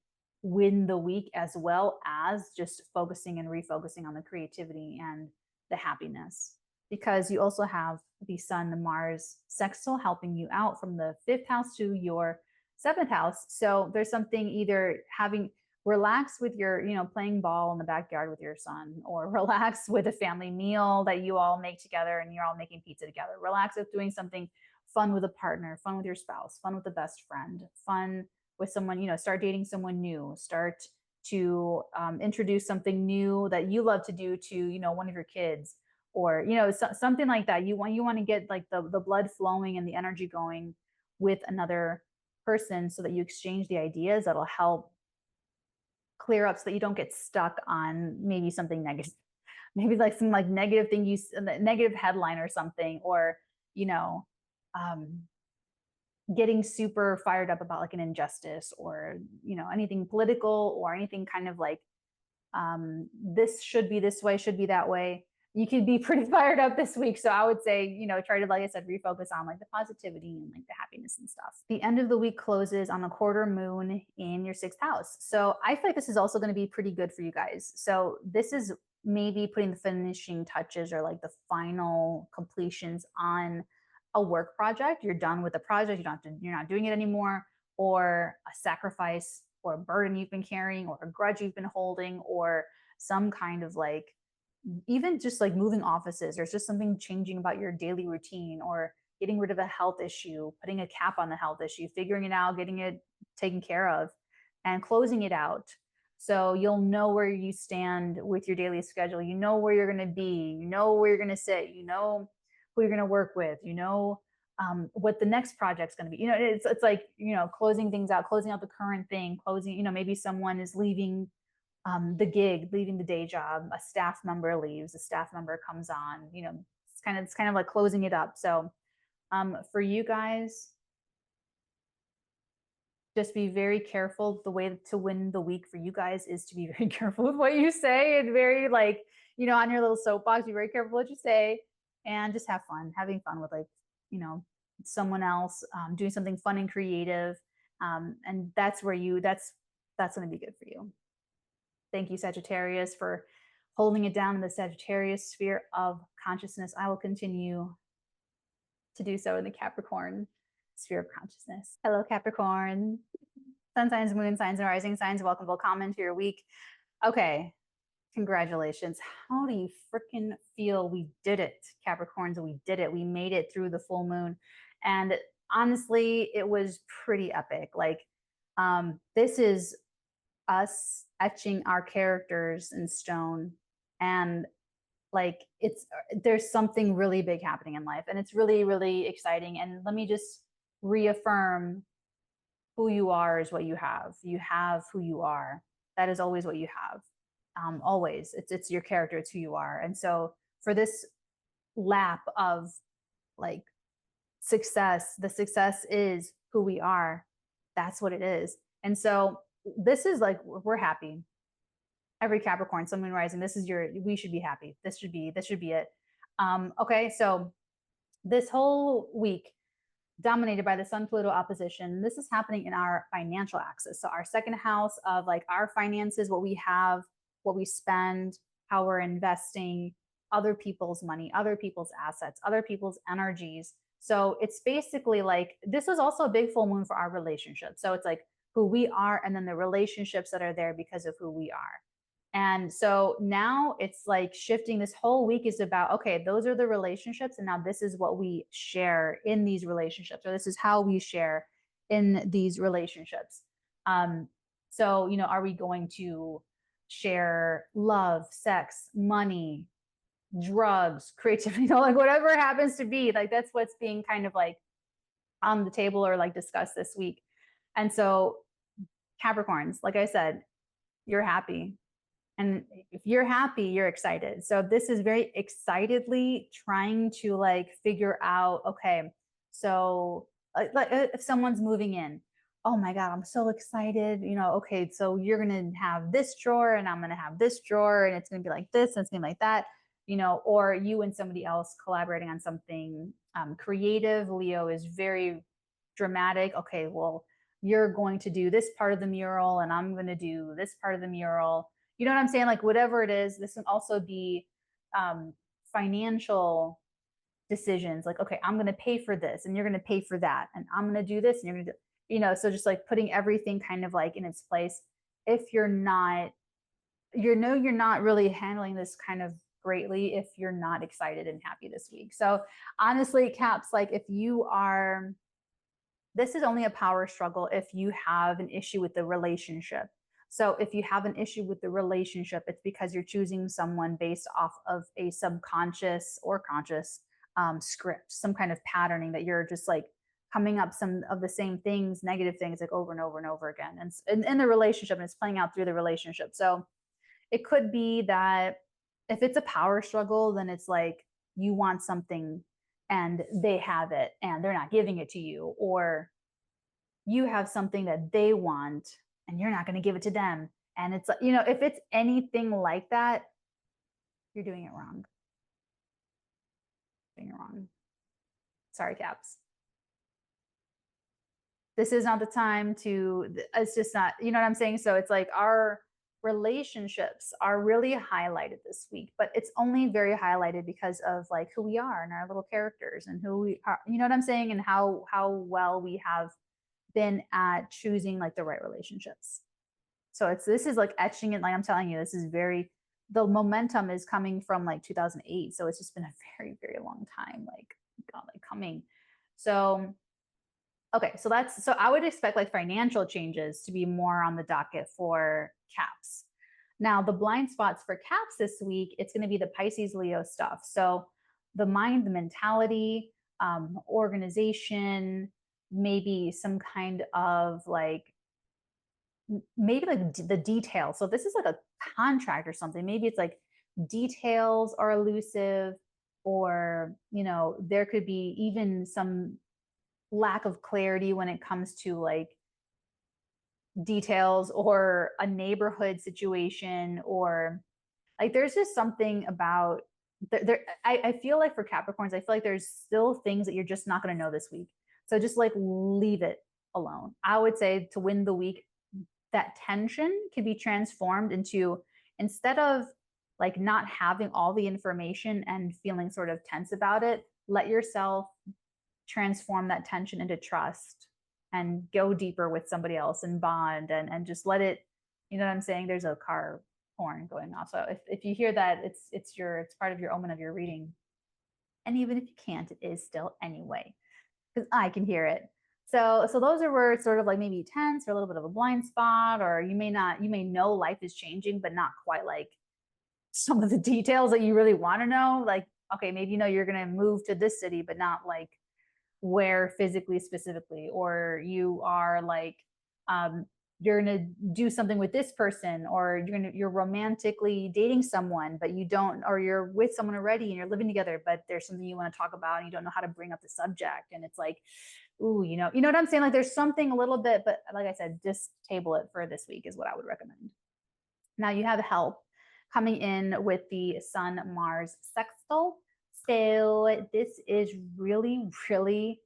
Speaker 1: win the week, as well as just focusing and refocusing on the creativity and the happiness, because you also have the Sun, the Mars sextile helping you out from the 5th house to your 7th house. So there's something, either having relax with your, playing ball in the backyard with your son, or relax with a family meal that you all make together and you're all making pizza together. Relax with doing something fun with a partner, fun with your spouse, fun with a best friend, fun with someone, start dating someone new, start to introduce something new that you love to do to, one of your kids, or, something like that. You want to get like the blood flowing and the energy going with another person, so that you exchange the ideas that'll help clear up, so that you don't get stuck on maybe something negative, maybe like some like negative thing, negative headline or something, or, getting super fired up about like an injustice, or, anything political, or anything kind of like, this should be this way, should be that way. You could be pretty fired up this week. So I would say, try to, like I said, refocus on like the positivity and like the happiness and stuff. The end of the week closes on a quarter moon in your 6th house. So I feel like this is also going to be pretty good for you guys. So this is maybe putting the finishing touches, or like the final completions on a work project. You're done with the project. You're not doing it anymore, or a sacrifice, or a burden you've been carrying, or a grudge you've been holding, or some kind of like, even just like moving offices, or just something changing about your daily routine, or getting rid of a health issue, putting a cap on the health issue, figuring it out, getting it taken care of, and closing it out. So you'll know where you stand with your daily schedule. You know where you're going to be. You know where you're going to sit. You know who you're going to work with. You know what the next project's going to be. It's like, closing things out, closing out the current thing, closing, maybe someone is leaving the gig, leaving the day job, a staff member leaves, a staff member comes on, it's kind of like closing it up. So for you guys, just be very careful. The way to win the week for you guys is to be very careful with what you say, and very like, on your little soapbox, be very careful what you say, and just have fun, having fun with like, someone else, doing something fun and creative. And that's where that's going to be good for you. Thank you, Sagittarius, for holding it down in the Sagittarius sphere of consciousness. I will continue to do so in the Capricorn sphere of consciousness. Hello, Capricorn. Sun signs, moon signs, and rising signs. Welcome, welcome to your week. Okay, congratulations. How do you freaking feel? We did it, Capricorns. We did it. We made it through the full moon. And honestly, it was pretty epic. Like, this is us etching our characters in stone, and like there's something really big happening in life, and it's really, really exciting. And let me just reaffirm, who you are is what you have. You have who you are. That is always what you have. Always, it's your character, it's who you are. And so for this lap of like success, the success is who we are. That's what it is. And so this is like, we're happy. Every Capricorn, Sun, Moon, Rising, we should be happy. This should be it. Okay, so this whole week, dominated by the Sun-Pluto opposition, this is happening in our financial axis. So our 2nd house of like our finances, what we have, what we spend, how we're investing, other people's money, other people's assets, other people's energies. So it's basically like, this is also a big full moon for our relationship. So it's like who we are, and then the relationships that are there because of who we are. And so now it's like shifting. This whole week is about, okay, those are the relationships, and now this is what we share in these relationships, or this is how we share in these relationships. So, are we going to share love, sex, money, drugs, creativity, like whatever it happens to be, like that's what's being kind of like on the table or like discussed this week. And so Capricorns, like I said, you're happy. And if you're happy, you're excited. So this is very excitedly trying to like figure out, okay, so like if someone's moving in, oh my God, I'm so excited. Okay, so you're going to have this drawer and I'm going to have this drawer, and it's going to be like this and it's going to be like that, or you and somebody else collaborating on something creative. Leo is very dramatic. Okay, well, you're going to do this part of the mural and I'm going to do this part of the mural. You know what I'm saying? Like whatever it is, this can also be financial decisions. Like, okay, I'm going to pay for this and you're going to pay for that. And I'm going to do this and you're going to do, you know, so just like putting everything kind of like in its place. If you're not, you're not really handling this kind of greatly if you're not excited and happy this week. So honestly, Caps, like if you are, this is only a power struggle if you have an issue with the relationship. So if you have an issue with the relationship, it's because you're choosing someone based off of a subconscious or conscious script, some kind of patterning that you're just like coming up some of the same things, negative things like over and over and over again. And in the relationship, and it's playing out through the relationship. So it could be that if it's a power struggle, then it's like you want something and they have it and they're not giving it to you, or you have something that they want and you're not going to give it to them. And it's, you know, if it's anything like that, you're doing it wrong. Doing it wrong. Sorry, Caps. This is not the time to, it's just not, you know what I'm saying? So it's like our relationships are really highlighted this week, but it's only very highlighted because of like who we are and our little characters and who we are, you know what I'm saying? And how well we have been at choosing like the right relationships. So it's, this is like etching it. Like I'm telling you, this is very, the momentum is coming from like 2008. So it's just been a very, very long time, like, God, like coming. So, okay. So that's, so I would expect like financial changes to be more on the docket for Caps. Now the blind spots for Caps this week, it's going to be the Pisces Leo stuff. So the mind, the mentality, organization, maybe some kind of like, maybe like the details. So this is like a contract or something. Maybe it's like details are elusive, or, you know, there could be even some lack of clarity when it comes to like details or a neighborhood situation, or like there's just something about there. I feel like for Capricorns, I feel like there's still things that you're just not going to know this week. So just like leave it alone. I would say to win the week, that tension can be transformed into, instead of like not having all the information and feeling sort of tense about it, let yourself transform that tension into trust and go deeper with somebody else and bond and just let it, you know what I'm saying? There's a car horn going off. So if you hear that, it's part of your omen of your reading. And even if you can't, it is still anyway, because I can hear it. So those are where it's sort of like maybe tense or a little bit of a blind spot, or you may know life is changing, but not quite like some of the details that you really want to know. Like, okay, maybe you know you're going to move to this city, but not like where physically specifically, or you are like, you're going to do something with this person, or you're romantically dating someone, but you don't, or you're with someone already and you're living together, but there's something you want to talk about and you don't know how to bring up the subject. And it's like, ooh, you know what I'm saying? Like there's something a little bit, but like I said, just table it for this week is what I would recommend. Now you have help coming in with the Sun-Mars sextile. So this is really, really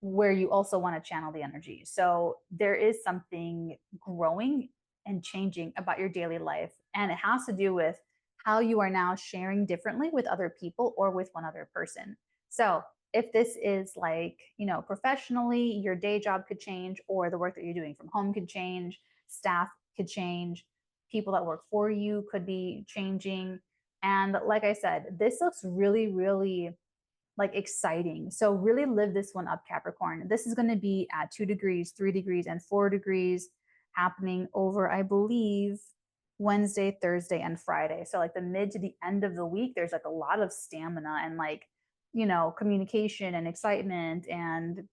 Speaker 1: where you also want to channel the energy. So there is something growing and changing about your daily life. And it has to do with how you are now sharing differently with other people or with one other person. So if this is like, you know, professionally, your day job could change, or the work that you're doing from home could change, staff could change, people that work for you could be changing. And like I said, this looks really, really like exciting. So really live this one up, Capricorn. This is going to be at 2 degrees, 3 degrees, and 4 degrees, happening over, I believe, Wednesday, Thursday, and Friday. So like the mid to the end of the week, there's like a lot of stamina and like, you know, communication and excitement, and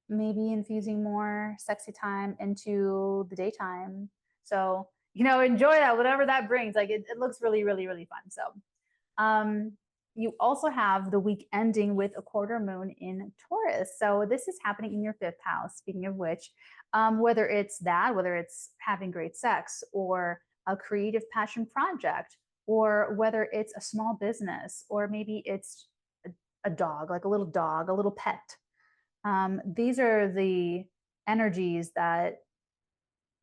Speaker 1: maybe infusing more sexy time into the daytime. So, you know, enjoy that, whatever that brings. Like it looks really, really, really fun. So, you also have the week ending with a quarter moon in Taurus. So this is happening in your 5th house. Speaking of which, whether it's having great sex, or a creative passion project, or whether it's a small business, or maybe it's a dog, like a little dog, a little pet. These are the energies that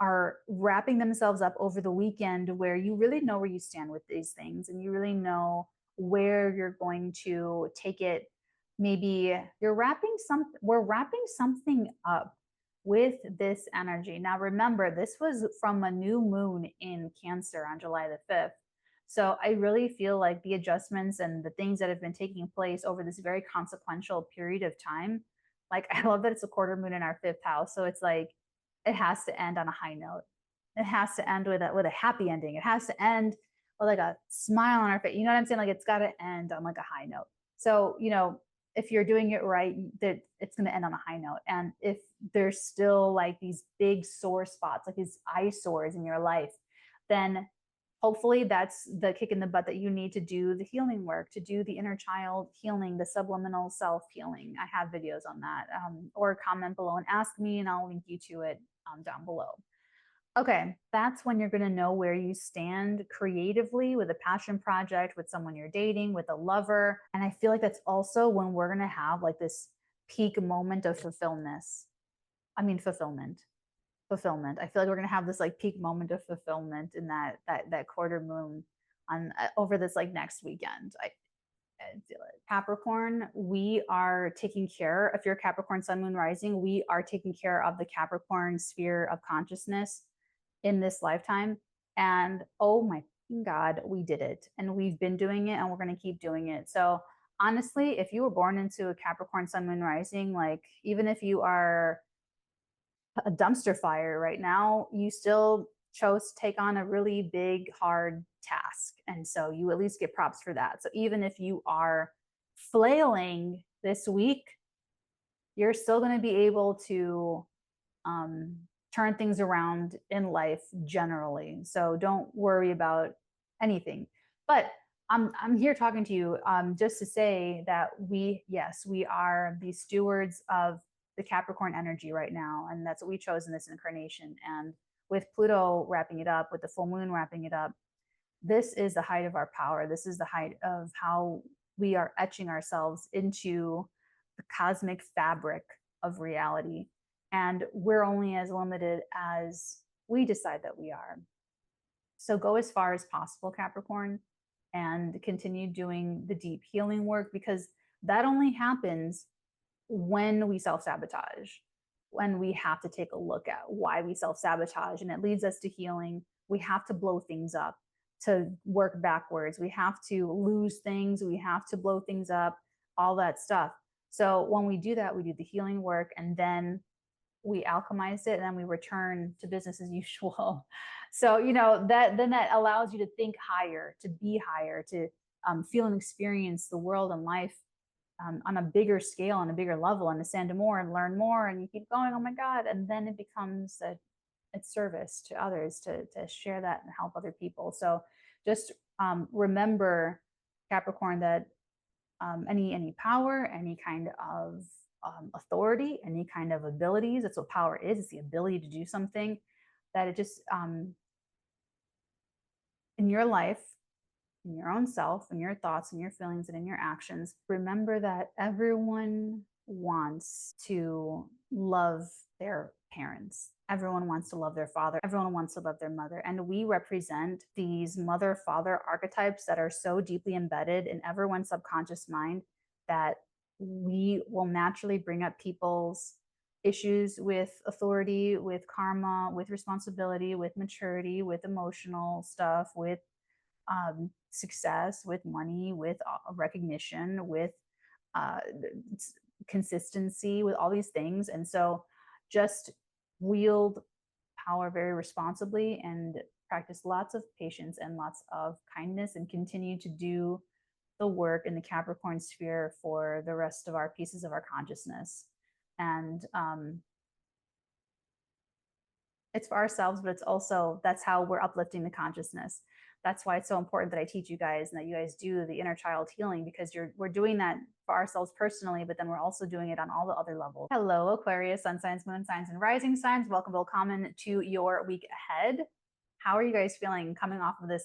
Speaker 1: are wrapping themselves up over the weekend, where you really know where you stand with these things and you really know where you're going to take it. Maybe we're wrapping something up with this energy. Now remember, this was from a new moon in Cancer on July the 5th. So I really feel like the adjustments and the things that have been taking place over this very consequential period of time, like I love that it's a quarter moon in our 5th house. So it's like, it has to end on a high note. It has to end with a happy ending. It has to end with like a smile on our face. You know what I'm saying? Like it's got to end on like a high note. So, if you're doing it right, that it's going to end on a high note. And if there's still like these big sore spots, like these eyesores in your life, then hopefully that's the kick in the butt that you need to do the healing work, to do the inner child healing, the subliminal self healing. I have videos on that. Or comment below and ask me, and I'll link you to it down below. Okay, that's when you're going to know where you stand creatively with a passion project, with someone you're dating, with a lover. And I feel like that's also when we're going to have like this peak moment of fulfillment. I feel like we're going to have this like peak moment of fulfillment in that quarter moon on over this like next weekend. I feel it. Capricorn, we are taking care, if you're Capricorn sun moon rising, we are taking care of the Capricorn sphere of consciousness in this lifetime. And oh my God, we did it. And we've been doing it and we're going to keep doing it. So honestly, if you were born into a Capricorn sun moon rising, like even if you are a dumpster fire right now, you still chose to take on a really big, hard task. And so you at least get props for that. So even if you are flailing this week, you're still going to be able to turn things around in life generally. So don't worry about anything. But I'm here talking to you just to say that we are the stewards of the Capricorn energy right now. And that's what we chose in this incarnation. And with Pluto wrapping it up, with the full moon wrapping it up, this is the height of our power. This is the height of how we are etching ourselves into the cosmic fabric of reality. And we're only as limited as we decide that we are. So go as far as possible, Capricorn, and continue doing the deep healing work, because that only happens when we self-sabotage, when we have to take a look at why we self-sabotage, and it leads us to healing. We have to blow things up to work backwards. We have to lose things. We have to blow things up, all that stuff. So when we do that, we do the healing work, and then we alchemize it, and then we return to business as usual. So, that allows you to think higher, to be higher, to feel and experience the world and life on a bigger scale, on a bigger level, and ascend more and learn more, and you keep going, oh my God. And then it becomes a service to others, to share that and help other people. So just remember, Capricorn, that any power, any kind of authority, any kind of abilities, that's what power is. It's the ability to do something, that it just in your life, in your own self, in your thoughts, and your feelings, and in your actions, remember that everyone wants to love their parents. Everyone wants to love their father. Everyone wants to love their mother. And we represent these mother-father archetypes that are so deeply embedded in everyone's subconscious mind that we will naturally bring up people's issues with authority, with karma, with responsibility, with maturity, with emotional stuff, with success, with money, with recognition, with consistency, with all these things. And so just wield power very responsibly, and practice lots of patience and lots of kindness, and continue to do the work in the Capricorn sphere for the rest of our pieces of our consciousness. And it's for ourselves, but it's also, that's how we're uplifting the consciousness. That's why it's so important that I teach you guys, and that you guys do the inner child healing, because we're doing that for ourselves personally, but then we're also doing it on all the other levels. Hello, Aquarius, sun signs, moon signs, and rising signs. Welcome, welcome to your week ahead. How are you guys feeling coming off of this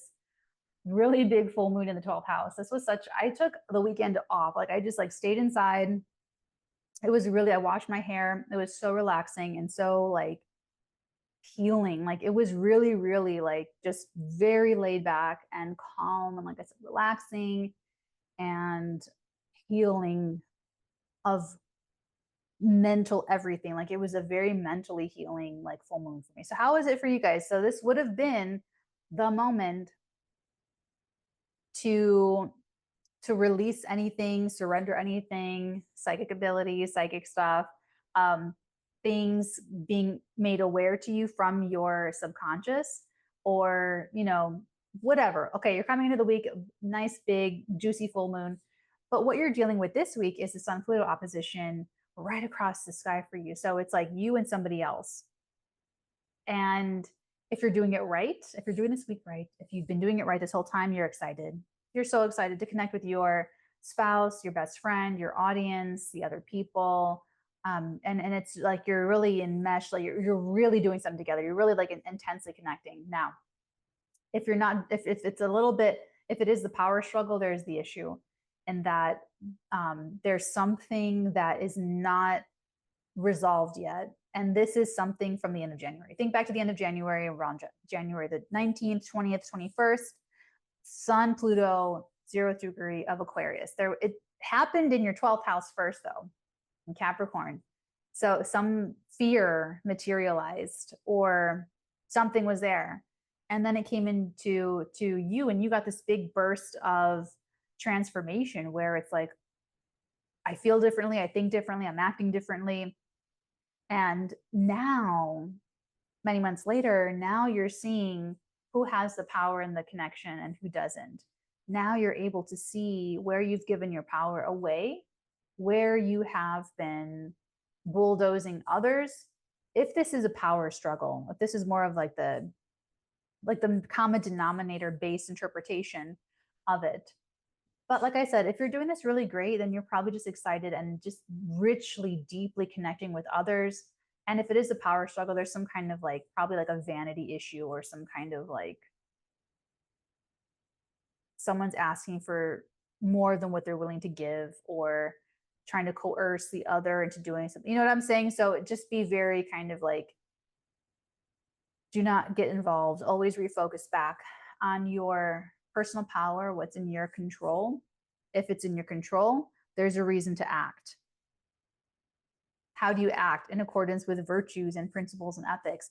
Speaker 1: really big full moon in the 12th house? This was I took the weekend off. Like I just stayed inside It was really, I washed my hair. It was so relaxing and so like healing. Like it was really, really like just very laid back and calm and like I said, relaxing and healing of mental everything. Like it was a very mentally healing like full moon for me. So how is it for you guys? So this would have been the moment to release anything, surrender anything, psychic abilities, psychic stuff, um, things being made aware to you from your subconscious, or whatever. Okay, you're coming into the week, nice big juicy full moon, but what you're dealing with this week is the Sun Pluto opposition right across the sky for you. So it's like you and somebody else. And if you're doing it right, if you're doing this week right, if you've been doing it right this whole time, you're excited. You're so excited to connect with your spouse, your best friend, your audience, the other people. And it's like you're really enmeshed, like you're really doing something together. You're really like intensely connecting. Now, if you're not, if it's a little bit, if it is the power struggle, there's the issue, and that there's something that is not resolved yet. And this is something from the end of January. Think back to the end of January, around January the 19th, 20th, 21st, Sun, Pluto, 0th degree of Aquarius. It happened in your 12th house first, though, in Capricorn. So some fear materialized or something was there. And then it came into you, and you got this big burst of transformation where it's like, I feel differently, I think differently, I'm acting differently. And now, many months later, now you're seeing who has the power and the connection and who doesn't. Now you're able to see where you've given your power away, where you have been bulldozing others. If this is a power struggle, if this is more of like the common denominator based interpretation of it. But like I said, if you're doing this really great, then you're probably just excited and just richly, deeply connecting with others. And if it is a power struggle, there's some kind of like, probably like a vanity issue, or some kind of like someone's asking for more than what they're willing to give, or trying to coerce the other into doing something. You know what I'm saying? So just be very kind of like, do not get involved. Always refocus back on your personal power, what's in your control. If it's in your control, there's a reason to act. How do you act? In accordance with virtues and principles and ethics.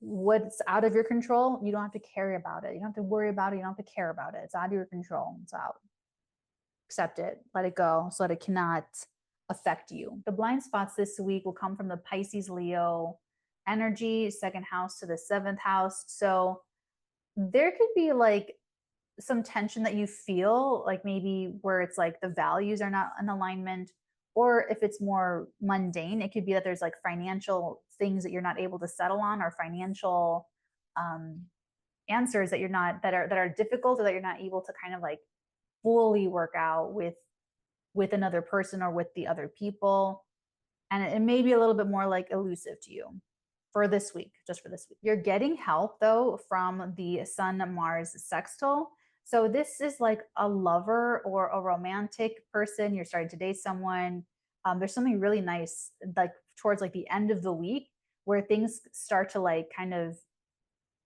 Speaker 1: What's out of your control, you don't have to care about it. You don't have to worry about it. You don't have to care about it. It's out of your control. It's out. Accept it. Let it go so that it cannot affect you. The blind spots this week will come from the Pisces Leo energy, second house to the seventh house. So there could be like some tension that you feel, like maybe where it's like the values are not in alignment, or if it's more mundane, it could be that there's like financial things that you're not able to settle on, or financial answers that you're not, that are difficult, or that you're not able to kind of like fully work out with another person or with the other people. And it may be a little bit more like elusive to you for this week, just for this week. You're getting help though from the Sun-Mars sextile. So this is like a lover or a romantic person. You're starting to date someone. There's something really nice like towards like the end of the week where things start to like kind of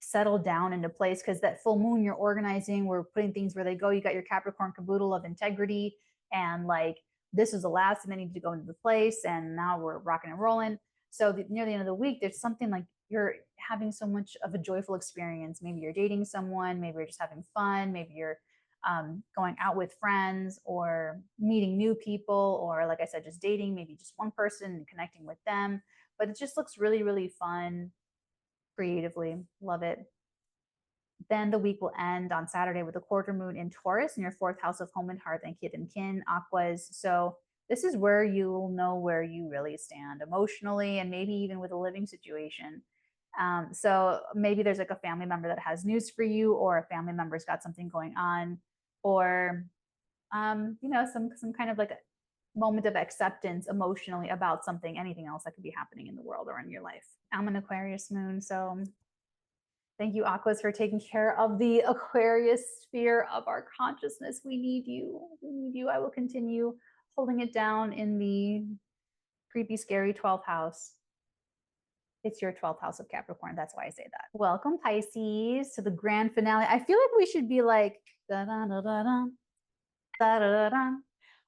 Speaker 1: settle down into place, because that full moon, you're organizing, we're putting things where they go. You got your Capricorn Caboodle of integrity, and like this is the last and they need to go into the place, and now we're rocking and rolling. So near the end of the week, there's something like you're having so much of a joyful experience. Maybe you're dating someone, maybe you're just having fun, maybe you're going out with friends, or meeting new people, or like I said, just dating, maybe just one person and connecting with them. But it just looks really, really fun creatively. Love it. Then the week will end on Saturday with a quarter moon in Taurus in your fourth house of home and hearth and kith and kin, aquas. So this is where you'll know where you really stand emotionally, and maybe even with a living situation. So maybe there's like a family member that has news for you, or a family member's got something going on, or some kind of like a moment of acceptance emotionally about something, anything else that could be happening in the world or in your life. I'm an Aquarius moon, so thank you, Aquas, for taking care of the Aquarius sphere of our consciousness. We need you. We need you. I will continue holding it down in the creepy, scary 12th house. It's your 12th house of Capricorn. That's why I say that. Welcome, Pisces, to the grand finale. I feel like we should be like, da da da da da, da da da.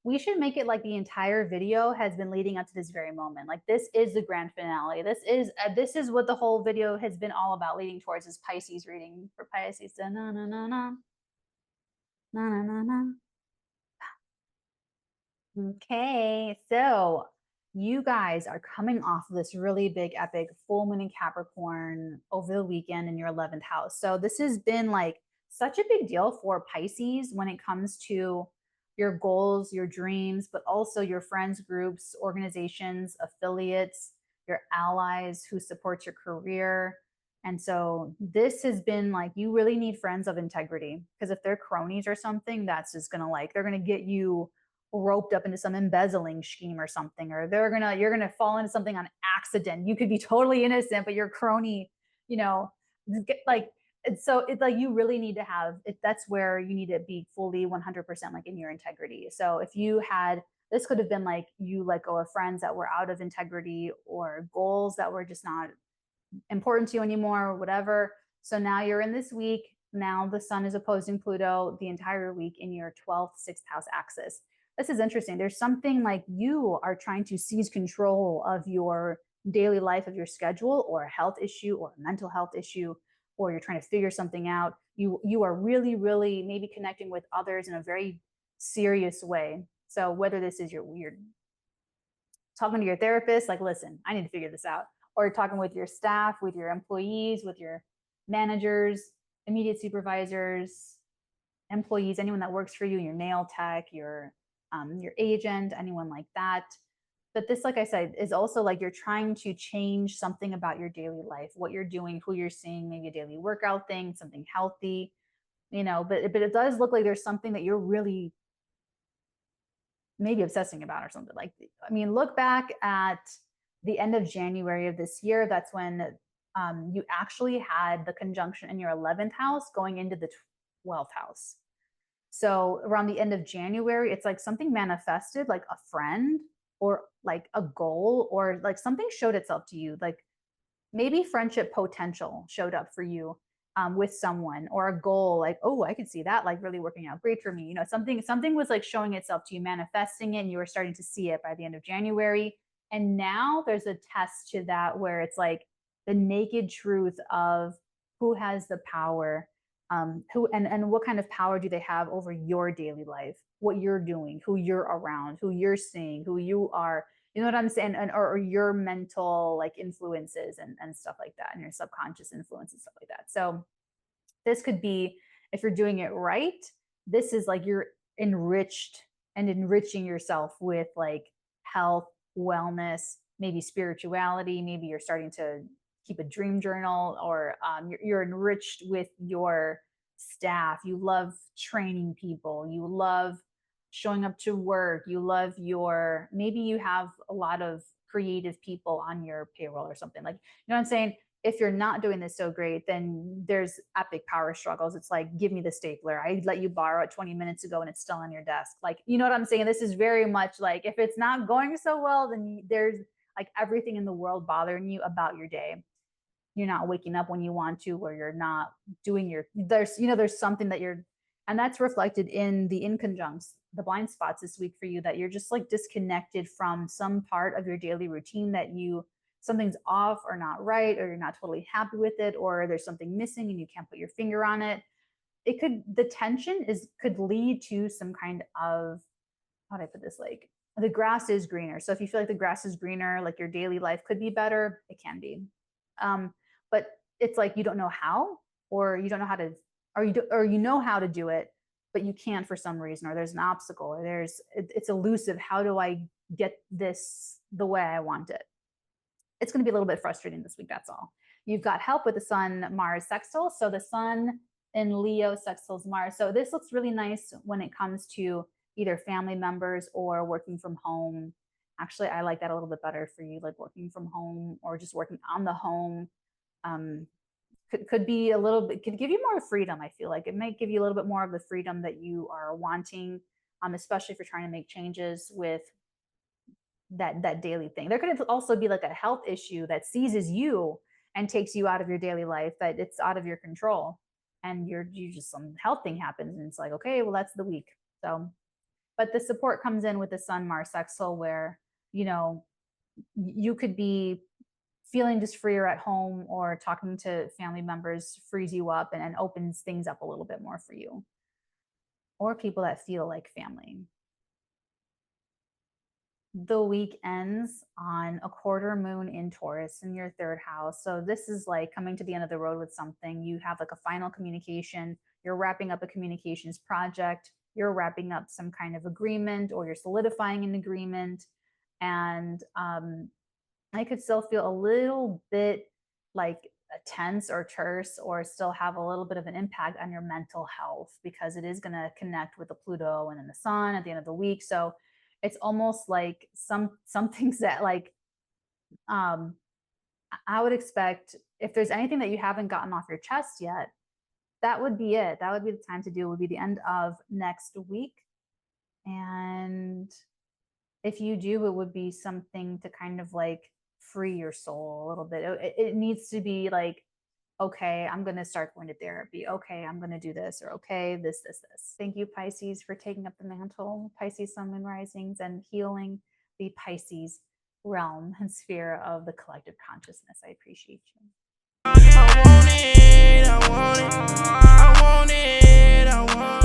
Speaker 1: We should make it like the entire video has been leading up to this very moment. Like this is the grand finale. This is what the whole video has been all about, leading towards this Pisces reading for Pisces. Da, na, na, na, na. Na, na, na, na. Okay, so you guys are coming off of this really big epic full moon in Capricorn over the weekend in your 11th house. So this has been like such a big deal for Pisces when it comes to your goals, your dreams, but also your friends, groups, organizations, affiliates, your allies who support your career. And so this has been like, you really need friends of integrity, because if they're cronies or something, that's just gonna like, they're gonna get you roped up into some embezzling scheme or something, or you're gonna fall into something on accident. You could be totally innocent, but your crony, you know, like, so it's like you really need to have it. That's where you need to be fully 100% like in your integrity. So if you had, this could have been like you let go of friends that were out of integrity, or goals that were just not important to you anymore, or whatever. So now you're in this week. Now the sun is opposing Pluto the entire week in your 12th, 6th house axis. This is interesting. There's something like you are trying to seize control of your daily life, of your schedule, or a health issue, or a mental health issue, or you're trying to figure something out. You are really, really maybe connecting with others in a very serious way. So whether this is you're talking to your therapist, like, listen, I need to figure this out, or talking with your staff, with your employees, with your managers, immediate supervisors, employees, anyone that works for you, your nail tech, your agent, anyone like that. But this, like I said, is also like you're trying to change something about your daily life, what you're doing, who you're seeing, maybe a daily workout thing, something healthy, you know, but it does look like there's something that you're really maybe obsessing about or something. Like, I mean, look back at the end of January of this year. That's when you actually had the conjunction in your 11th house going into the 12th house. So around the end of January, it's like something manifested, like a friend or like a goal, or like something showed itself to you. Like maybe friendship potential showed up for you with someone, or a goal, like, oh, I could see that like really working out great for me. You know, something was like showing itself to you, manifesting it, and you were starting to see it by the end of January. And now there's a test to that where it's like the naked truth of who has the power, who and what kind of power do they have over your daily life, what you're doing, who you're around, who you're seeing, who you are, you know what I'm saying, and or your mental like influences and stuff like that, and your subconscious influence and stuff like that. So this could be, if you're doing it right, this is like you're enriched and enriching yourself with like health, wellness, maybe spirituality, maybe you're starting to keep a dream journal, or you're enriched with your staff. You love training people. You love showing up to work. You love your, maybe you have a lot of creative people on your payroll or something. Like, you know what I'm saying? If you're not doing this so great, then there's epic power struggles. It's like, give me the stapler. I let you borrow it 20 minutes ago and it's still on your desk. Like, you know what I'm saying? This is very much like, if it's not going so well, then there's like everything in the world bothering you about your day. You're not waking up when you want to, or you're not doing your, there's something that you're, and that's reflected in the inconjuncts, the blind spots this week for you, that you're just like disconnected from some part of your daily routine, that something's off or not right, or you're not totally happy with it, or there's something missing and you can't put your finger on it. The tension could lead to some kind of, how do I put this? Like, the grass is greener. So if you feel like the grass is greener, like your daily life could be better, it can be. But it's like you don't know how, or you don't know how to, or you know how to do it, but you can't for some reason, or there's an obstacle, or it's elusive. How do I get this the way I want it? It's going to be a little bit frustrating this week. That's all. You've got help with the Sun Mars sextile. So the Sun in Leo sextiles Mars. So this looks really nice when it comes to either family members or working from home. Actually, I like that a little bit better for you, like working from home or just working on the home. Could be a little bit, could give you more freedom. I feel like it might give you a little bit more of the freedom that you are wanting, especially if you're trying to make changes with that daily thing. There could also be like a health issue that seizes you and takes you out of your daily life, that it's out of your control, and you just, some health thing happens and it's like, okay, well, that's the week. So, but the support comes in with the Sun Mars sextile, where, you know, you could be feeling just freer at home, or talking to family members frees you up and opens things up a little bit more for you, or people that feel like family. The week ends on a quarter moon in Taurus in your third house. So this is like coming to the end of the road with something. You have like a final communication. You're wrapping up a communications project. You're wrapping up some kind of agreement, or you're solidifying an agreement. And I could still feel a little bit like tense or terse, or still have a little bit of an impact on your mental health, because it is going to connect with the Pluto and then the Sun at the end of the week. So it's almost like some things that, like, I would expect, if there's anything that you haven't gotten off your chest yet, that would be it. That would be the time to do it. Would be the end of next week. And if you do, it would be something to kind of like free your soul a little bit. It needs to be like, okay, I'm going to start going to therapy. Okay, I'm going to do this, or okay, this. Thank you, Pisces, for taking up the mantle. Pisces, Sun, Moon, Risings, and healing the Pisces realm and sphere of the collective consciousness. I appreciate you.
Speaker 2: I want it, I want it, I want it, I want it.